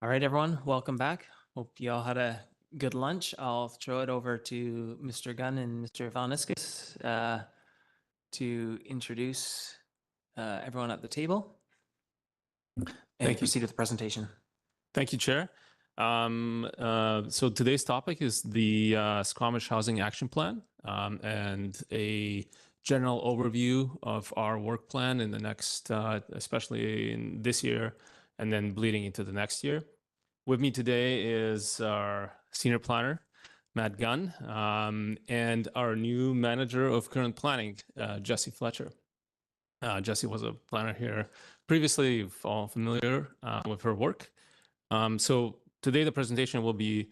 Speaker 1: All right, everyone, welcome back. Hope you all had a good lunch. I'll throw it over to Mr. Gunn and Mr. Valniscus to introduce everyone at the table and
Speaker 16: Thank you.
Speaker 1: proceed with the presentation.
Speaker 16: Thank you, Chair. So today's topic is the Squamish Housing Action Plan and a general overview of our work plan in the next, especially in this year, and then bleeding into the next year. With me today is our senior planner, Matt Gunn, and our new manager of current planning, Jesse Fletcher. Jesse was a planner here previously, you're all familiar with her work. So today the presentation will be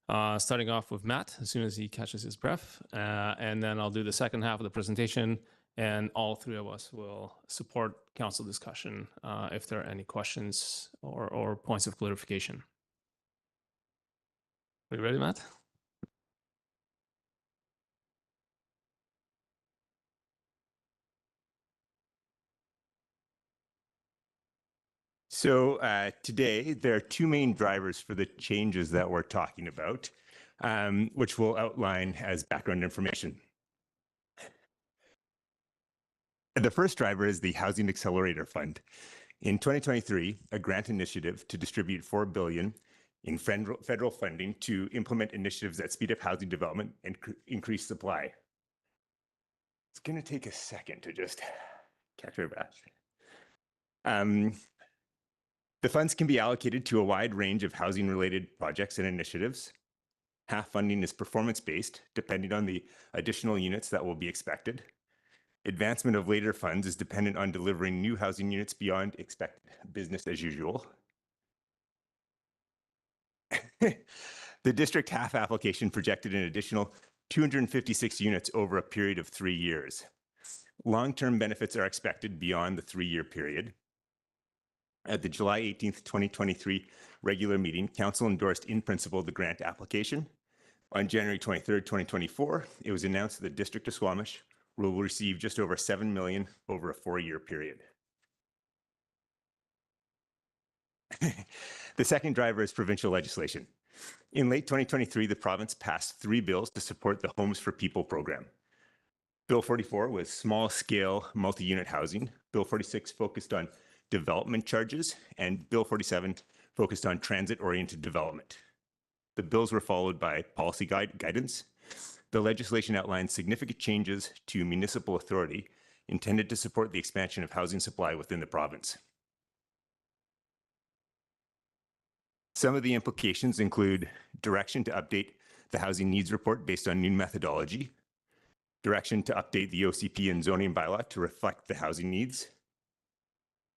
Speaker 16: starting off with Matt as soon as he catches his breath, and then I'll do the second half of the presentation, and all three of us will support council discussion if there are any questions or points of clarification. Are you ready, Matt?
Speaker 17: So today, there are two main drivers for the changes that we're talking about, which we'll outline as background information. The first driver is the Housing Accelerator Fund. In 2023, a grant initiative to distribute $4 billion in federal funding to implement initiatives that speed up housing development and increase supply. It's going to take a second to just catch our breath. The funds can be allocated to a wide range of housing-related projects and initiatives. Half funding is performance-based, depending on the additional units that will be expected. Advancement of later funds is dependent on delivering new housing units beyond expected business as usual. The district half application projected an additional 256 units over a period of 3 years. Long-term benefits are expected beyond the 3-year period. At the July 18th, 2023 regular meeting, Council endorsed in principle the grant application. On January 23rd, 2024, it was announced that the District of Squamish will receive just over $7 million over a 4-year period. The second driver is provincial legislation. In late 2023, the province passed 3 bills to support the Homes for People program. Bill 44 was small-scale multi-unit housing. Bill 46 focused on development charges, and Bill 47 focused on transit-oriented development. The bills were followed by policy guidance. The legislation outlined significant changes to municipal authority intended to support the expansion of housing supply within the province. Some of the implications include direction to update the housing needs report based on new methodology, direction to update the OCP and zoning bylaw to reflect the housing needs,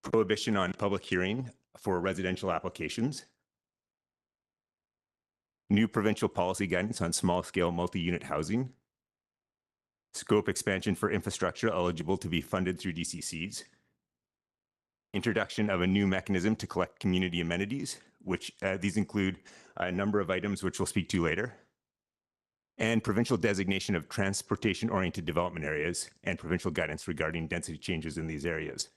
Speaker 17: prohibition on public hearing for residential applications, new provincial policy guidance on small-scale multi-unit housing, scope expansion for infrastructure eligible to be funded through DCCs, introduction of a new mechanism to collect community amenities, which these include a number of items which we'll speak to later, and provincial designation of transportation-oriented development areas and provincial guidance regarding density changes in these areas.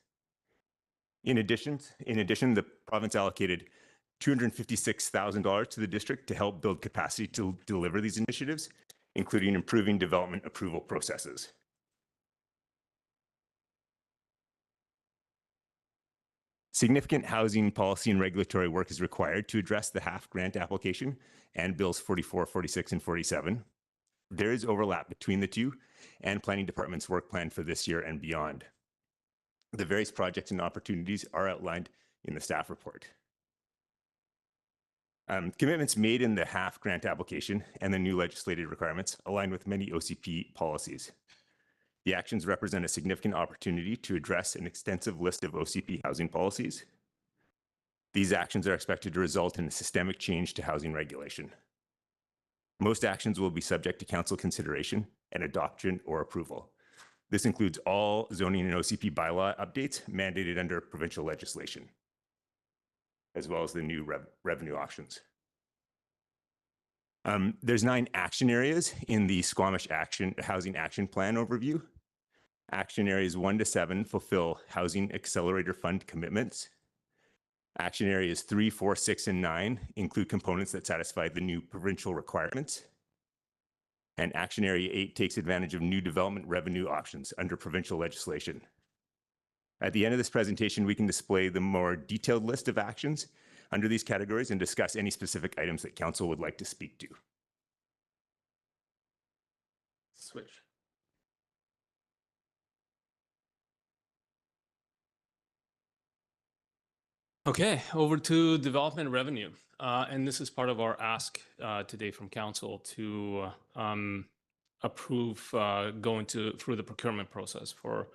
Speaker 17: In addition, the province allocated $256,000 to the district to help build capacity to deliver these initiatives, including improving development approval processes. Significant housing policy and regulatory work is required to address the half grant application and Bills 44, 46, and 47. There is overlap between the two and Planning Department's work plan for this year and beyond. The various projects and opportunities are outlined in the staff report. Commitments made in the half grant application and the new legislative requirements align with many OCP policies. The actions represent a significant opportunity to address an extensive list of OCP housing policies. These actions are expected to result in a systemic change to housing regulation. Most actions will be subject to council consideration and adoption or approval. This includes all zoning and OCP bylaw updates mandated under provincial legislation, as well as the new revenue options. There's 9 action areas in the Squamish Housing Action Plan overview. Action areas 1 to 7 fulfill Housing Accelerator Fund commitments. Action areas 3, 4, 6, and 9 include components that satisfy the new provincial requirements. And action area 8 takes advantage of new development revenue options under provincial legislation. At the end of this presentation, we can display the more detailed list of actions under these categories and discuss any specific items that council would like to speak to.
Speaker 16: Switch. Okay, over to development revenue. And this is part of our ask today from council to approve going through the procurement process for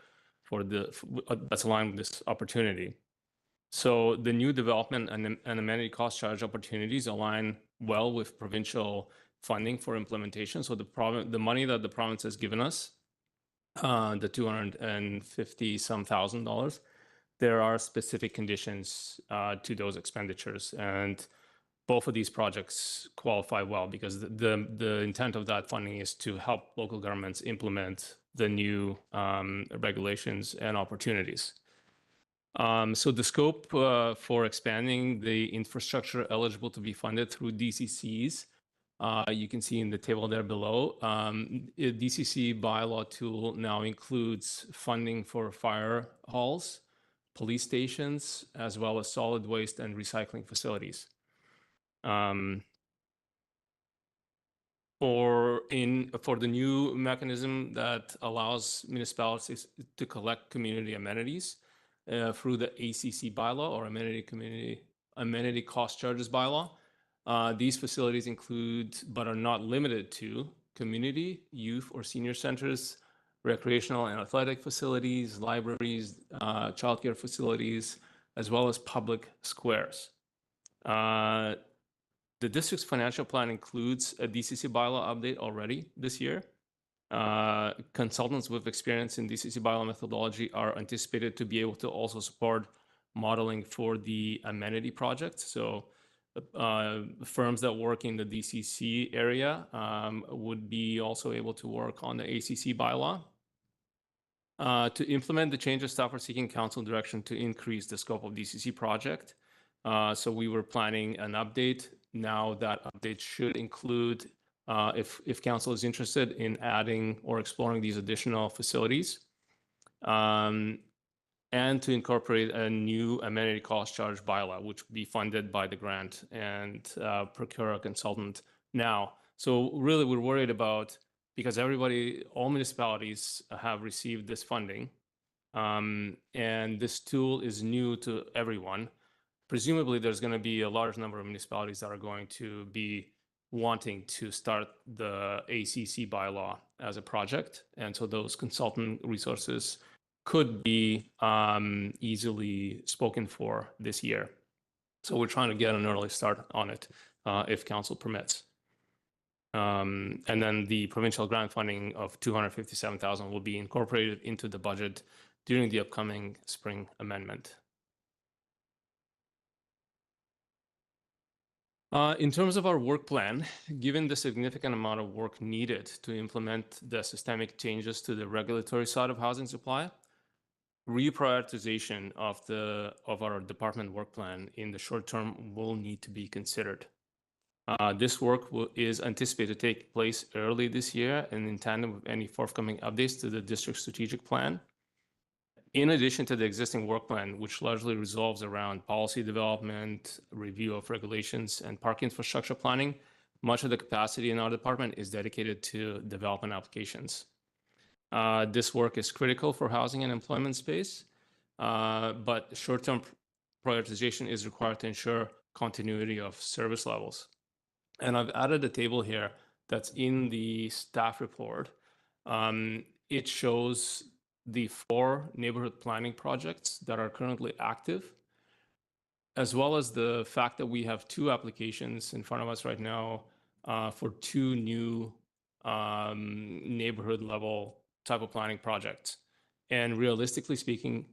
Speaker 16: that's aligned with this opportunity. So the new development and amenity cost charge opportunities align well with provincial funding for implementation. So the money that the province has given us, the $250-some thousand, there are specific conditions to those expenditures, and both of these projects qualify well because the intent of that funding is to help local governments implement the new regulations and opportunities. So the scope for expanding the infrastructure eligible to be funded through DCCs, you can see in the table there below. DCC bylaw tool now includes funding for fire halls, police stations, as well as solid waste and recycling facilities. For the new mechanism that allows municipalities to collect community amenities through the ACC bylaw or amenity cost charges bylaw, these facilities include but are not limited to community, youth, or senior centers, recreational and athletic facilities, libraries, childcare facilities, as well as public squares. The district's financial plan includes a DCC bylaw update already this year. Consultants with experience in DCC bylaw methodology are anticipated to be able to also support modeling for the amenity project. So firms that work in the DCC area would be also able to work on the ACC bylaw. To implement the changes, staff are seeking council direction to increase the scope of DCC project. So we were planning an update. Now that update should include, if council is interested in adding or exploring these additional facilities, and to incorporate a new amenity cost charge bylaw, which would be funded by the grant and procure a consultant now. So really we're worried about, because all municipalities have received this funding, and this tool is new to everyone. Presumably there's going to be a large number of municipalities that are going to be wanting to start the ACC bylaw as a project. And so those consultant resources could be easily spoken for this year. So we're trying to get an early start on it if council permits. And then the provincial grant funding of $257,000 will be incorporated into the budget during the upcoming spring amendment. In terms of our work plan, given the significant amount of work needed to implement the systemic changes to the regulatory side of housing supply, reprioritization of our department work plan in the short term will need to be considered. This work is anticipated to take place early this year and in tandem with any forthcoming updates to the district strategic plan. In addition to the existing work plan, which largely revolves around policy development, review of regulations, and park infrastructure planning, much of the capacity in our department is dedicated to development applications. This work is critical for housing and employment space, but short-term prioritization is required to ensure continuity of service levels. And I've added a table here that's in the staff report. It shows the 4 neighborhood planning projects that are currently active, as well as the fact that we have 2 applications in front of us right now for 2 new neighborhood level type of planning projects. And realistically speaking,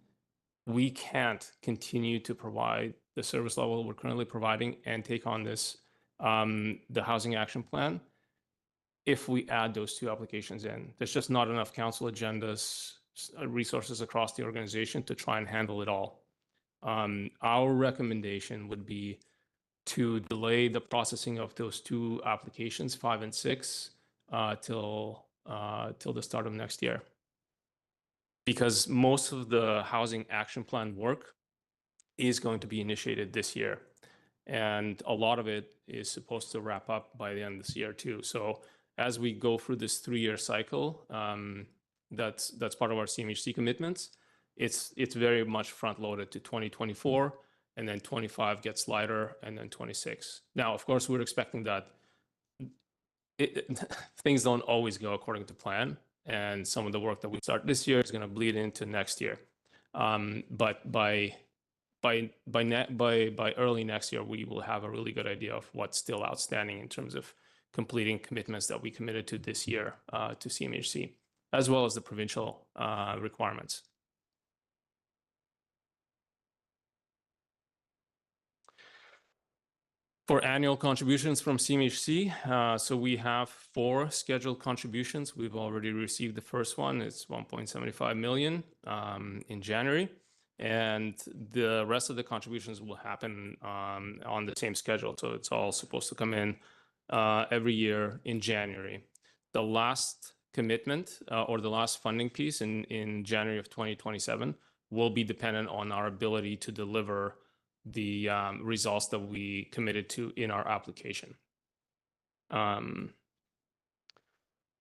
Speaker 16: we can't continue to provide the service level we're currently providing and take on this, the housing action plan, if we add those 2 applications in. There's just not enough council agendas, resources across the organization to try and handle it all. Our recommendation would be to delay the processing of those two applications, 5 and 6, till the start of next year. Because most of the housing action plan work is going to be initiated this year. And a lot of it is supposed to wrap up by the end of this year too. So as we go through this 3-year cycle, that's part of our CMHC commitments. It's very much front loaded to 2024, and then 25 gets lighter, and then 26. Now, of course, we're expecting that things don't always go according to plan, and some of the work that we start this year is going to bleed into next year. But by early next year, we will have a really good idea of what's still outstanding in terms of completing commitments that we committed to this year to CMHC, as well as the provincial requirements. For annual contributions from CMHC, so we have 4 scheduled contributions. We've already received the first one. It's 1.75 million in January. And the rest of the contributions will happen on the same schedule. So it's all supposed to come in every year in January. The last commitment or the last funding piece in January of 2027 will be dependent on our ability to deliver the results that we committed to in our application.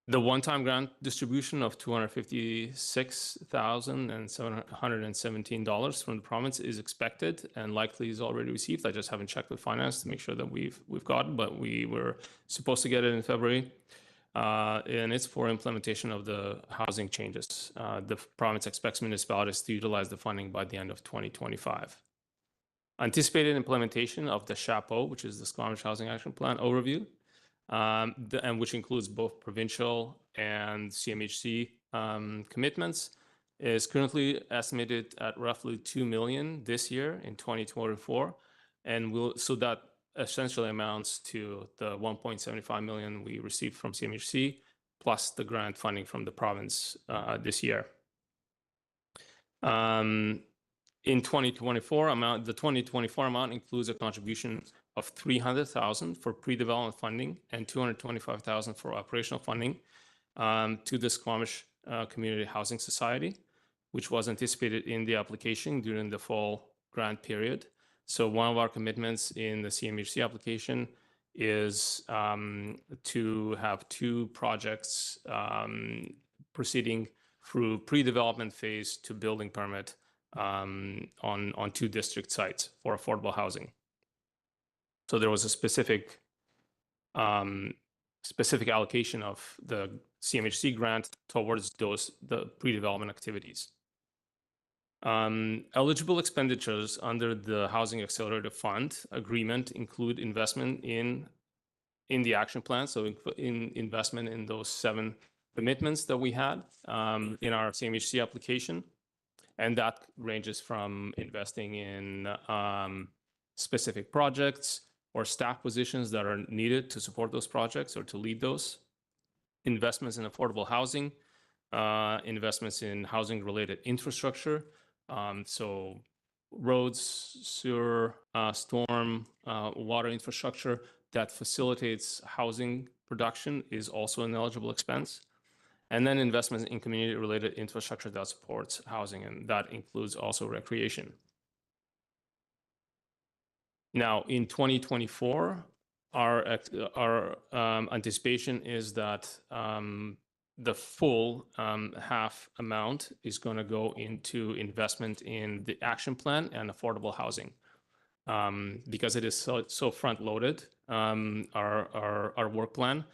Speaker 16: The one-time grant distribution of $256,717 from the province is expected and likely is already received. I just haven't checked with finance to make sure that we've got it, but we were supposed to get it in February. And it's for implementation of the housing changes. The province expects municipalities to utilize the funding by the end of 2025. Anticipated implementation of the SHAPO, which is the Squamish Housing Action Plan overview, and which includes both provincial and CMHC commitments, is currently estimated at roughly 2 million this year in 2024, and so that essentially amounts to the 1.75 million we received from CMHC plus the grant funding from the province this year. In 2024 amount, the 2024 amount includes a contribution of 300,000 for pre-development funding and 225,000 for operational funding to the Squamish Community Housing Society, which was anticipated in the application during the fall grant period. So one of our commitments in the CMHC application is to have 2 projects proceeding through pre-development phase to building permit on 2 district sites for affordable housing. So there was a specific allocation of the CMHC grant towards the pre-development activities. Eligible expenditures under the Housing Accelerator Fund agreement include investment in the action plan, so in investment in those 7 commitments that we had in our CMHC application. And that ranges from investing in specific projects or staff positions that are needed to support those projects or to lead those, investments in affordable housing, investments in housing-related infrastructure, so roads, sewer, storm, water infrastructure that facilitates housing production is also an eligible expense. And then investments in community-related infrastructure that supports housing, and that includes also recreation. Now, in 2024, our anticipation is that the full half amount is going to go into investment in the action plan and affordable housing, because it is so front-loaded, our work plan.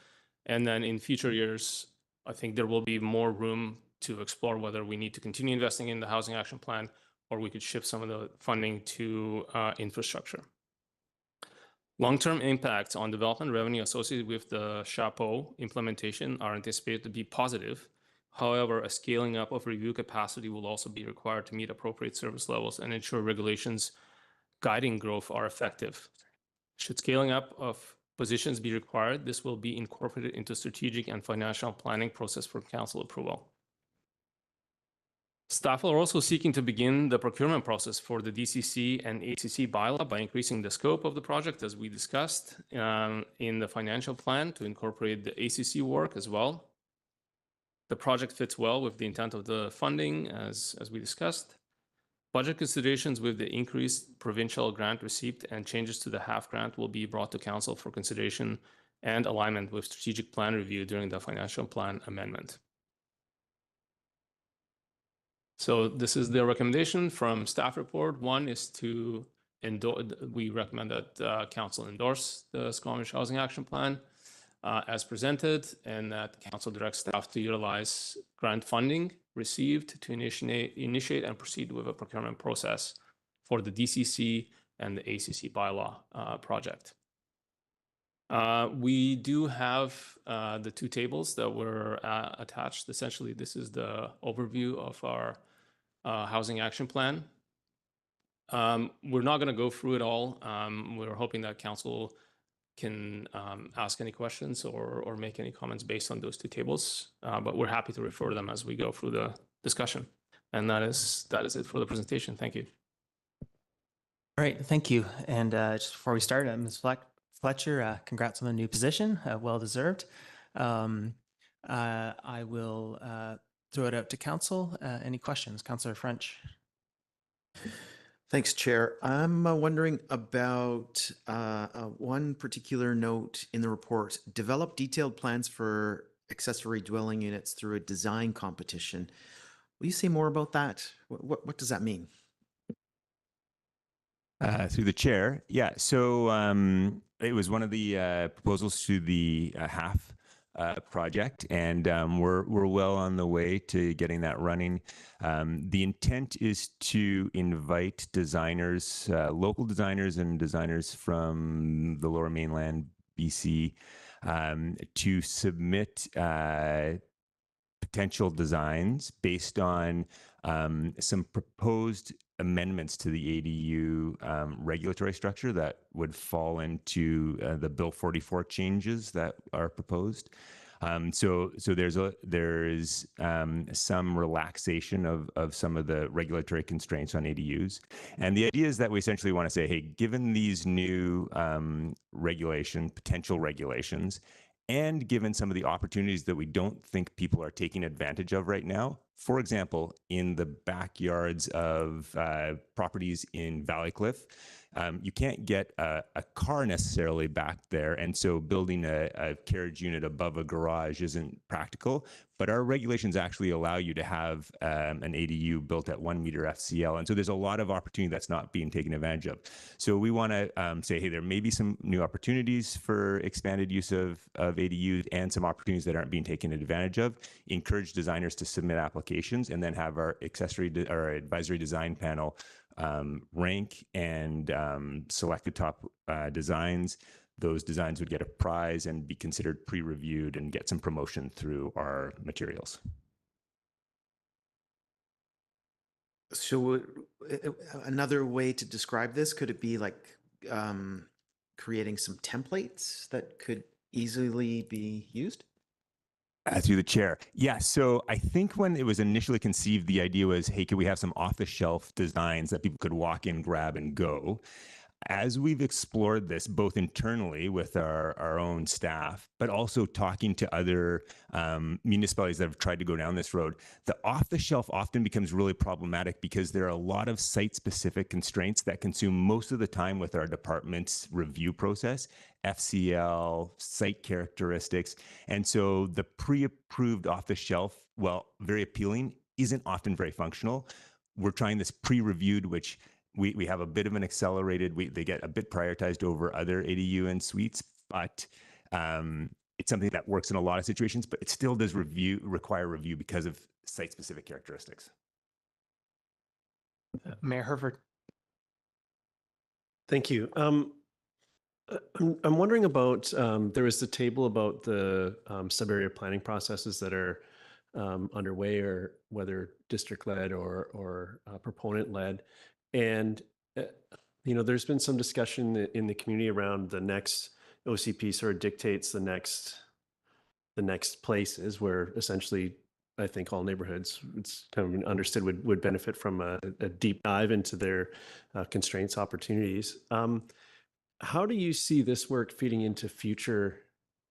Speaker 16: And then in future years, I think there will be more room to explore whether we need to continue investing in the housing action plan or we could shift some of the funding to infrastructure. Long-term impacts on development revenue associated with the SHAPO implementation are anticipated to be positive. However, a scaling up of review capacity will also be required to meet appropriate service levels and ensure regulations guiding growth are effective. Should scaling up of positions be required, this will be incorporated into strategic and financial planning process for council approval. Staff are also seeking to begin the procurement process for the DCC and ACC bylaw by increasing the scope of the project, as we discussed in the financial plan, to incorporate the ACC work as well. The project fits well with the intent of the funding, as we discussed. Budget considerations with the increased provincial grant receipt and changes to the half grant will be brought to Council for consideration and alignment with strategic plan review during the financial plan amendment. So this is the recommendation from staff report. One is to endorse, we recommend that Council endorse the Squamish Housing Action Plan as presented, and that Council directs staff to utilize grant funding received to initiate and proceed with a procurement process for the DCC and the ACC bylaw project. We do have the two tables that were attached. Essentially, this is the overview of our housing action plan. We're not going to go through it all. We're hoping that Council can ask any questions or make any comments based on those two tables, but we're happy to refer them as we go through the discussion. And that is it for the presentation. Thank you.
Speaker 1: All right, thank you. And just before we start, Ms. Fletcher, congrats on the new position, well deserved. I will throw it out to Council. Any questions? Councillor French.
Speaker 5: Thanks, Chair. I'm wondering about one particular note in the report. Develop detailed plans for accessory dwelling units through a design competition. Will you say more about that? What does that mean?
Speaker 17: Through the chair. Yeah. So it was one of the proposals to the HAF project, and we're well on the way to getting that running. The intent is to invite designers, local designers and designers from the Lower Mainland, BC, to submit potential designs based on some proposed amendments to the ADU regulatory structure that would fall into the Bill 44 changes that are proposed. So there's some relaxation of some of the regulatory constraints on ADUs. And the idea is that we essentially want to say, hey, given these new potential regulations, and given some of the opportunities that we don't think people are taking advantage of right now, for example, in the backyards of properties in Valleycliff, you can't get a car necessarily back there. And so building a carriage unit above a garage isn't practical. But our regulations actually allow you to have an ADU built at 1 meter FCL. And so there's a lot of opportunity that's not being taken advantage of. So we want to say, hey, there may be some new opportunities for expanded use of ADUs and some opportunities that aren't being taken advantage of. Encourage designers to submit applications, and then have our our advisory design panel rank and select the top designs. Those designs would get a prize and be considered pre-reviewed and get some promotion through our materials.
Speaker 5: So another way to describe this, could it be like creating some templates that could easily be used?
Speaker 17: Through the chair. Yeah, so I think when it was initially conceived, the idea was, hey, could we have some off-the-shelf designs that people could walk in, grab, and go? As we've explored this, both internally with our own staff, but also talking to other municipalities that have tried to go down this road, the off-the-shelf often becomes really problematic because there are a lot of site-specific constraints that consume most of the time with our department's review process, FCL, site characteristics. And so the pre-approved off-the-shelf, while very appealing, isn't often very functional. We're trying this pre-reviewed, which we have a bit of an accelerated, they get a bit prioritized over other ADU and suites, but it's something that works in a lot of situations, but it still does require review because of site-specific characteristics.
Speaker 1: Mayor Herford.
Speaker 9: Thank you. I'm wondering about, there was the table about the sub-area planning processes that are underway, or whether district-led or proponent-led. And, there's been some discussion in the community around the next OCP sort of dictates the next places where essentially I think all neighborhoods, it's kind of understood, would benefit from a deep dive into their constraints, opportunities. How do you see this work feeding into future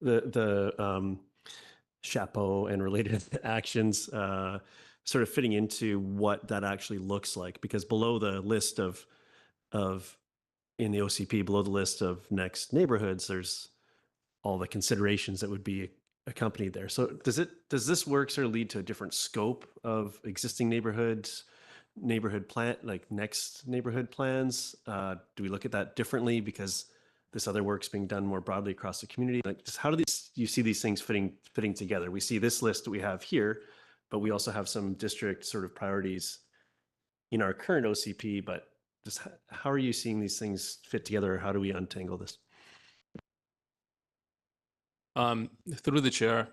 Speaker 9: the chapeau and related actions, sort of fitting into what that actually looks like? Because below the list of in the OCP, below the list of next neighborhoods, there's all the considerations that would be accompanied there. So does this work sort of lead to a different scope of existing neighborhoods, neighborhood plan, like next neighborhood plans? Do we look at that differently because this other work's being done more broadly across the community? Like, just how do you see these things fitting together? We see this list that we have here, but we also have some district sort of priorities in our current OCP. But just how are you seeing these things fit together? How do we untangle this?
Speaker 16: Through the chair,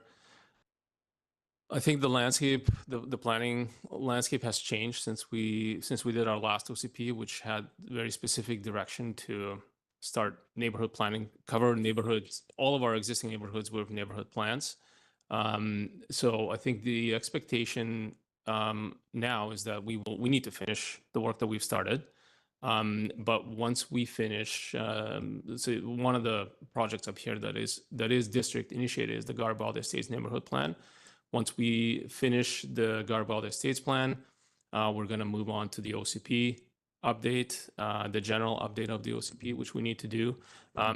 Speaker 16: I think the landscape, the planning landscape has changed since we did our last OCP, which had very specific direction to start neighborhood planning, cover neighborhoods, all of our existing neighborhoods with neighborhood plans. So I think the expectation now is that we need to finish the work that we've started. But once we finish, so one of the projects up here that is district initiated is the Garibaldi Estates Neighborhood Plan. Once we finish the Garibaldi Estates Plan, we're going to move on to the OCP update, the general update of the OCP, which we need to do.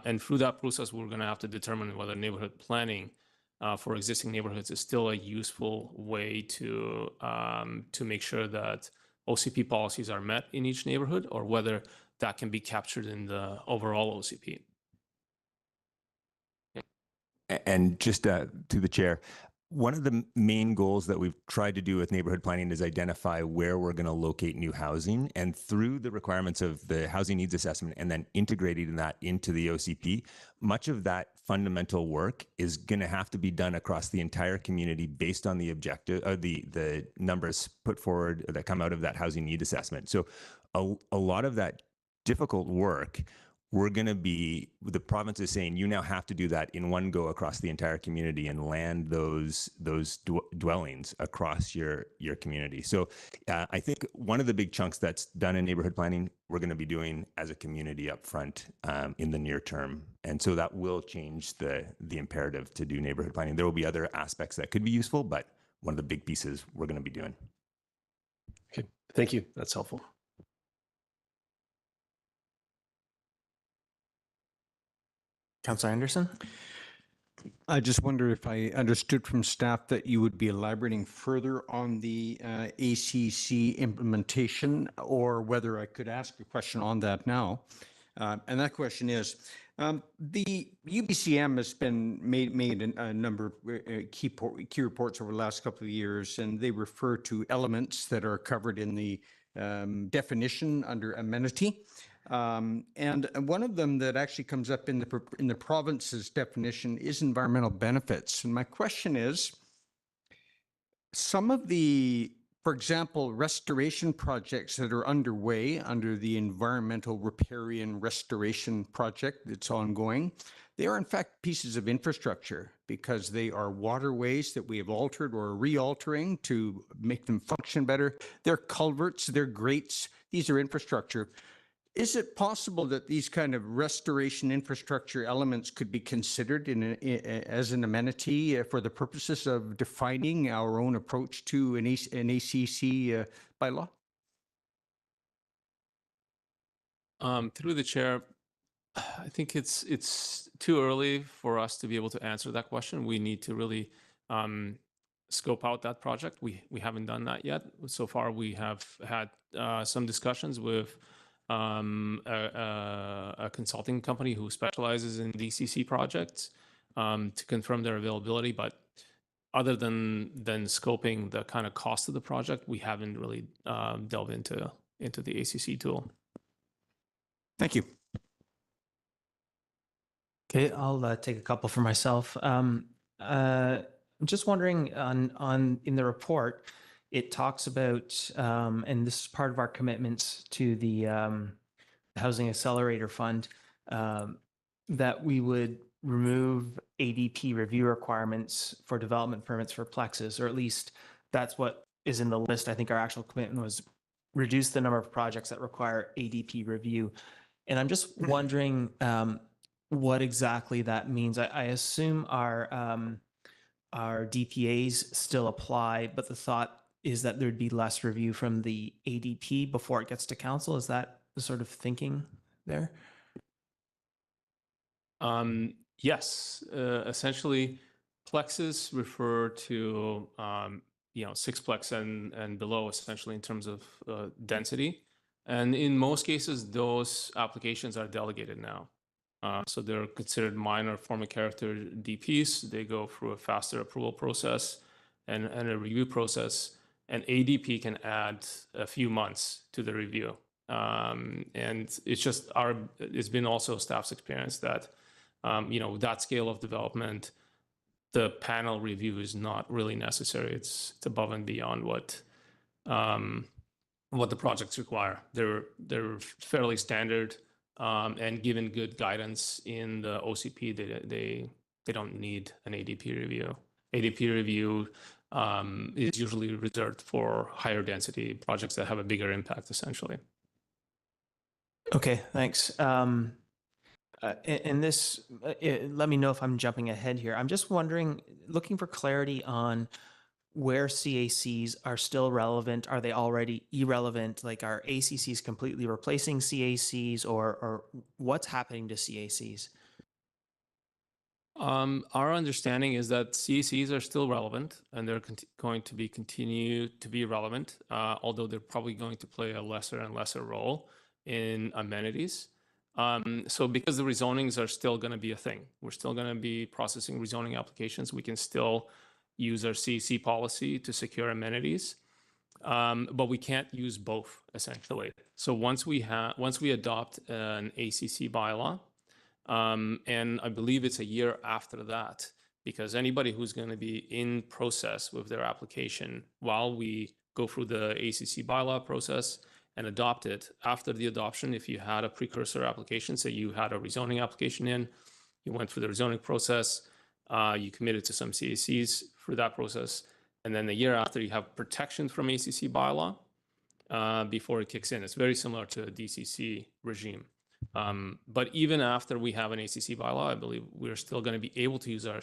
Speaker 16: And through that process, we're going to have to determine whether neighborhood planning for existing neighborhoods is still a useful way to make sure that OCP policies are met in each neighborhood, or whether that can be captured in the overall OCP.
Speaker 17: And just to the chair, one of the main goals that we've tried to do with neighborhood planning is identify where we're going to locate new housing. And through the requirements of the housing needs assessment and then integrating that into the OCP, much of that fundamental work is going to have to be done across the entire community based on the objective, the numbers put forward that come out of that housing need assessment. So a lot of that difficult work, the province is saying you now have to do that in one go across the entire community and land those dwellings across your community. So I think one of the big chunks that's done in neighborhood planning, we're going to be doing as a community up front in the near term. And so that will change the imperative to do neighborhood planning. There will be other aspects that could be useful, but one of the big pieces we're going to be doing.
Speaker 9: Okay, thank you. That's helpful.
Speaker 1: Councillor Anderson?
Speaker 4: I just wonder if I understood from staff that you would be elaborating further on the ACC implementation, or whether I could ask a question on that now. And that question is, the UBCM has been made a number of key reports over the last couple of years, and they refer to elements that are covered in the definition under amenity. And one of them that actually comes up in the province's definition is environmental benefits. And my question is, some of the, for example, restoration projects that are underway under the environmental riparian restoration project that's ongoing, they are in fact pieces of infrastructure because they are waterways that we have altered or are re-altering to make them function better. They're culverts, they're grates, these are infrastructure. Is it possible that these kind of restoration infrastructure elements could be considered as an amenity for the purposes of defining our own approach to an ACC bylaw?
Speaker 16: Through the chair, I think it's too early for us to be able to answer that question. We need to really scope out that project. We haven't done that yet. So far, we have had some discussions with a consulting company who specializes in DCC projects to confirm their availability. But other than scoping the kind of cost of the project, we haven't really delved into the ACC tool.
Speaker 4: Thank you.
Speaker 1: Okay, I'll take a couple for myself. I'm just wondering in the report, it talks about, and this is part of our commitments to the Housing Accelerator Fund, that we would remove ADP review requirements for development permits for plexes, or at least that's what is in the list. I think our actual commitment was reduce the number of projects that require ADP review. And I'm just wondering what exactly that means. I assume our DPAs still apply, but the thought is that there'd be less review from the ADP before it gets to council. Is that the sort of thinking there?
Speaker 16: Yes, essentially, plexes refer to sixplex and below, essentially in terms of density. And in most cases, those applications are delegated now. So they're considered minor form of character DPs. They go through a faster approval process and a review process. And ADP can add a few months to the review. And it's been also staff's experience that with that scale of development, the panel review is not really necessary. It's above and beyond what the projects require. They're fairly standard, and given good guidance in the OCP, they don't need an ADP review. ADP review is usually reserved for higher density projects that have a bigger impact, essentially.
Speaker 1: Okay, thanks. And this, let me know if I'm jumping ahead here. I'm just wondering, looking for clarity on where CACs are still relevant. Are they already irrelevant? Like, are ACCs completely replacing CACs, or what's happening to CACs?
Speaker 16: Our understanding is that CACs are still relevant, and they're going to continue to be relevant, although they're probably going to play a lesser and lesser role in amenities. So because the rezonings are still going to be a thing, we're still going to be processing rezoning applications. We can still use our CAC policy to secure amenities, but we can't use both, essentially. So once we adopt an ACC bylaw, and I believe it's a year after that, because anybody who's going to be in process with their application while we go through the ACC bylaw process and adopt it, after the adoption, if you had a precursor application, say you had a rezoning application in, you went through the rezoning process, you committed to some CACs through that process, and then the year after you have protection from ACC bylaw before it kicks in. It's very similar to a DCC regime. But even after we have an ACC bylaw, I believe we're still going to be able to use our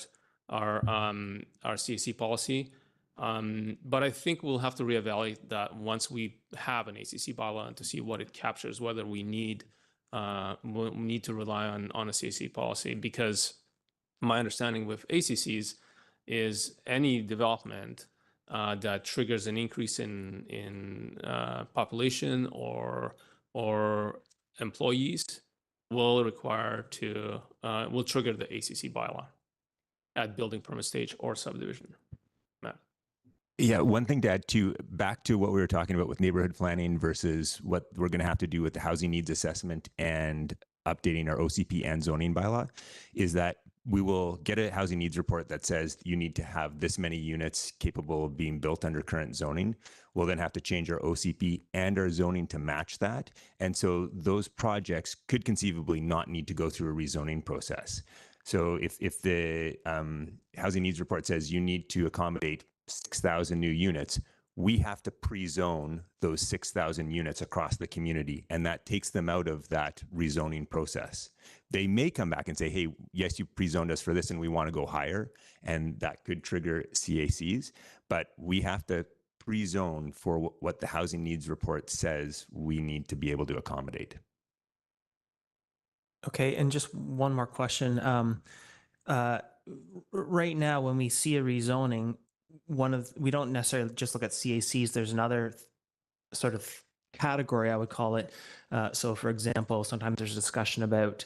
Speaker 16: CAC policy. But I think we'll have to reevaluate that once we have an ACC bylaw and to see what it captures, whether we need to rely on a CAC policy. Because my understanding with ACCs is any development that triggers an increase in population or employees will trigger the ACC bylaw at building permit stage or subdivision. Matt.
Speaker 17: Yeah, one thing to add back to what we were talking about with neighborhood planning versus what we're going to have to do with the housing needs assessment and updating our OCP and zoning bylaw is that we will get a housing needs report that says you need to have this many units capable of being built under current zoning. We'll then have to change our OCP and our zoning to match that. And so those projects could conceivably not need to go through a rezoning process. So if the housing needs report says you need to accommodate 6,000 new units, we have to pre-zone those 6,000 units across the community, and that takes them out of that rezoning process. They may come back and say, hey, yes, you pre-zoned us for this and we want to go higher, and that could trigger CACs, but we have to pre-zone for what the housing needs report says we need to be able to accommodate.
Speaker 1: Okay, and just one more question. Right now, when we see a rezoning, we don't necessarily just look at CACs. There's another sort of category, I would call it. So for example, sometimes there's discussion about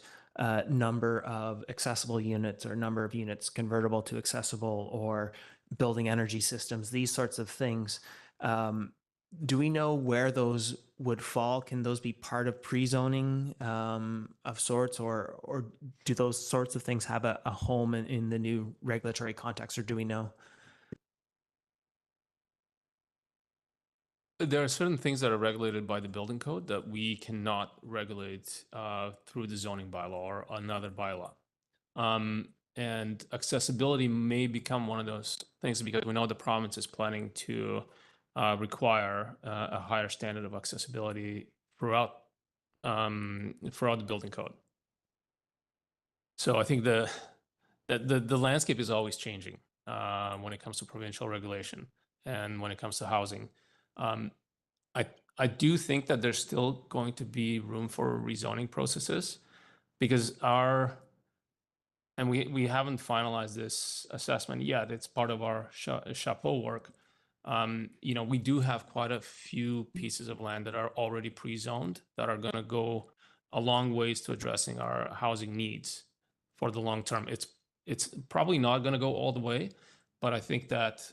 Speaker 1: number of accessible units or number of units convertible to accessible or building energy systems, these sorts of things. Do we know where those would fall? Can those be part of pre-zoning of sorts, or do those sorts of things have a home in the new regulatory context, or do we know?
Speaker 16: There are certain things that are regulated by the building code that we cannot regulate through the zoning bylaw or another bylaw. And accessibility may become one of those things because we know the province is planning to require a higher standard of accessibility throughout the building code. So I think the landscape is always changing when it comes to provincial regulation and when it comes to housing. I do think that there's still going to be room for rezoning processes because and we haven't finalized this assessment yet. It's part of our chapeau work. You know, we do have quite a few pieces of land that are already pre-zoned that are going to go a long ways to addressing our housing needs for the long term. It's probably not going to go all the way, but I think that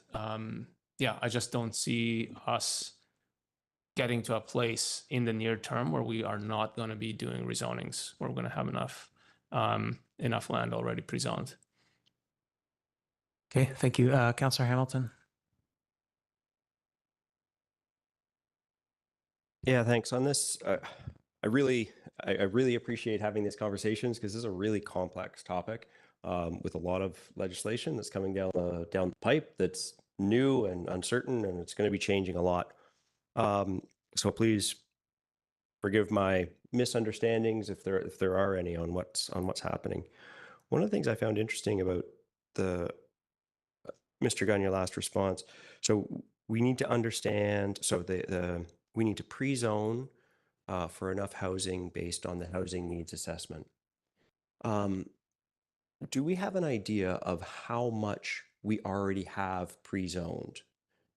Speaker 16: yeah, I just don't see us getting to a place in the near term where we are not going to be doing rezonings, where we're going to have enough land already pre-zoned.
Speaker 1: Okay, thank you. Councillor Hamilton.
Speaker 8: Yeah, thanks. On this, I really appreciate having these conversations because this is a really complex topic with a lot of legislation that's coming down the pipe that's new and uncertain, and it's going to be changing a lot. So please forgive my misunderstandings if there are any on what's happening. One of the things I found interesting about Mr. Gunn, your last response. So we need to understand. So we need to pre-zone for enough housing based on the housing needs assessment. Do we have an idea of how much we already have pre-zoned?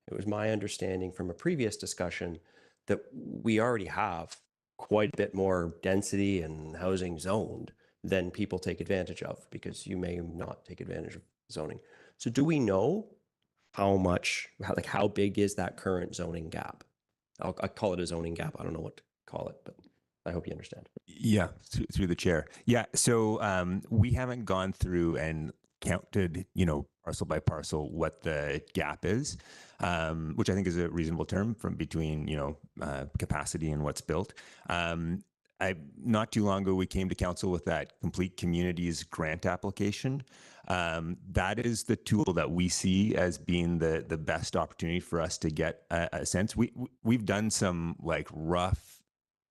Speaker 8: It was my understanding from a previous discussion that we already have quite a bit more density and housing zoned than people take advantage of, because you may not take advantage of zoning. So do we know how much, like how big is that current zoning gap? I'll call it a zoning gap. I don't know what to call it, but I hope you understand.
Speaker 17: Yeah, through the chair. Yeah, so we haven't gone through and counted, parcel by parcel what the gap is, which I think is a reasonable term from between, capacity and what's built. Not too long ago, we came to council with that Complete Communities grant application. That is the tool that we see as being the best opportunity for us to get a sense. We've done some rough,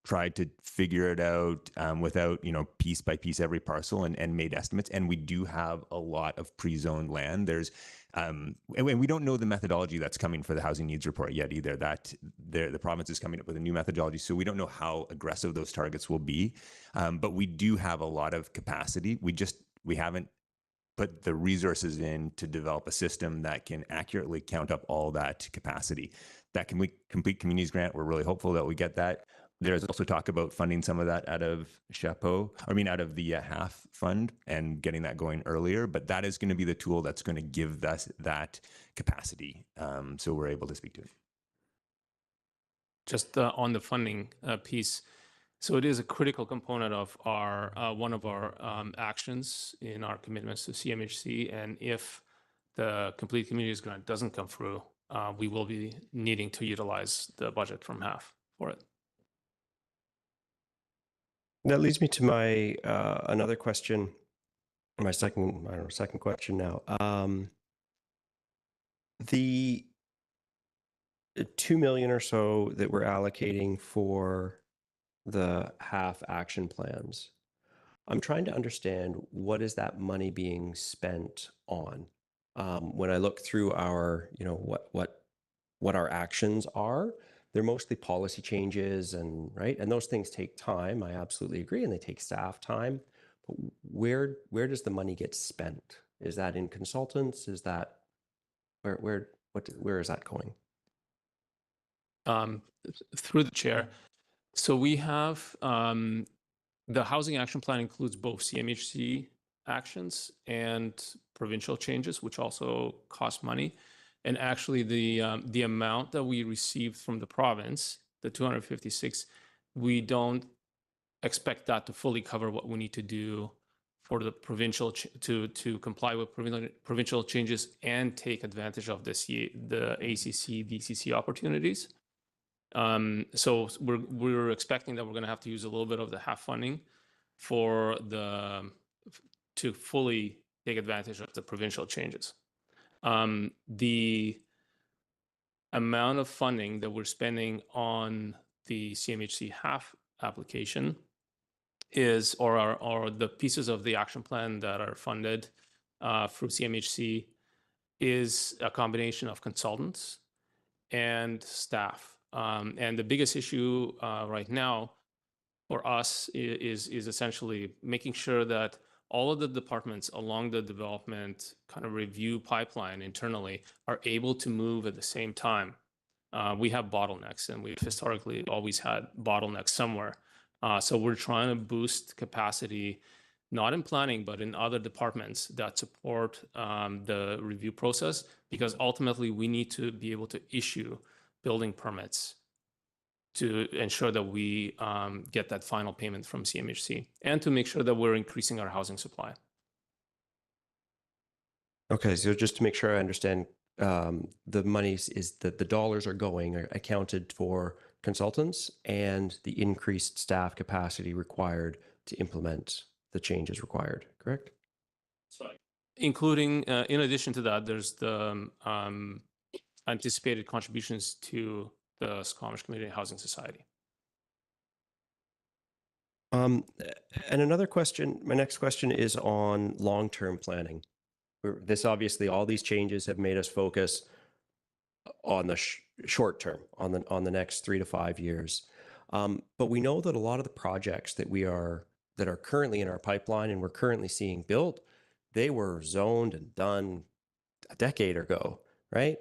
Speaker 17: tried to figure it out without, piece by piece every parcel and made estimates. And we do have a lot of pre-zoned land. There's, and we don't know the methodology that's coming for the housing needs report yet either. The province is coming up with a new methodology, so we don't know how aggressive those targets will be. But we do have a lot of capacity. We haven't put the resources in to develop a system that can accurately count up all that capacity. That Complete Communities grant, we're really hopeful that we get that. There's also talk about funding some of that out of out of the HAF fund and getting that going earlier. But that is going to be the tool that's going to give us that capacity, so we're able to speak to it.
Speaker 16: Just on the funding piece, so it is a critical component of our one of our actions in our commitments to CMHC. And if the Complete Communities grant doesn't come through, we will be needing to utilize the budget from HAF for it.
Speaker 8: That leads me to my another question, my second question now. The 2 million or so that we're allocating for the HAF action plans, I'm trying to understand what is that money being spent on. When I look through our, what our actions are, they're mostly policy changes and those things take time. I absolutely agree, and they take staff time. But where does the money get spent? Is that in consultants? Is that where is that going?
Speaker 16: Through the chair. So we have the housing action plan includes both CMHC actions and provincial changes, which also cost money. And actually, the amount that we received from the province, the 256, we don't expect that to fully cover what we need to do for the provincial to comply with provincial changes and take advantage of the ACC, DCC opportunities. So we're expecting that we're going to have to use a little bit of the HAF funding to fully take advantage of the provincial changes. The amount of funding that we're spending on the CMHC half application is, or the pieces of the action plan that are funded through CMHC, is a combination of consultants and staff. And the biggest issue right now for us is essentially making sure that all of the departments along the development kind of review pipeline internally are able to move at the same time. We have bottlenecks, and we've historically always had bottlenecks somewhere. So we're trying to boost capacity, not in planning, but in other departments that support the review process, because ultimately we need to be able to issue building permits to ensure that we get that final payment from CMHC, and to make sure that we're increasing our housing supply.
Speaker 8: Okay, so just to make sure I understand, the money is that the dollars are accounted for consultants and the increased staff capacity required to implement the changes required, correct?
Speaker 16: Including, in addition to that, there's the anticipated contributions to the Squamish Community Housing Society.
Speaker 8: And another question, my next question is on long-term planning. This obviously, all these changes have made us focus on the short term, on the next 3 to 5 years. But we know that a lot of the projects that are currently in our pipeline and we're currently seeing built, they were zoned and done a decade ago, right?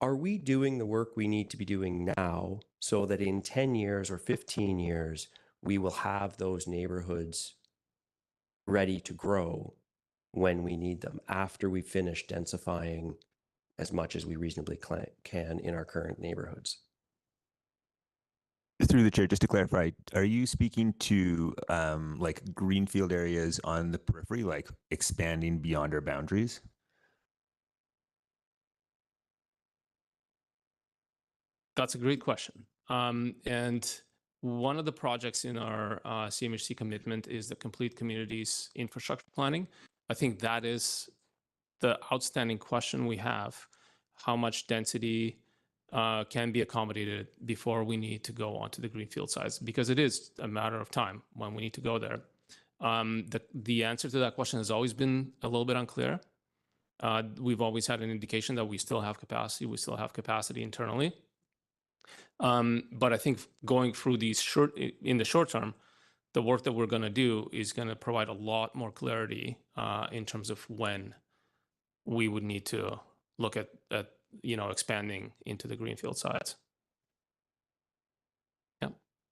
Speaker 8: Are we doing the work we need to be doing now so that in 10 years or 15 years, we will have those neighborhoods ready to grow when we need them, after we finish densifying as much as we reasonably can in our current neighborhoods?
Speaker 17: Through the chair, just to clarify, are you speaking to like greenfield areas on the periphery, like expanding beyond our boundaries?
Speaker 16: That's a great question. And one of the projects in our CMHC commitment is the Complete Communities Infrastructure Planning. I think that is the outstanding question we have: how much density can be accommodated before we need to go onto the greenfield sites? Because it is a matter of time when we need to go there. The answer to that question has always been a little bit unclear. We've always had an indication that we still have capacity internally. But I think going through these in the short term, the work that we're going to do is going to provide a lot more clarity in terms of when we would need to look at expanding into the greenfield sites. Yeah.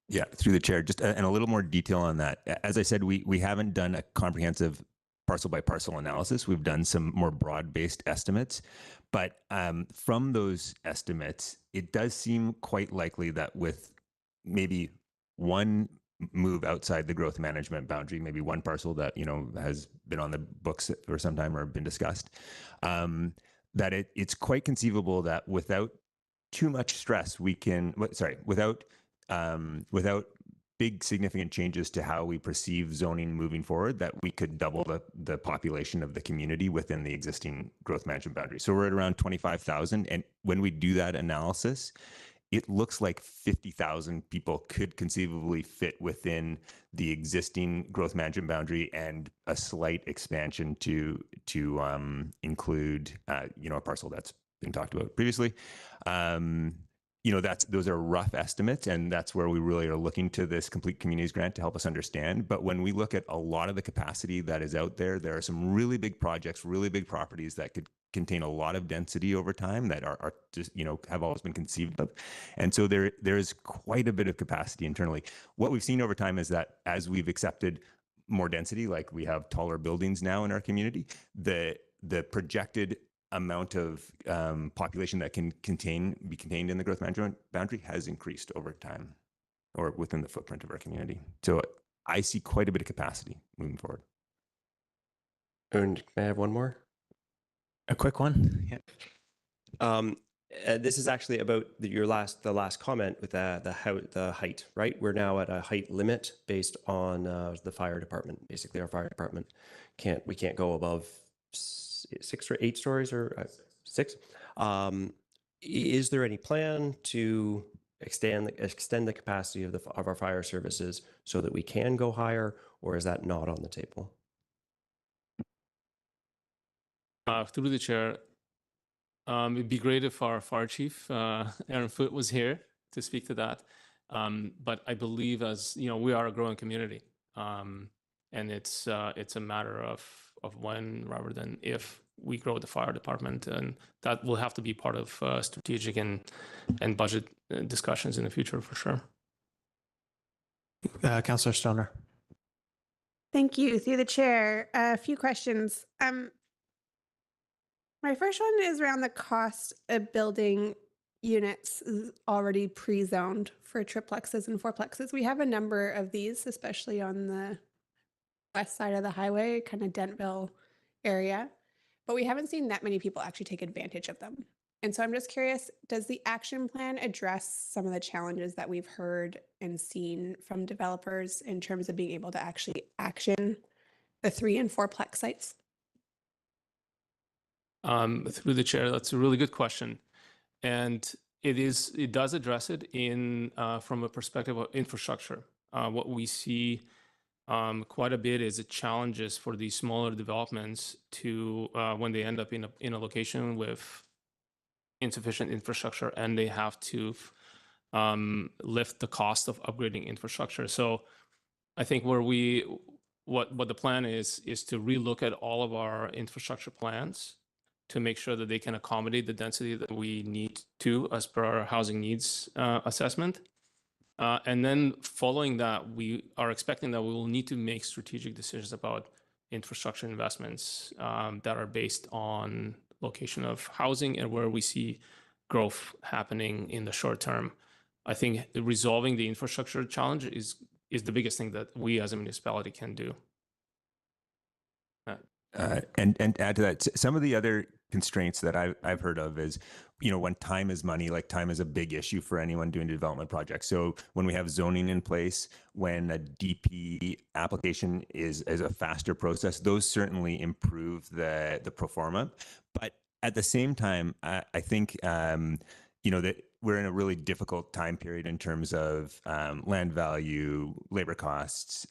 Speaker 17: Yeah, through the chair, just and a little more detail on that. As I said, we haven't done a comprehensive parcel by parcel analysis. We've done some more broad-based estimates, but from those estimates, it does seem quite likely that with maybe one move outside the growth management boundary, maybe one parcel that has been on the books for some time or been discussed, that it's quite conceivable that without too much stress, without big significant changes to how we perceive zoning moving forward, that we could double the population of the community within the existing growth management boundary. So we're at around 25,000. And when we do that analysis, it looks like 50,000 people could conceivably fit within the existing growth management boundary, and a slight expansion to include a parcel that's been talked about previously. Those are rough estimates, and that's where we really are looking to this Complete Communities grant to help us understand. But when we look at a lot of the capacity that is out there, there are some really big projects, really big properties that could contain a lot of density over time that are just, have always been conceived of. And so there is quite a bit of capacity internally. What we've seen over time is that as we've accepted more density, like we have taller buildings now in our community, the projected amount of population that can be contained in the growth management boundary has increased over time, or within the footprint of our community. So I see quite a bit of capacity moving forward.
Speaker 8: And may I have one more?
Speaker 14: A quick one.
Speaker 8: Yeah. This is actually about the last comment with the height, right? We're now at a height limit based on the fire department. Basically, our fire department we can't go above 6 or 8 stories or 6. Is there any plan to extend the capacity of our fire services so that we can go higher, or is that not on the table?
Speaker 16: Through the chair, it'd be great if our fire chief, Aaron Foote, was here to speak to that. But I believe, as you know, we are a growing community, and it's a matter of when rather than if we grow the fire department, and that will have to be part of strategic and budget discussions in the future for sure.
Speaker 1: Councillor Stoner.
Speaker 6: Thank you. Through the chair, a few questions. My first one is around the cost of building units already pre-zoned for triplexes and fourplexes. We have a number of these, especially on the west side of the highway, kind of Dentville area, but we haven't seen that many people actually take advantage of them. And so I'm just curious, does the action plan address some of the challenges that we've heard and seen from developers in terms of being able to actually action the 3 and 4plex sites?
Speaker 16: Through the chair, that's a really good question, and it does address it in from a perspective of infrastructure. What we see quite a bit is the challenges for these smaller developments to when they end up in a location with insufficient infrastructure, and they have to lift the cost of upgrading infrastructure. So I think what the plan is to relook at all of our infrastructure plans to make sure that they can accommodate the density that we need to as per our housing needs assessment. And then following that, we are expecting that we will need to make strategic decisions about infrastructure investments that are based on location of housing and where we see growth happening in the short term. I think resolving the infrastructure challenge is the biggest thing that we as a municipality can do.
Speaker 17: And add to that, some of the other constraints that I've heard of is, when time is money, like time is a big issue for anyone doing a development project. So when we have zoning in place, when a DP application is a faster process, those certainly improve the pro forma. But at the same time, I think, that we're in a really difficult time period in terms of land value, labor costs,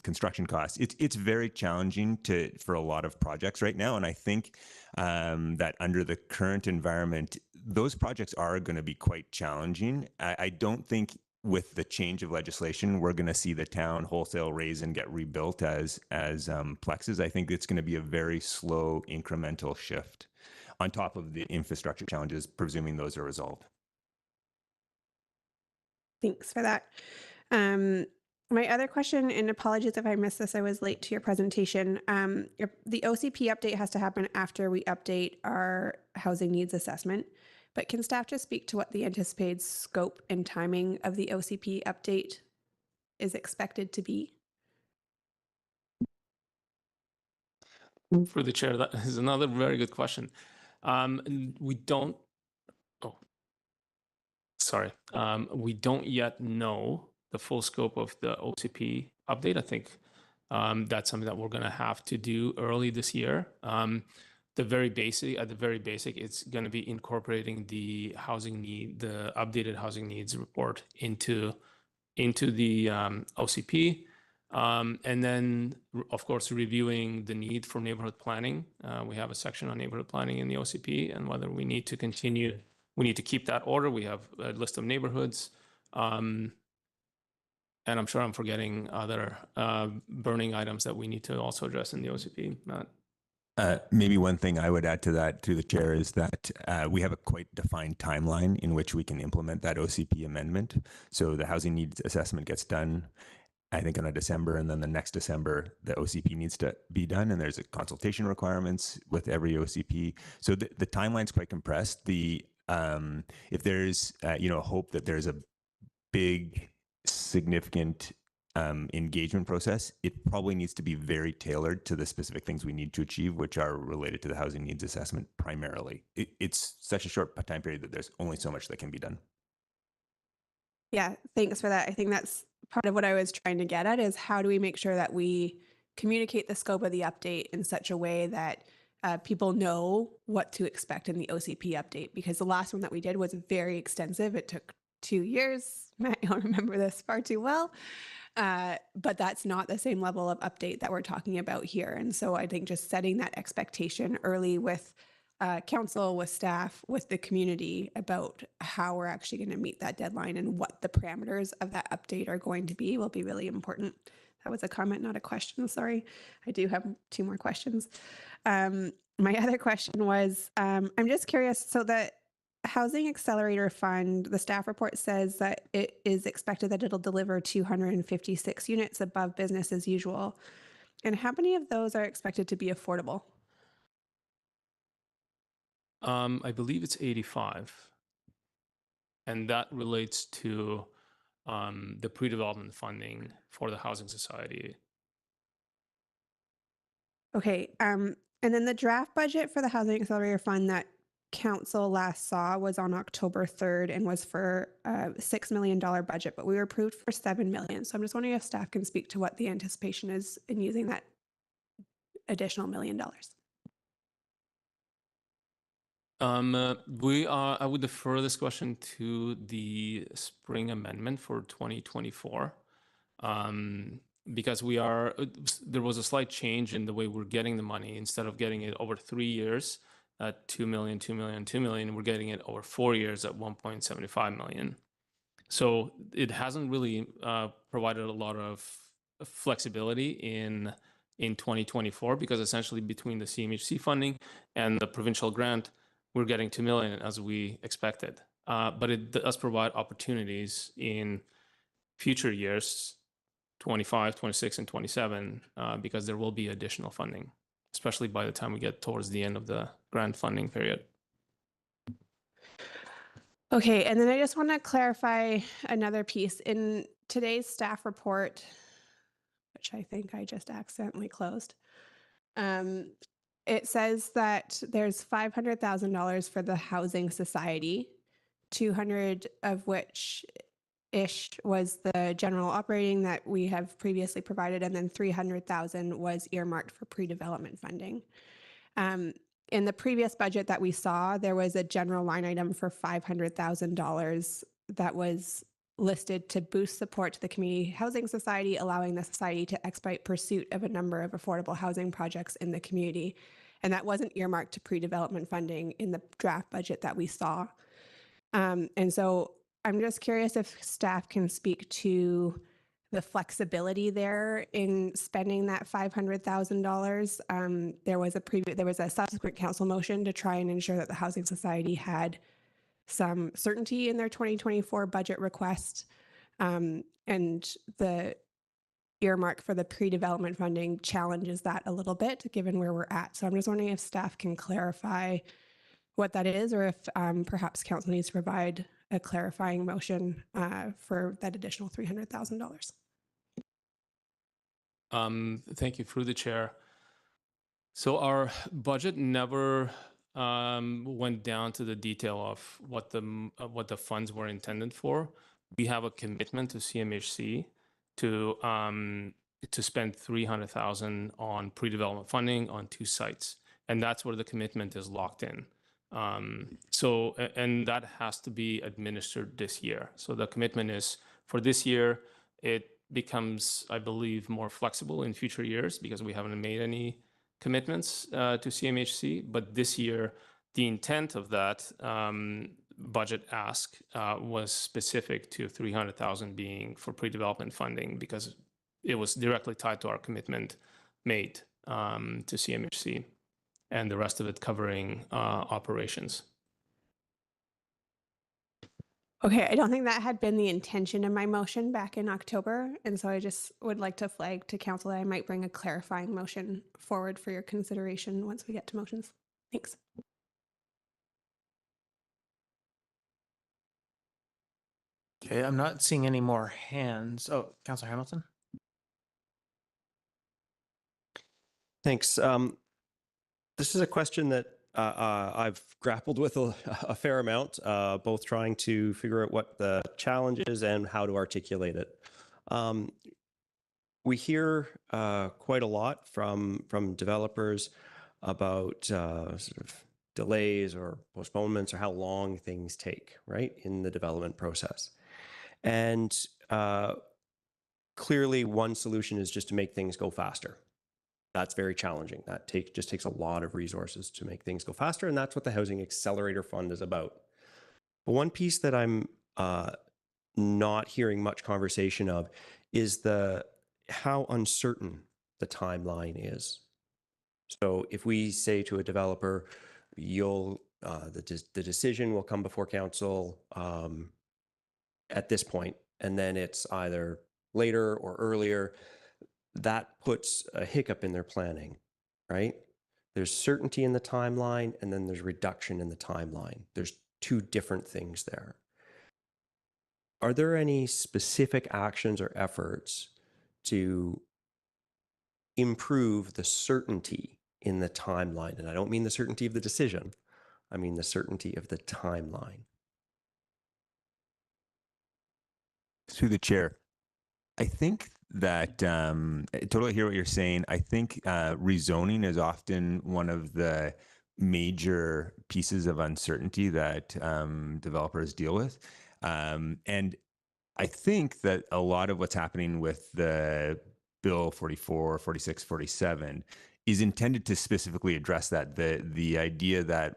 Speaker 17: construction costs. It's very challenging for a lot of projects right now. And I think that under the current environment, those projects are going to be quite challenging. I don't think with the change of legislation, we're going to see the town wholesale raise and get rebuilt as plexes. I think it's going to be a very slow incremental shift on top of the infrastructure challenges, presuming those are resolved.
Speaker 6: Thanks for that. My other question, and apologies if I missed this, I was late to your presentation. The OCP update has to happen after we update our housing needs assessment, but can staff just speak to what the anticipated scope and timing of the OCP update is expected to be?
Speaker 16: For the chair, that is another very good question. We don't yet know the full scope of the OCP update. I think that's something that we're going to have to do early this year. At the very basic, it's going to be incorporating the updated housing needs report into the OCP. And then, of course, reviewing the need for neighborhood planning. We have a section on neighborhood planning in the OCP and whether we need to continue. We need to keep that order. We have a list of neighborhoods. And I'm sure I'm forgetting other burning items that we need to also address in the OCP, Matt.
Speaker 17: Maybe one thing I would add to that, through the chair, is that we have a quite defined timeline in which we can implement that OCP amendment. So the housing needs assessment gets done, I think, on a December, and then the next December, the OCP needs to be done, and there's a consultation requirements with every OCP. So the timeline's quite compressed. If there's, hope that there's a big, significant engagement process, it probably needs to be very tailored to the specific things we need to achieve, which are related to the housing needs assessment primarily. It's such a short time period that there's only so much that can be done.
Speaker 6: Yeah, thanks for that. I think that's part of what I was trying to get at, is how do we make sure that we communicate the scope of the update in such a way that people know what to expect in the OCP update, because the last one that we did was very extensive. It took 2 years. Matt, you'll remember this far too well. But that's not the same level of update that we're talking about here. And so I think just setting that expectation early with council, with staff, with the community about how we're actually going to meet that deadline and what the parameters of that update are going to be will be really important. That was a comment, not a question. Sorry. I do have 2 more questions. My other question was, I'm just curious. So the Housing Accelerator Fund, the staff report says that it is expected that it'll deliver 256 units above business as usual. And how many of those are expected to be affordable?
Speaker 16: I believe it's 85. And that relates to the pre-development funding for the Housing Society.
Speaker 6: Okay. And then the draft budget for the Housing Accelerator Fund that council last saw was on October 3rd and was for a $6 million budget, but we were approved for $7 million. So I'm just wondering if staff can speak to what the anticipation is in using that additional $1 million.
Speaker 16: I would defer this question to the spring amendment for 2024. Because there was a slight change in the way we're getting the money. Instead of getting it over 3 years at 2 million, 2 million, 2 million, we're getting it over 4 years at 1.75 million. So it hasn't really provided a lot of flexibility in 2024, because essentially between the CMHC funding and the provincial grant, we're getting 2 million as we expected. But it does provide opportunities in future years, 25, 26, and 27, because there will be additional funding, especially by the time we get towards the end of the grant funding period.
Speaker 6: Okay, and then I just want to clarify another piece. In today's staff report, which I think I just accidentally closed, it says that there's $500,000 for the Housing Society, 200 of which ish was the general operating that we have previously provided, and then 300,000 was earmarked for pre-development funding. In the previous budget that we saw, there was a general line item for $500,000 that was listed to boost support to the Community Housing Society, allowing the society to expedite pursuit of a number of affordable housing projects in the community. And that wasn't earmarked to pre-development funding in the draft budget that we saw. And so I'm just curious if staff can speak to the flexibility there in spending that $500,000. There was a subsequent council motion to try and ensure that the Housing Society had some certainty in their 2024 budget request, and the earmark for the pre-development funding challenges that a little bit given where we're at. So I'm just wondering if staff can clarify what that is, or if perhaps council needs to provide a clarifying motion for that additional $300,000.
Speaker 16: Thank you, through the chair. So our budget never went down to the detail of what the funds were intended for. We have a commitment to CMHC to spend $300,000 on pre-development funding on 2 sites, and that's where the commitment is locked in. And that has to be administered this year. So the commitment is for this year. It becomes, I believe, more flexible in future years because we haven't made any commitments to CMHC. But this year, the intent of that budget ask was specific to $300,000 being for pre-development funding, because it was directly tied to our commitment made to CMHC, and the rest of it covering operations.
Speaker 6: Okay, I don't think that had been the intention of my motion back in October. And so I just would like to flag to council that I might bring a clarifying motion forward for your consideration once we get to motions. Thanks.
Speaker 1: Okay, I'm not seeing any more hands. Oh, Councillor Hamilton.
Speaker 8: Thanks. This is a question that I've grappled with a fair amount, both trying to figure out what the challenge is and how to articulate it. we hear quite a lot from developers about sort of delays or postponements or how long things take, right, in the development process. And clearly, one solution is just to make things go faster. That's very challenging. That just takes a lot of resources to make things go faster, and that's what the Housing Accelerator Fund is about. But one piece that I'm not hearing much conversation of is how uncertain the timeline is. So if we say to a developer, the decision will come before council at this point, and then it's either later or earlier, that puts a hiccup in their planning, right? There's certainty in the timeline, and then there's reduction in the timeline. There's two different things there. Are there any specific actions or efforts to improve the certainty in the timeline? And I don't mean the certainty of the decision. I mean the certainty of the timeline.
Speaker 17: Through the chair, I think that I totally hear what you're saying. I think rezoning is often one of the major pieces of uncertainty that developers deal with. And I think that a lot of what's happening with the Bill 44, 46, 47 is intended to specifically address that. The idea that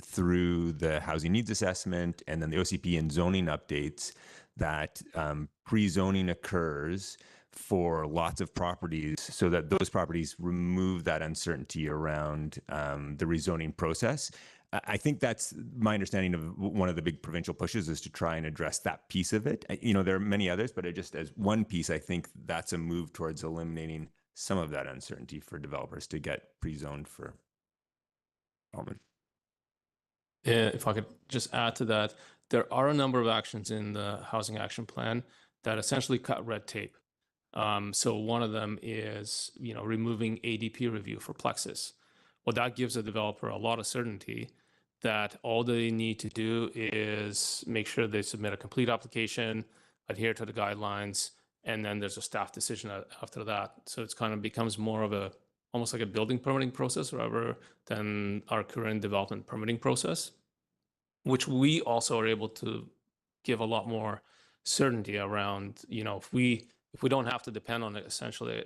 Speaker 17: through the housing needs assessment and then the OCP and zoning updates, that pre-zoning occurs for lots of properties so that those properties remove that uncertainty around the rezoning process. I think that's my understanding of one of the big provincial pushes is to try and address that piece of it. You know, there are many others, but just as one piece, I think that's a move towards eliminating some of that uncertainty for developers to get pre-zoned for development.
Speaker 16: If I could just add to that, there are a number of actions in the Housing Action Plan that essentially cut red tape. So one of them is, removing ADP review for Plexus. Well, that gives a developer a lot of certainty that all they need to do is make sure they submit a complete application, adhere to the guidelines, and then there's a staff decision after that. So it's kind of becomes more of almost like a building permitting process rather than our current development permitting process, which we also are able to give a lot more certainty around, if we don't have to depend on essentially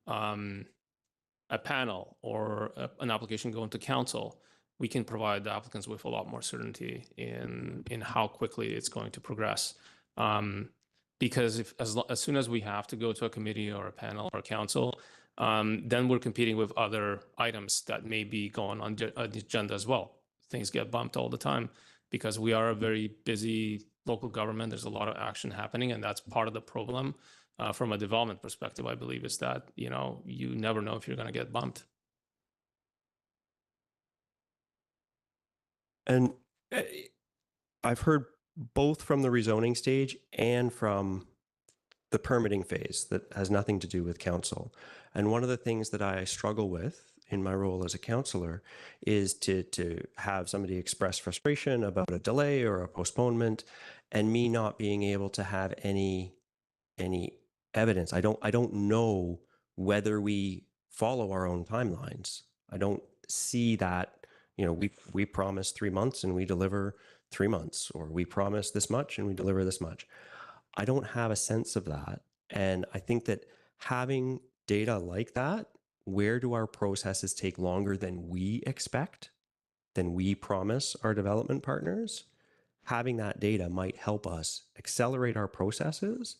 Speaker 16: a panel or an application going to council, we can provide the applicants with a lot more certainty in how quickly it's going to progress. Because as soon as we have to go to a committee or a panel or a council, then we're competing with other items that may be going on the agenda as well. Things get bumped all the time because we are a very busy local government. There's a lot of action happening, and that's part of the problem. From a development perspective, I believe, is that, you never know if you're going to get bumped.
Speaker 8: And I've heard both from the rezoning stage and from the permitting phase that has nothing to do with council. And one of the things that I struggle with in my role as a councillor is to have somebody express frustration about a delay or a postponement and me not being able to have any evidence. I don't know whether we follow our own timelines. I don't see that, we promise 3 months and we deliver 3 months, or we promise this much and we deliver this much. I don't have a sense of that. And I think that having data like that, where do our processes take longer than we expect, than we promise our development partners? Having that data might help us accelerate our processes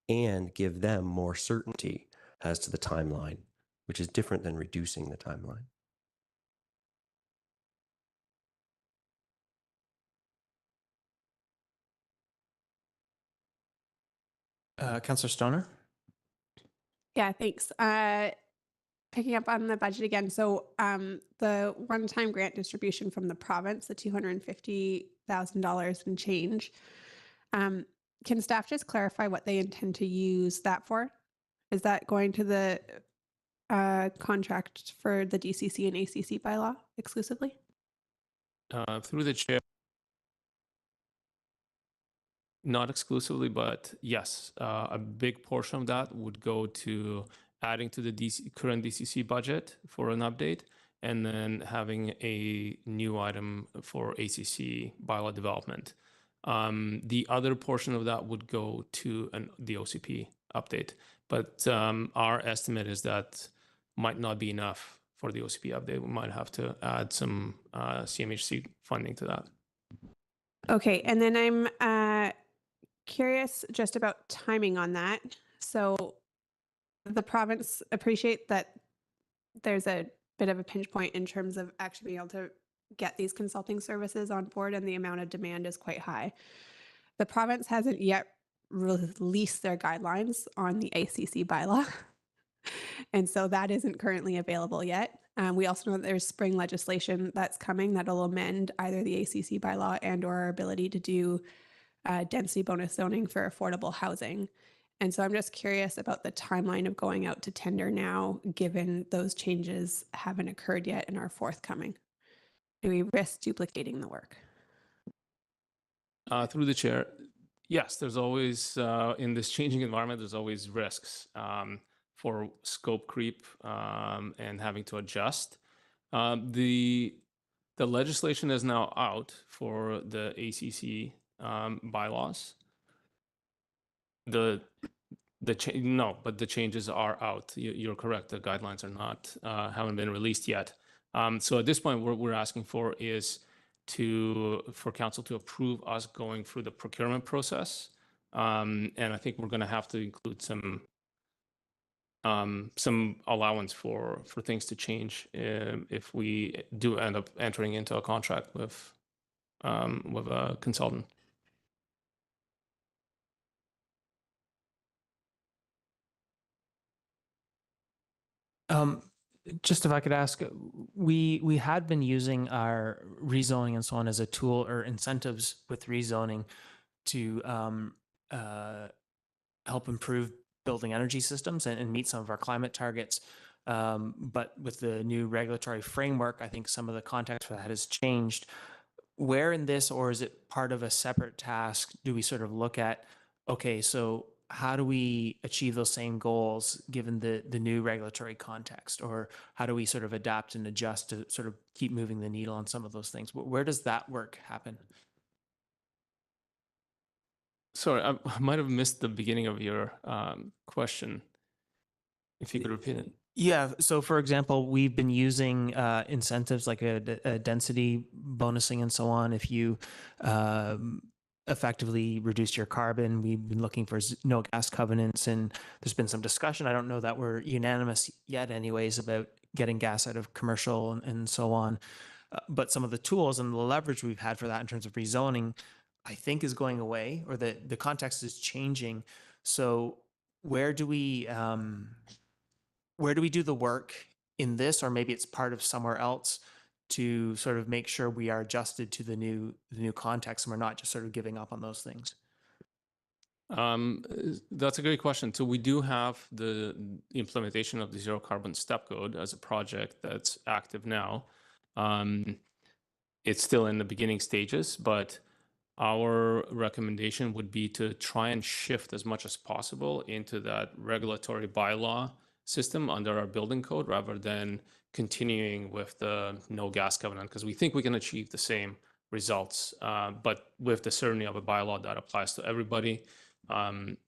Speaker 8: and give them more certainty as to the timeline, which is different than reducing the timeline.
Speaker 1: Councillor Stoner?
Speaker 6: Yeah, thanks. Picking up on the budget again. So the one-time grant distribution from the province, the $250,000 and change, can staff just clarify what they intend to use that for? Is that going to the contract for the DCC and ACC bylaw exclusively?
Speaker 16: Through the chair, Not exclusively, but yes, a big portion of that would go to adding to the current DCC budget for an update, and then having a new item for ACC bylaw development. The other portion of that would go to the OCP update, but our estimate is that might not be enough for the OCP update. We might have to add some CMHC funding to that.
Speaker 6: Okay, and then I'm curious just about timing on that. So the province appreciate that there's a bit of a pinch point in terms of actually being able to get these consulting services on board, and the amount of demand is quite high. The province hasn't yet released their guidelines on the ACC bylaw. And so that isn't currently available yet. We also know that there's spring legislation that's coming that'll amend either the ACC bylaw and or our ability to do density bonus zoning for affordable housing. And so I'm just curious about the timeline of going out to tender now, given those changes haven't occurred yet and are forthcoming. Do we risk duplicating the work?
Speaker 16: Through the chair, yes, there's always, in this changing environment, there's always risks for scope creep and having to adjust. The legislation is now out for the ACC bylaws. But the changes are out. You're correct. The guidelines are not, haven't been released yet. So at this point, what we're asking for is for council to approve us going through the procurement process. And I think we're going to have to include some allowance for things to change if we do end up entering into a contract with a consultant.
Speaker 1: Just if I could ask, we had been using our rezoning and so on as a tool, or incentives with rezoning to help improve building energy systems and meet some of our climate targets. But with the new regulatory framework, I think some of the context for that has changed. Where in this, or is it part of a separate task, do we sort of look at, okay, so how do we achieve those same goals given the new regulatory context? Or how do we sort of adapt and adjust to sort of keep moving the needle on some of those things? Where does that work happen?
Speaker 16: Sorry, I might have missed the beginning of your question. If you could repeat it.
Speaker 1: Yeah. So, for example, we've been using incentives like a density bonusing and so on. If you effectively reduce your carbon, we've been looking for no gas covenants, and there's been some discussion. I don't know that we're unanimous yet, anyways, about getting gas out of commercial and so on. But some of the tools and the leverage we've had for that in terms of rezoning, I think, is going away, or the context is changing. So, where do we do the work in this, or maybe it's part of somewhere else, to sort of make sure we are adjusted to the new context and we're not just sort of giving up on those things?
Speaker 16: That's a great question. So we do have the implementation of the zero carbon step code as a project that's active now. It's still in the beginning stages, but our recommendation would be to try and shift as much as possible into that regulatory bylaw system under our building code, rather than continuing with the no gas covenant, because we think we can achieve the same results, but with the certainty of a bylaw that applies to everybody.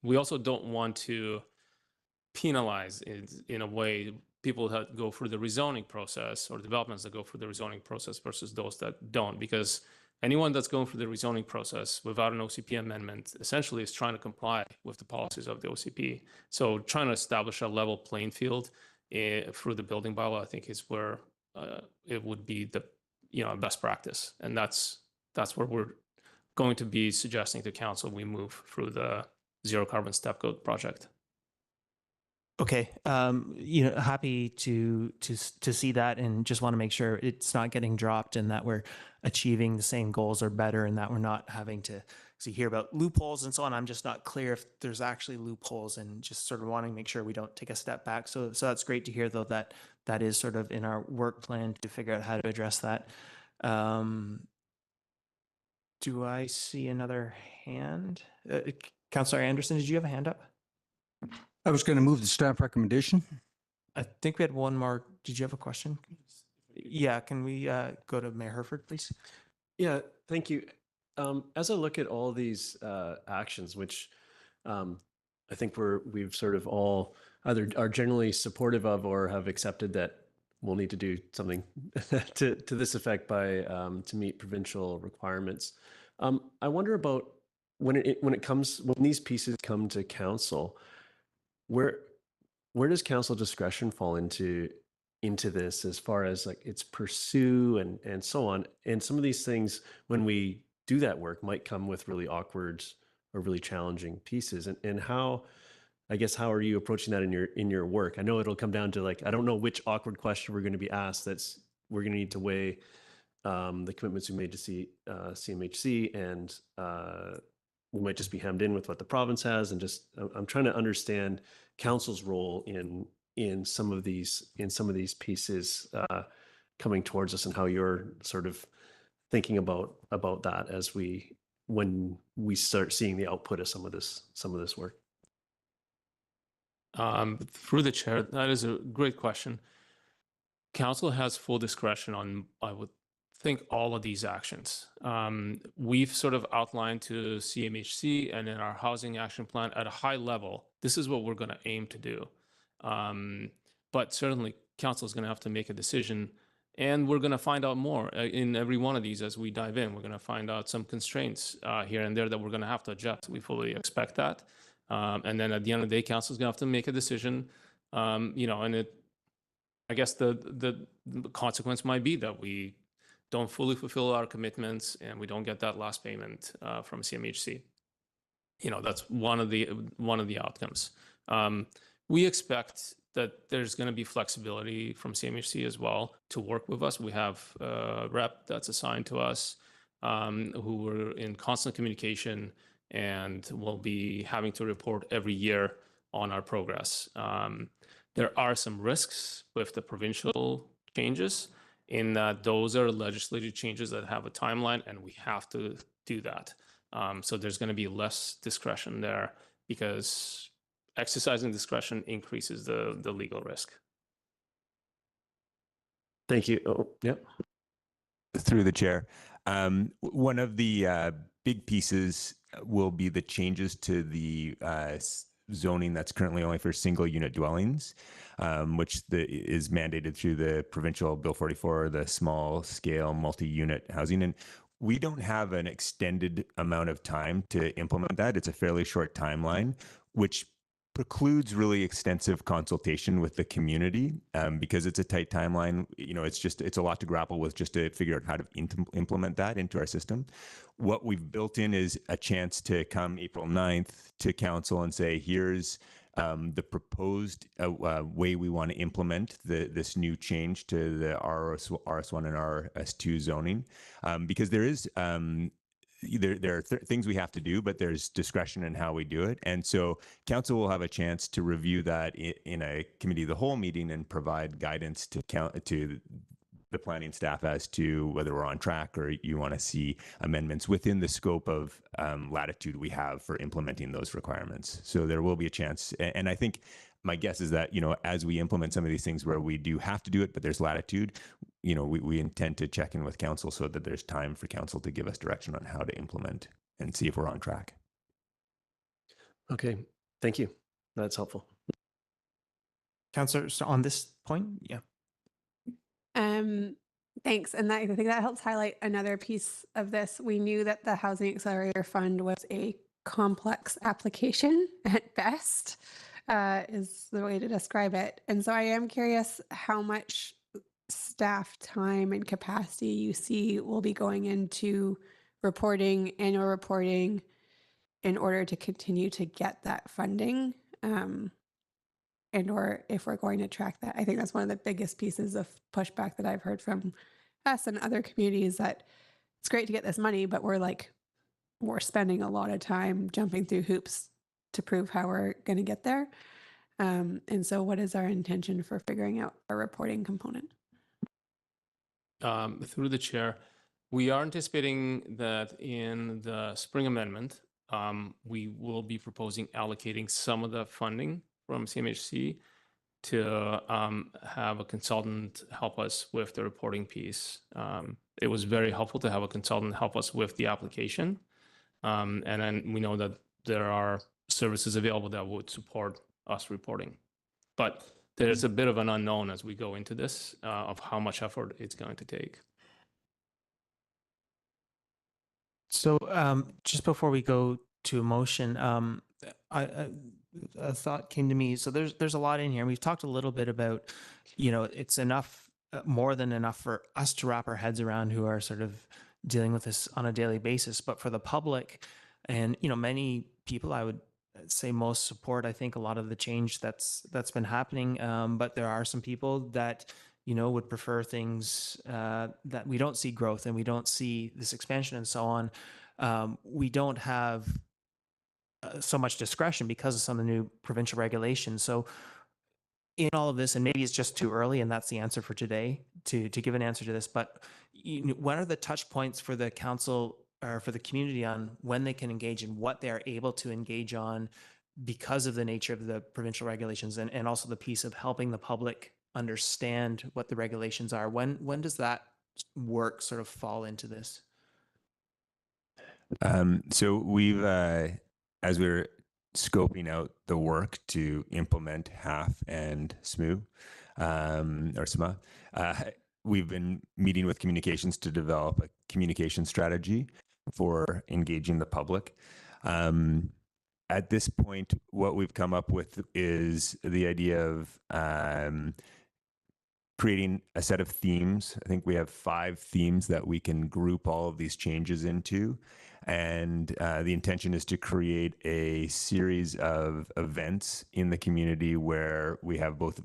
Speaker 16: We also don't want to penalize in a way people that go through the rezoning process, or developments that go through the rezoning process, versus those that don't, because anyone that's going through the rezoning process without an OCP amendment essentially is trying to comply with the policies of the OCP. So trying to establish a level playing field through the building bylaw, I think, is where it would be the best practice, and that's where we're going to be suggesting to council we move through the zero carbon step code project.
Speaker 1: Okay, happy to see that, and just want to make sure it's not getting dropped and that we're achieving the same goals or better, and that we're not having to hear about loopholes and so on. I'm just not clear if there's actually loopholes, and just sort of wanting to make sure we don't take a step back. So that's great to hear, though, that is sort of in our work plan to figure out how to address that. Do I see another hand? Councillor Anderson, did you have a hand up?
Speaker 4: I was going to move the staff recommendation.
Speaker 1: I think we had one more. Did you have a question? Yeah, can we go to Mayor Herford, please?
Speaker 9: Yeah, thank you. As I look at all these actions, which I think we've sort of all either are generally supportive of or have accepted that we'll need to do something to this effect by to meet provincial requirements. I wonder about when these pieces come to council, where does council discretion fall into this as far as like its pursue and so on? And some of these things, when we do that work, might come with really awkward or really challenging pieces. And how, I guess, how are you approaching that in your work? I know it'll come down to like, I don't know which awkward question we're going to be asked. We're going to need to weigh the commitments we made to CMHC, and we might just be hemmed in with what the province has. And just, I'm trying to understand council's role in some of these pieces coming towards us, and how you're sort of thinking about that when we start seeing the output of some of this work.
Speaker 16: Through the chair, that is a great question. Council has full discretion on, I would think, all of these actions. We've sort of outlined to CMHC and in our housing action plan at a high level, this is what we're going to aim to do. But certainly council is going to have to make a decision, and we're going to find out more in every one of these as we dive in. We're going to find out some constraints here and there that we're going to have to adjust. We fully expect that. And then at the end of the day, council is going to have to make a decision, and I guess the consequence might be that we don't fully fulfill our commitments and we don't get that last payment from CMHC. That's one of the outcomes. We expect that there's going to be flexibility from CMHC as well to work with us. We have a rep that's assigned to us who we're in constant communication, and we'll be having to report every year on our progress. There are some risks with the provincial changes in that those are legislative changes that have a timeline, and we have to do that. So there's going to be less discretion there, because exercising discretion increases the legal risk.
Speaker 9: Thank you. Oh, yep.
Speaker 17: Through the chair. One of the big pieces will be the changes to the zoning that's currently only for single unit dwellings, which is mandated through the provincial Bill 44, the small scale multi-unit housing. And we don't have an extended amount of time to implement that. It's a fairly short timeline, which precludes really extensive consultation with the community because it's a tight timeline. It's a lot to grapple with just to figure out how to implement that into our system. What we've built in is a chance to come April 9th to council and say, here's the proposed way we want to implement this new change to the RS1 and RS2 zoning, because there is there are things we have to do, but there's discretion in how we do it. And so council will have a chance to review that in a committee of the whole meeting and provide guidance to the planning staff as to whether we're on track or you want to see amendments within the scope of latitude we have for implementing those requirements. So there will be a chance. And I think my guess is that, as we implement some of these things where we do have to do it, but there's latitude, we intend to check in with council so that there's time for council to give us direction on how to implement and see if we're on track.
Speaker 9: Okay, thank you. That's helpful.
Speaker 1: Councillor, so on this point, yeah.
Speaker 6: Thanks. And I think that helps highlight another piece of this. We knew that the Housing Accelerator Fund was a complex application at best, is the way to describe it. And so I am curious how much staff time and capacity you see will be going into annual reporting in order to continue to get that funding, and or if we're going to track that. I think that's one of the biggest pieces of pushback that I've heard from us and other communities, that it's great to get this money, but we're spending a lot of time jumping through hoops to prove how we're going to get there. And so what is our intention for figuring out our reporting component?
Speaker 16: Through the chair, We are anticipating that in the spring amendment, we will be proposing allocating some of the funding from CMHC to have a consultant help us with the reporting piece. It was very helpful to have a consultant help us with the application. And then we know that there are services available that would support us reporting. But there's a bit of an unknown as we go into this of how much effort it's going to take.
Speaker 1: So just before we go to a motion, a thought came to me. So there's a lot in here. We've talked a little bit about, it's enough, more than enough for us to wrap our heads around who are sort of dealing with this on a daily basis. But for the public and, many people, I would say most support, I think, a lot of the change that's been happening. But there are some people that, would prefer things that we don't see growth and we don't see this expansion and so on. We don't have so much discretion because of some of the new provincial regulations. So in all of this, and maybe it's just too early, and that's the answer for today to give an answer to this, but what are the touch points for the council or for the community on when they can engage and what they are able to engage on because of the nature of the provincial regulations and also the piece of helping the public understand what the regulations are? When does that work sort of fall into this?
Speaker 17: So we've, as we're scoping out the work to implement HAF and SMU, or SMA, we've been meeting with communications to develop a communication strategy for engaging the public. At this point, what we've come up with is the idea of creating a set of themes. I think we have 5 themes that we can group all of these changes into. And the intention is to create a series of events in the community where we have both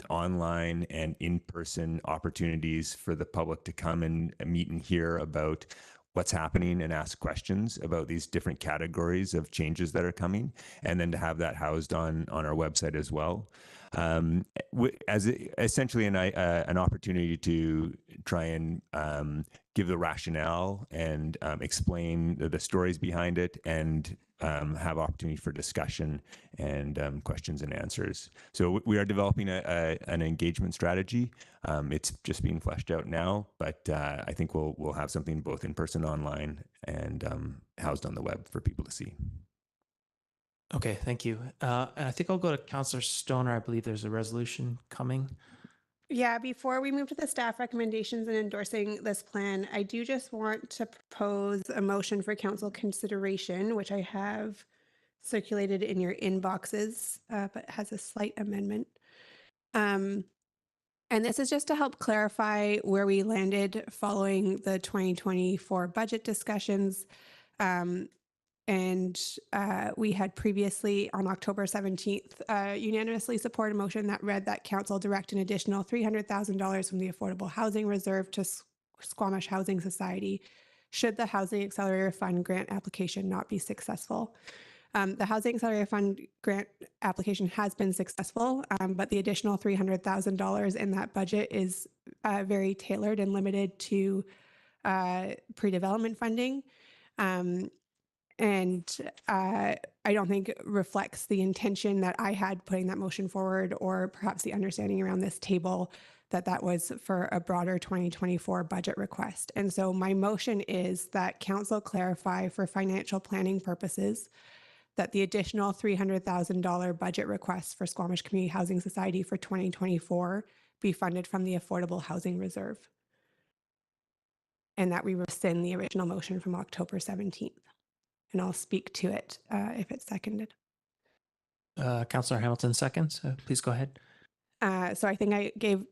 Speaker 17: online and in-person opportunities for the public to come and meet and hear about what's happening and ask questions about these different categories of changes that are coming, and then to have that housed on our website as well. As essentially an opportunity to try and give the rationale and explain the stories behind it, and have opportunity for discussion and questions and answers. So we are developing an engagement strategy. It's just being fleshed out now, but I think we'll have something both in person, online, and housed on the web for people to see.
Speaker 1: Okay, thank you. And I think I'll go to Councillor Stoner. I believe there's a resolution coming.
Speaker 6: Yeah, before we move to the staff recommendations and endorsing this plan, I do just want to propose a motion for council consideration, which I have circulated in your inboxes, but has a slight amendment. And this is just to help clarify where we landed following the 2024 budget discussions. And we had previously, on October 17th, unanimously supported a motion that read that council direct an additional $300,000 from the Affordable Housing Reserve to Squamish Housing Society should the Housing Accelerator Fund grant application not be successful. The Housing Accelerator Fund grant application has been successful, but the additional $300,000 in that budget is very tailored and limited to pre-development funding. And I don't think it reflects the intention that I had putting that motion forward, or perhaps the understanding around this table that was for a broader 2024 budget request. And so my motion is that council clarify for financial planning purposes that the additional $300,000 budget request for Squamish Community Housing Society for 2024 be funded from the Affordable Housing Reserve, and that we rescind the original motion from October 17th. And I'll speak to it if it's seconded.
Speaker 1: Councillor Hamilton seconds. Please go ahead.
Speaker 6: So I think I gave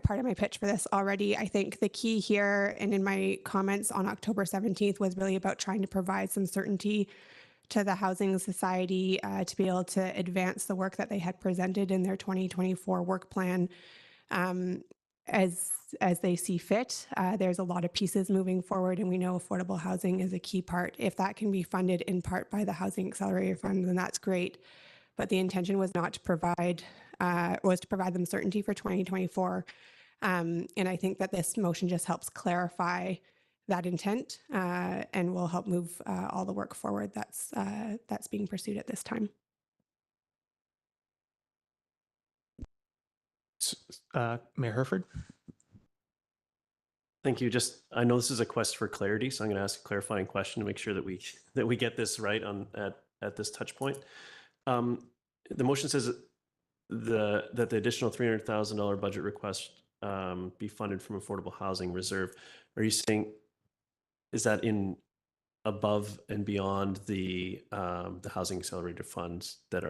Speaker 6: part of my pitch for this already. I think the key here, and in my comments on October 17th, was really about trying to provide some certainty to the Housing Society to be able to advance the work that they had presented in their 2024 work plan as they see fit. There's a lot of pieces moving forward, and we know affordable housing is a key part. If that can be funded in part by the Housing Accelerator Fund, then that's great. But the intention was not to provide, was to provide them certainty for 2024. And I think that this motion just helps clarify that intent and will help move all the work forward that's being pursued at this time.
Speaker 1: Mayor Herford.
Speaker 9: Thank you. Just, I know this is a quest for clarity, so I'm going to ask a clarifying question to make sure that we get this right at this touch point. The motion says that the additional $300,000 budget request be funded from affordable housing reserve. Are you saying, is that in above and beyond the housing accelerator funds that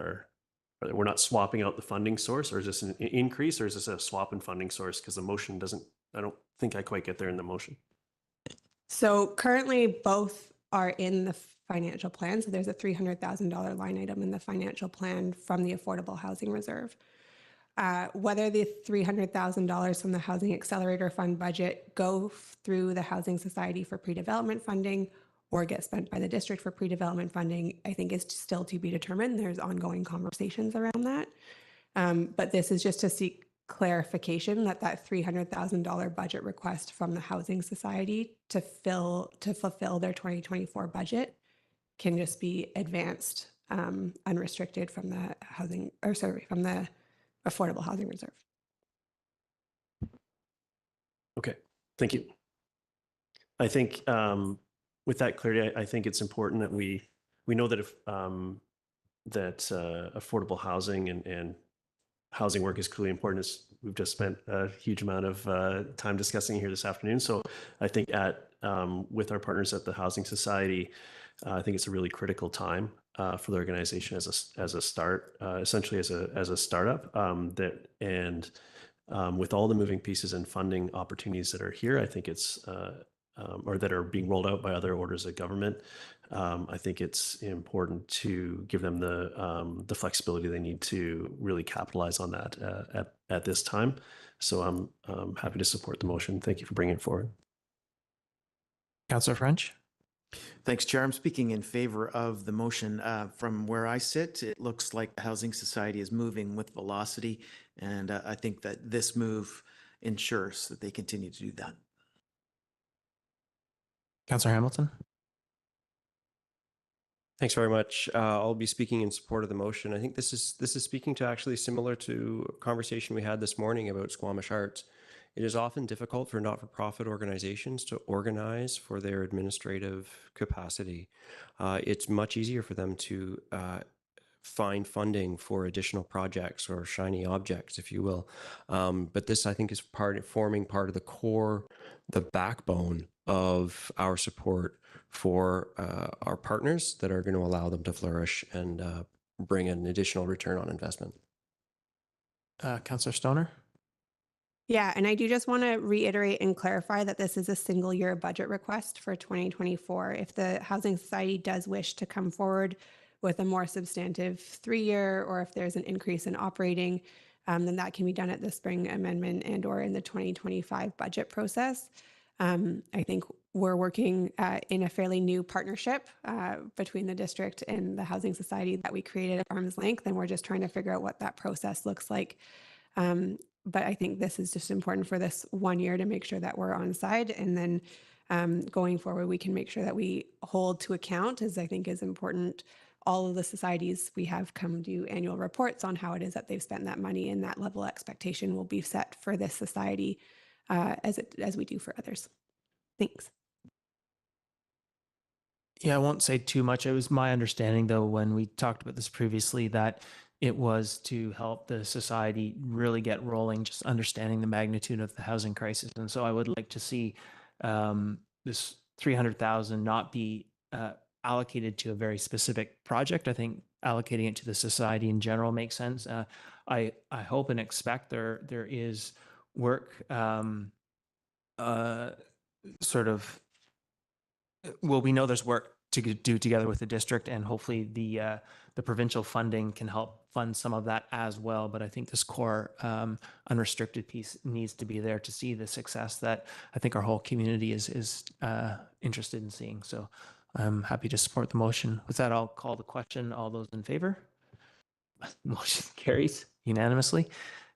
Speaker 9: we're not swapping out the funding source, or is this an increase, or is this a swap in funding source? Because the motion doesn't, I don't think I quite get there in the motion.
Speaker 6: So currently both are in the financial plan. So there's a $300,000 line item in the financial plan from the Affordable Housing Reserve. Whether the $300,000 from the Housing Accelerator Fund budget go through the Housing Society for pre-development funding or get spent by the district for pre-development funding, I think is still to be determined. There's ongoing conversations around that. But this is just to seek clarification that $300,000 budget request from the Housing Society to fulfill their 2024 budget can just be advanced unrestricted from the from the Affordable Housing Reserve.
Speaker 9: Okay, thank you. I think with that clarity, I think it's important that we know that if affordable housing and housing work is clearly important. As we've just spent a huge amount of time discussing here this afternoon. So I think with our partners at the Housing Society, I think it's a really critical time for the organization as a start, essentially as a startup. With all the moving pieces and funding opportunities that are here, I think it's or that are being rolled out by other orders of government. I think it's important to give them the flexibility they need to really capitalize on that at this time. So I'm happy to support the motion. Thank you for bringing it forward.
Speaker 1: Councillor French.
Speaker 5: Thanks, Chair. I'm speaking in favor of the motion. From where I sit, it looks like the Housing Society is moving with velocity, and I think that this move ensures that they continue to do that.
Speaker 1: Councillor Hamilton.
Speaker 8: Thanks very much. I'll be speaking in support of the motion. I think this is speaking to actually similar to a conversation we had this morning about Squamish Arts. It is often difficult for not-for-profit organizations to organize for their administrative capacity. It's much easier for them to find funding for additional projects or shiny objects, if you will. But this, I think, is forming part of the core, the backbone of our support for our partners that are going to allow them to flourish and bring an additional return on investment.
Speaker 1: Councillor Stoner.
Speaker 6: Yeah, and I do just want to reiterate and clarify that this is a single year budget request for 2024. If the Housing Society does wish to come forward with a more substantive 3-year, or if there's an increase in operating, then that can be done at the spring amendment and or in the 2025 budget process. I think we're working in a fairly new partnership between the district and the Housing Society that we created at arm's length, and we're just trying to figure out what that process looks like. But I think this is just important for this 1 year to make sure that we're on side, and then going forward, we can make sure that we hold to account, as I think is important. All of the societies we have come do annual reports on how it is that they've spent that money, and that level of expectation will be set for this society as we do for others. Thanks.
Speaker 1: Yeah, I won't say too much. It was my understanding, though, when we talked about this previously, that it was to help the society really get rolling, just understanding the magnitude of the housing crisis. And so I would like to see this $300,000 not be allocated to a very specific project. I think allocating it to the society in general makes sense. I hope and expect there is work we know there's work to do together with the district, and hopefully the provincial funding can help fund some of that as well. But I think this core unrestricted piece needs to be there to see the success that I think our whole community is interested in seeing. So I'm happy to support the motion. With that, I'll call the question. All those in favor? Motion carries unanimously.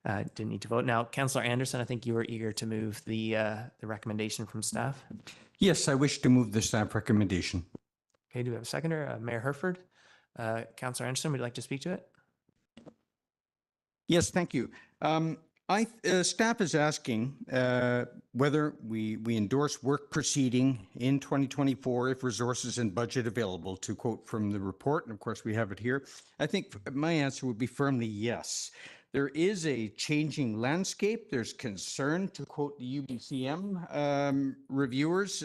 Speaker 1: Didn't need to vote. Now, Councillor Anderson, I think you were eager to move the recommendation from staff.
Speaker 4: Yes, I wish to move the staff recommendation.
Speaker 1: Okay, do we have a seconder? Mayor Herford. Councillor Anderson, would you like to speak to it?
Speaker 4: Yes, thank you. Staff is asking whether we endorse work proceeding in 2024 if resources and budget available, to quote from the report, and of course we have it here. I think my answer would be firmly yes. There is a changing landscape. There's concern, to quote the UBCM reviewers,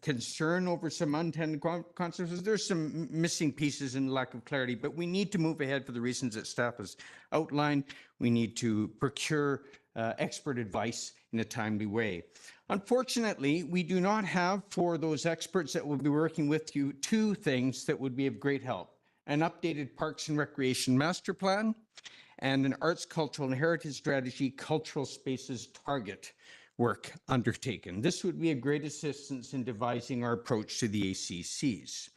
Speaker 4: concern over some unintended consequences. There's some missing pieces and lack of clarity, but we need to move ahead for the reasons that staff has outlined. We need to procure expert advice in a timely way. Unfortunately, we do not have, for those experts that will be working with you, two things that would be of great help: an updated Parks and Recreation Master Plan and an Arts, Cultural and Heritage Strategy Cultural Spaces Target work undertaken. This would be a great assistance in devising our approach to the ACCs.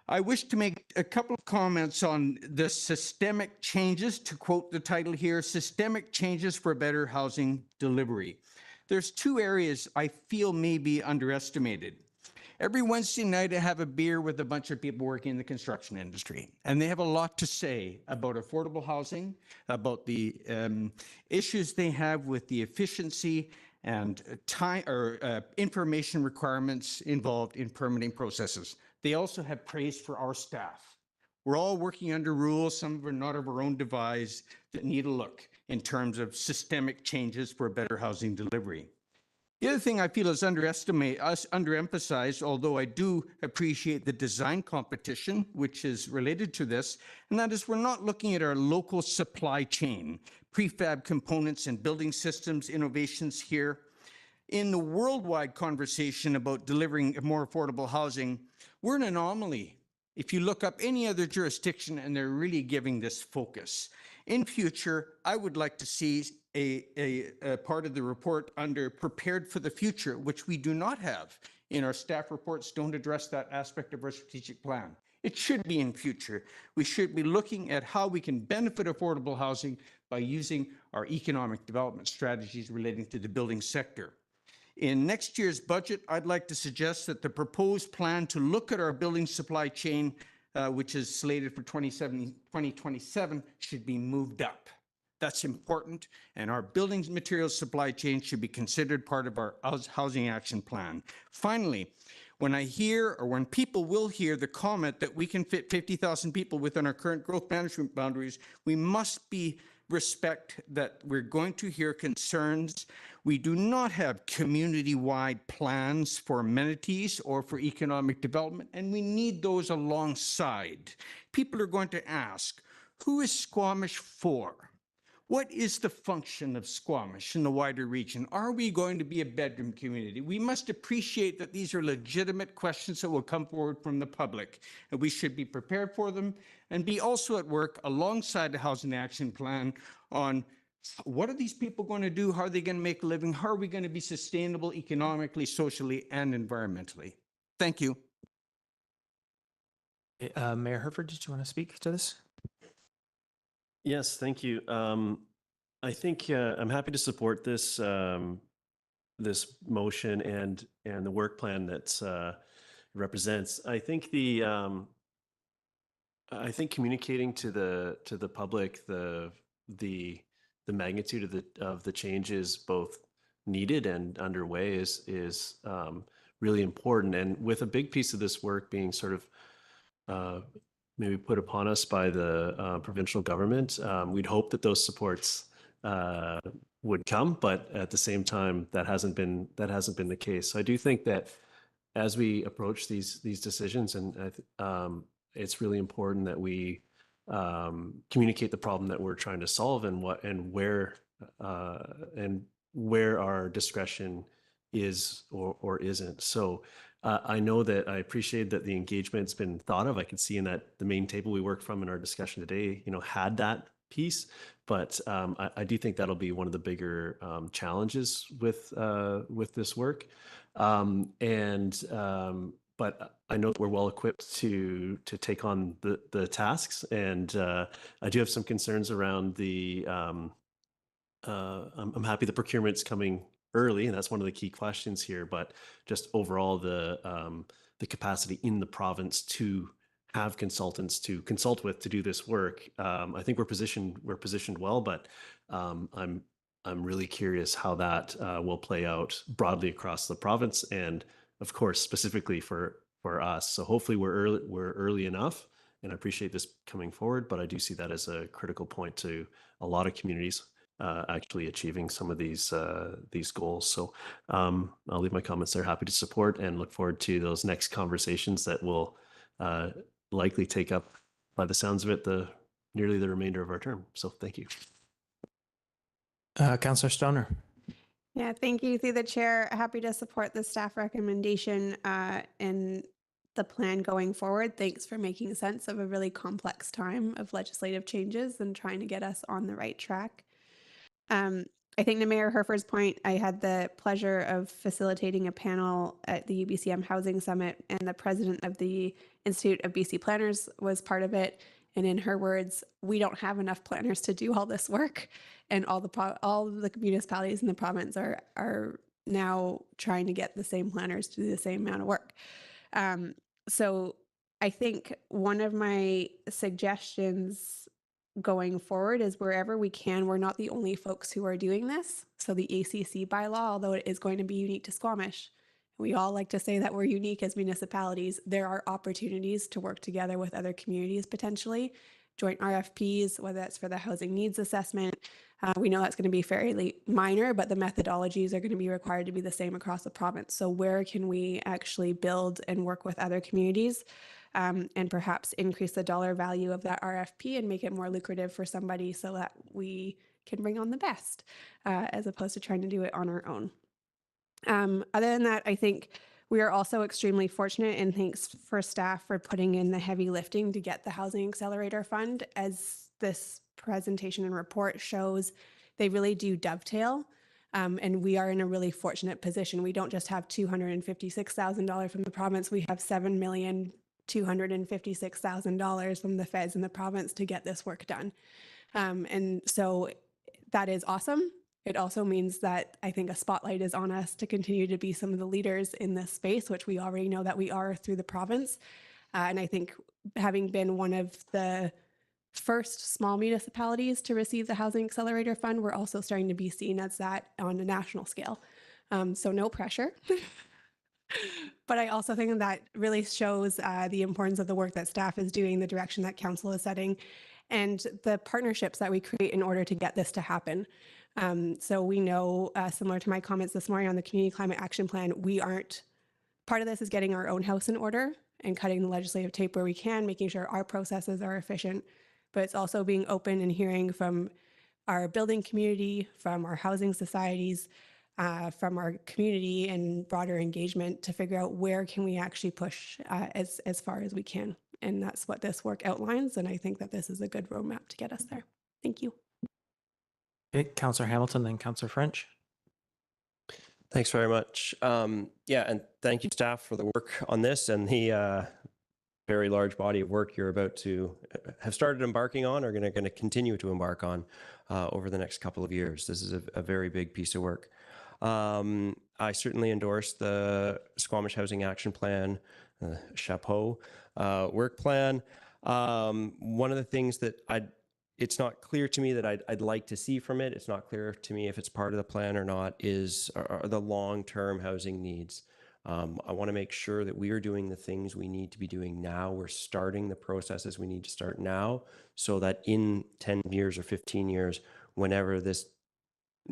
Speaker 4: I wish to make a couple of comments on the systemic changes, to quote the title here, Systemic Changes for Better Housing Delivery. There's two areas I feel may be underestimated. Every Wednesday night, I have a beer with a bunch of people working in the construction industry, and they have a lot to say about affordable housing, about the issues they have with the efficiency and time or information requirements involved in permitting processes. They also have praise for our staff. We're all working under rules, some of them are not of our own devise, that need a look in terms of systemic changes for better housing delivery. The other thing I feel is underemphasized, although I do appreciate the design competition, which is related to this, and that is we're not looking at our local supply chain, prefab components and building systems innovations here. In the worldwide conversation about delivering more affordable housing, we're an anomaly. If you look up any other jurisdiction, and they're really giving this focus. In future, I would like to see a part of the report under prepared for the future, which we do not have in our staff reports, don't address that aspect of our strategic plan. It should be in future. We should be looking at how we can benefit affordable housing by using our economic development strategies relating to the building sector. In next year's budget, I'd like to suggest that the proposed plan to look at our building supply chain, which is slated for 2027, should be moved up. That's important, and our building materials supply chain should be considered part of our housing action plan. Finally, when I hear, or when people will hear the comment that we can fit 50,000 people within our current growth management boundaries, we must respect that we're going to hear concerns. We do not have community-wide plans for amenities or for economic development, and we need those alongside. People are going to ask, who is Squamish for? What is the function of Squamish in the wider region? Are we going to be a bedroom community? We must appreciate that these are legitimate questions that will come forward from the public, and we should be prepared for them and be also at work alongside the Housing Action Plan on what are these people going to do? How are they going to make a living? How are we going to be sustainable economically, socially, and environmentally? Thank you.
Speaker 1: Mayor Herford, did you want to speak to this?
Speaker 9: Yes, thank you. I think I'm happy to support this this motion and the work plan that represents. I think communicating to the public the magnitude of the changes both needed and underway is really important. And with a big piece of this work being sort of maybe put upon us by the provincial government, we'd hope that those supports would come, but at the same time, that hasn't been the case. So I do think that as we approach these decisions, and it's really important that we communicate the problem that we're trying to solve and where our discretion is or isn't. So I know that I appreciate that the engagement's been thought of. I can see in that the main table we worked from in our discussion today, had that piece, but I do think that'll be one of the bigger challenges with this work. But I know that we're well equipped to take on the tasks, and I do have some concerns around the I'm happy the procurement's coming early, and that's one of the key questions here. But just overall, the capacity in the province to have consultants to consult with to do this work, I think we're positioned well. But I'm really curious how that will play out broadly across the province, and of course specifically for us. So hopefully we're early enough, and I appreciate this coming forward. But I do see that as a critical point to a lot of communities actually achieving some of these goals. So I'll leave my comments there. Happy to support and look forward to those next conversations that will likely take up, by the sounds of it, nearly the remainder of our term. So thank you.
Speaker 1: Councillor Stoner.
Speaker 6: Yeah, thank you through the chair. Happy to support the staff recommendation and the plan going forward. Thanks for making sense of a really complex time of legislative changes and trying to get us on the right track. I think to Mayor Herfer's point, I had the pleasure of facilitating a panel at the UBCM Housing Summit, and the president of the Institute of BC Planners was part of it. And in her words, we don't have enough planners to do all this work, and all the municipalities in the province are now trying to get the same planners to do the same amount of work. So I think one of my suggestions going forward is wherever we can, we're not the only folks who are doing this. So the ACC bylaw, although it is going to be unique to Squamish, we all like to say that we're unique as municipalities. There are opportunities to work together with other communities, potentially joint RFPs, whether that's for the housing needs assessment. We know that's going to be fairly minor, but the methodologies are going to be required to be the same across the province. So where can we actually build and work with other communities and perhaps increase the dollar value of that RFP and make it more lucrative for somebody so that we can bring on the best as opposed to trying to do it on our own. Other than that, I think we are also extremely fortunate, and thanks for staff for putting in the heavy lifting to get the Housing Accelerator Fund. As this presentation and report shows, they really do dovetail. And we are in a really fortunate position. We don't just have $256,000 from the province, we have $7,256,000 from the feds in the province to get this work done. And so that is awesome. It also means that I think a spotlight is on us to continue to be some of the leaders in this space, which we already know that we are through the province. And I think having been one of the first small municipalities to receive the Housing Accelerator Fund, we're also starting to be seen as that on a national scale. So no pressure. But I also think that really shows the importance of the work that staff is doing, the direction that council is setting, and the partnerships that we create in order to get this to happen. So we know, similar to my comments this morning on the Community Climate Action Plan, part of this is getting our own house in order and cutting the legislative tape where we can, making sure our processes are efficient, but it's also being open and hearing from our building community, from our housing societies, from our community and broader engagement to figure out where can we actually push as far as we can. And that's what this work outlines. And I think that this is a good roadmap to get us there. Thank you.
Speaker 1: Okay, Councillor Hamilton, then Councillor French.
Speaker 8: Thanks very much. Yeah, and thank you staff for the work on this and the very large body of work you're about to have started embarking on or going to continue to embark on over the next couple of years. This is a very big piece of work. I certainly endorse the Squamish Housing Action Plan, chapeau, work plan. One of the things that it's not clear to me that I'd like to see from it, it's not clear to me if it's part of the plan or not, are the long-term housing needs. I want to make sure that we are doing the things we need to be doing now. We're starting the processes we need to start now so that in 10 years or 15 years, whenever this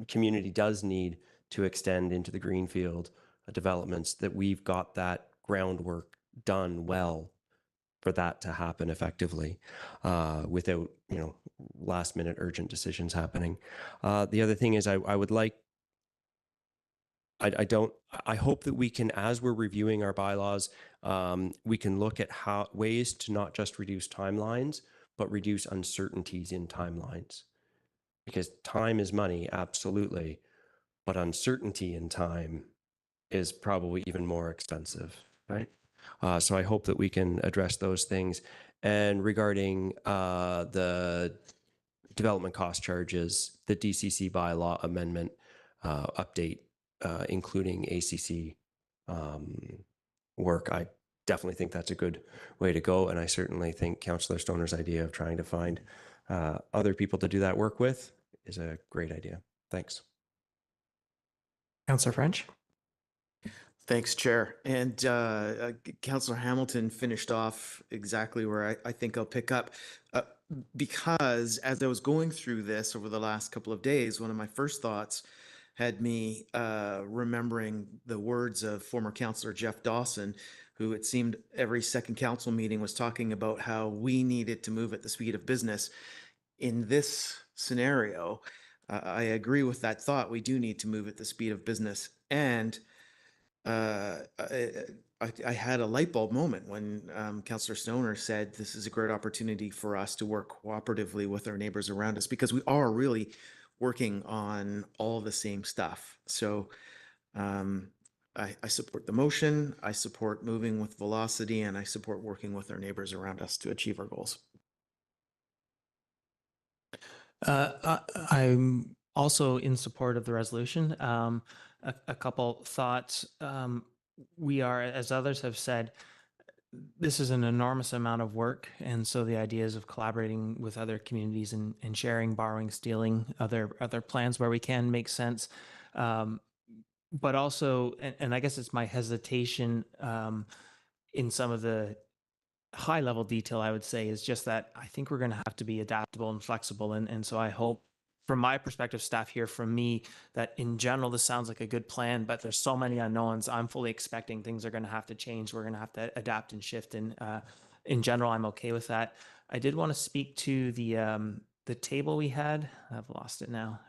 Speaker 8: community does need to extend into the greenfield developments, that we've got that groundwork done well for that to happen effectively without, last minute urgent decisions happening. The other thing is I would like, I hope that we can, as we're reviewing our bylaws, we can look at ways to not just reduce timelines, but reduce uncertainties in timelines. Because time is money, absolutely, but uncertainty in time is probably even more expensive, right? So I hope that we can address those things. And regarding the development cost charges, the DCC bylaw amendment update, including ACC work. I definitely think that's a good way to go. And I certainly think Councillor Stoner's idea of trying to find other people to do that work with is a great idea. Thanks.
Speaker 1: Councillor French?
Speaker 5: Thanks, Chair. And Councillor Hamilton finished off exactly where I think I'll pick up. Because as I was going through this over the last couple of days, one of my first thoughts had me remembering the words of former Councillor Jeff Dawson, who it seemed every second council meeting was talking about how we needed to move at the speed of business. In this scenario, I agree with that thought. We do need to move at the speed of business. And I had a light bulb moment when Councillor Stoner said this is a great opportunity for us to work cooperatively with our neighbors around us, because we are really working on all the same stuff. So I support the motion, I support moving with velocity, and I support working with our neighbors around us to achieve our goals.
Speaker 1: I'm also in support of the resolution. A couple thoughts. We are, as others have said, this is an enormous amount of work. And so the ideas of collaborating with other communities and sharing, borrowing, stealing, other plans where we can make sense. But also, and I guess it's my hesitation in some of the high level detail, I would say, is just that I think we're going to have to be adaptable and flexible. And so I hope, from my perspective, staff here, from me, that in general, this sounds like a good plan, but there's so many unknowns. I'm fully expecting things are going to have to change. We're going to have to adapt and shift. And in general, I'm okay with that. I did want to speak to the table we had. I've lost it now.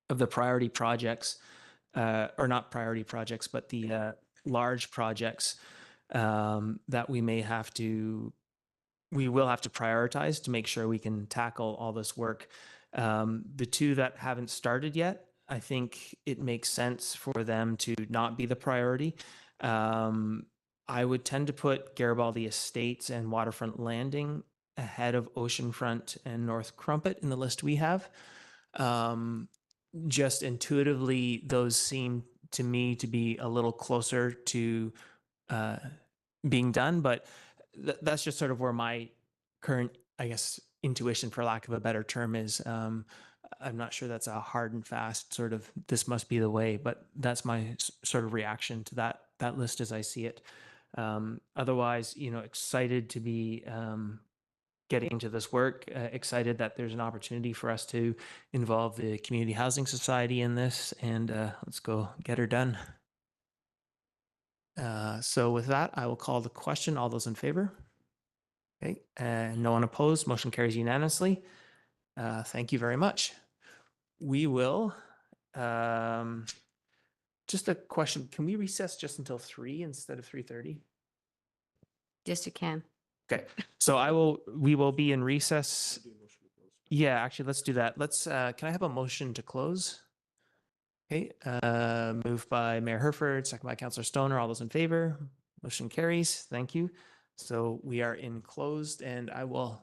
Speaker 1: Of the priority projects, or not priority projects, but the large projects that we will have to prioritize to make sure we can tackle all this work. The two that haven't started yet, I think it makes sense for them to not be the priority. I would tend to put Garibaldi Estates and Waterfront Landing ahead of Oceanfront and North Crumpet in the list we have. Just intuitively, those seem to me to be a little closer to being done, but that's just sort of where my current, I guess, intuition, for lack of a better term, is. I'm not sure that's a hard and fast sort of this must be the way, but that's my sort of reaction to that list as I see it. Otherwise, excited to be getting into this work, excited that there's an opportunity for us to involve the Community Housing Society in this, and let's go get her done. So with that, I will call the question. All those in favor? Okay, no one opposed. Motion carries unanimously. Thank you very much. We will, just a question, can we recess just until 3 instead of 3:30?
Speaker 18: Yes, you can.
Speaker 1: Okay, so we will be in recess. Yeah, actually, let's do that. Can I have a motion to close? Okay, moved by Mayor Herford, second by Councillor Stoner. All those in favor? Motion carries. Thank you. So we are in closed, and I will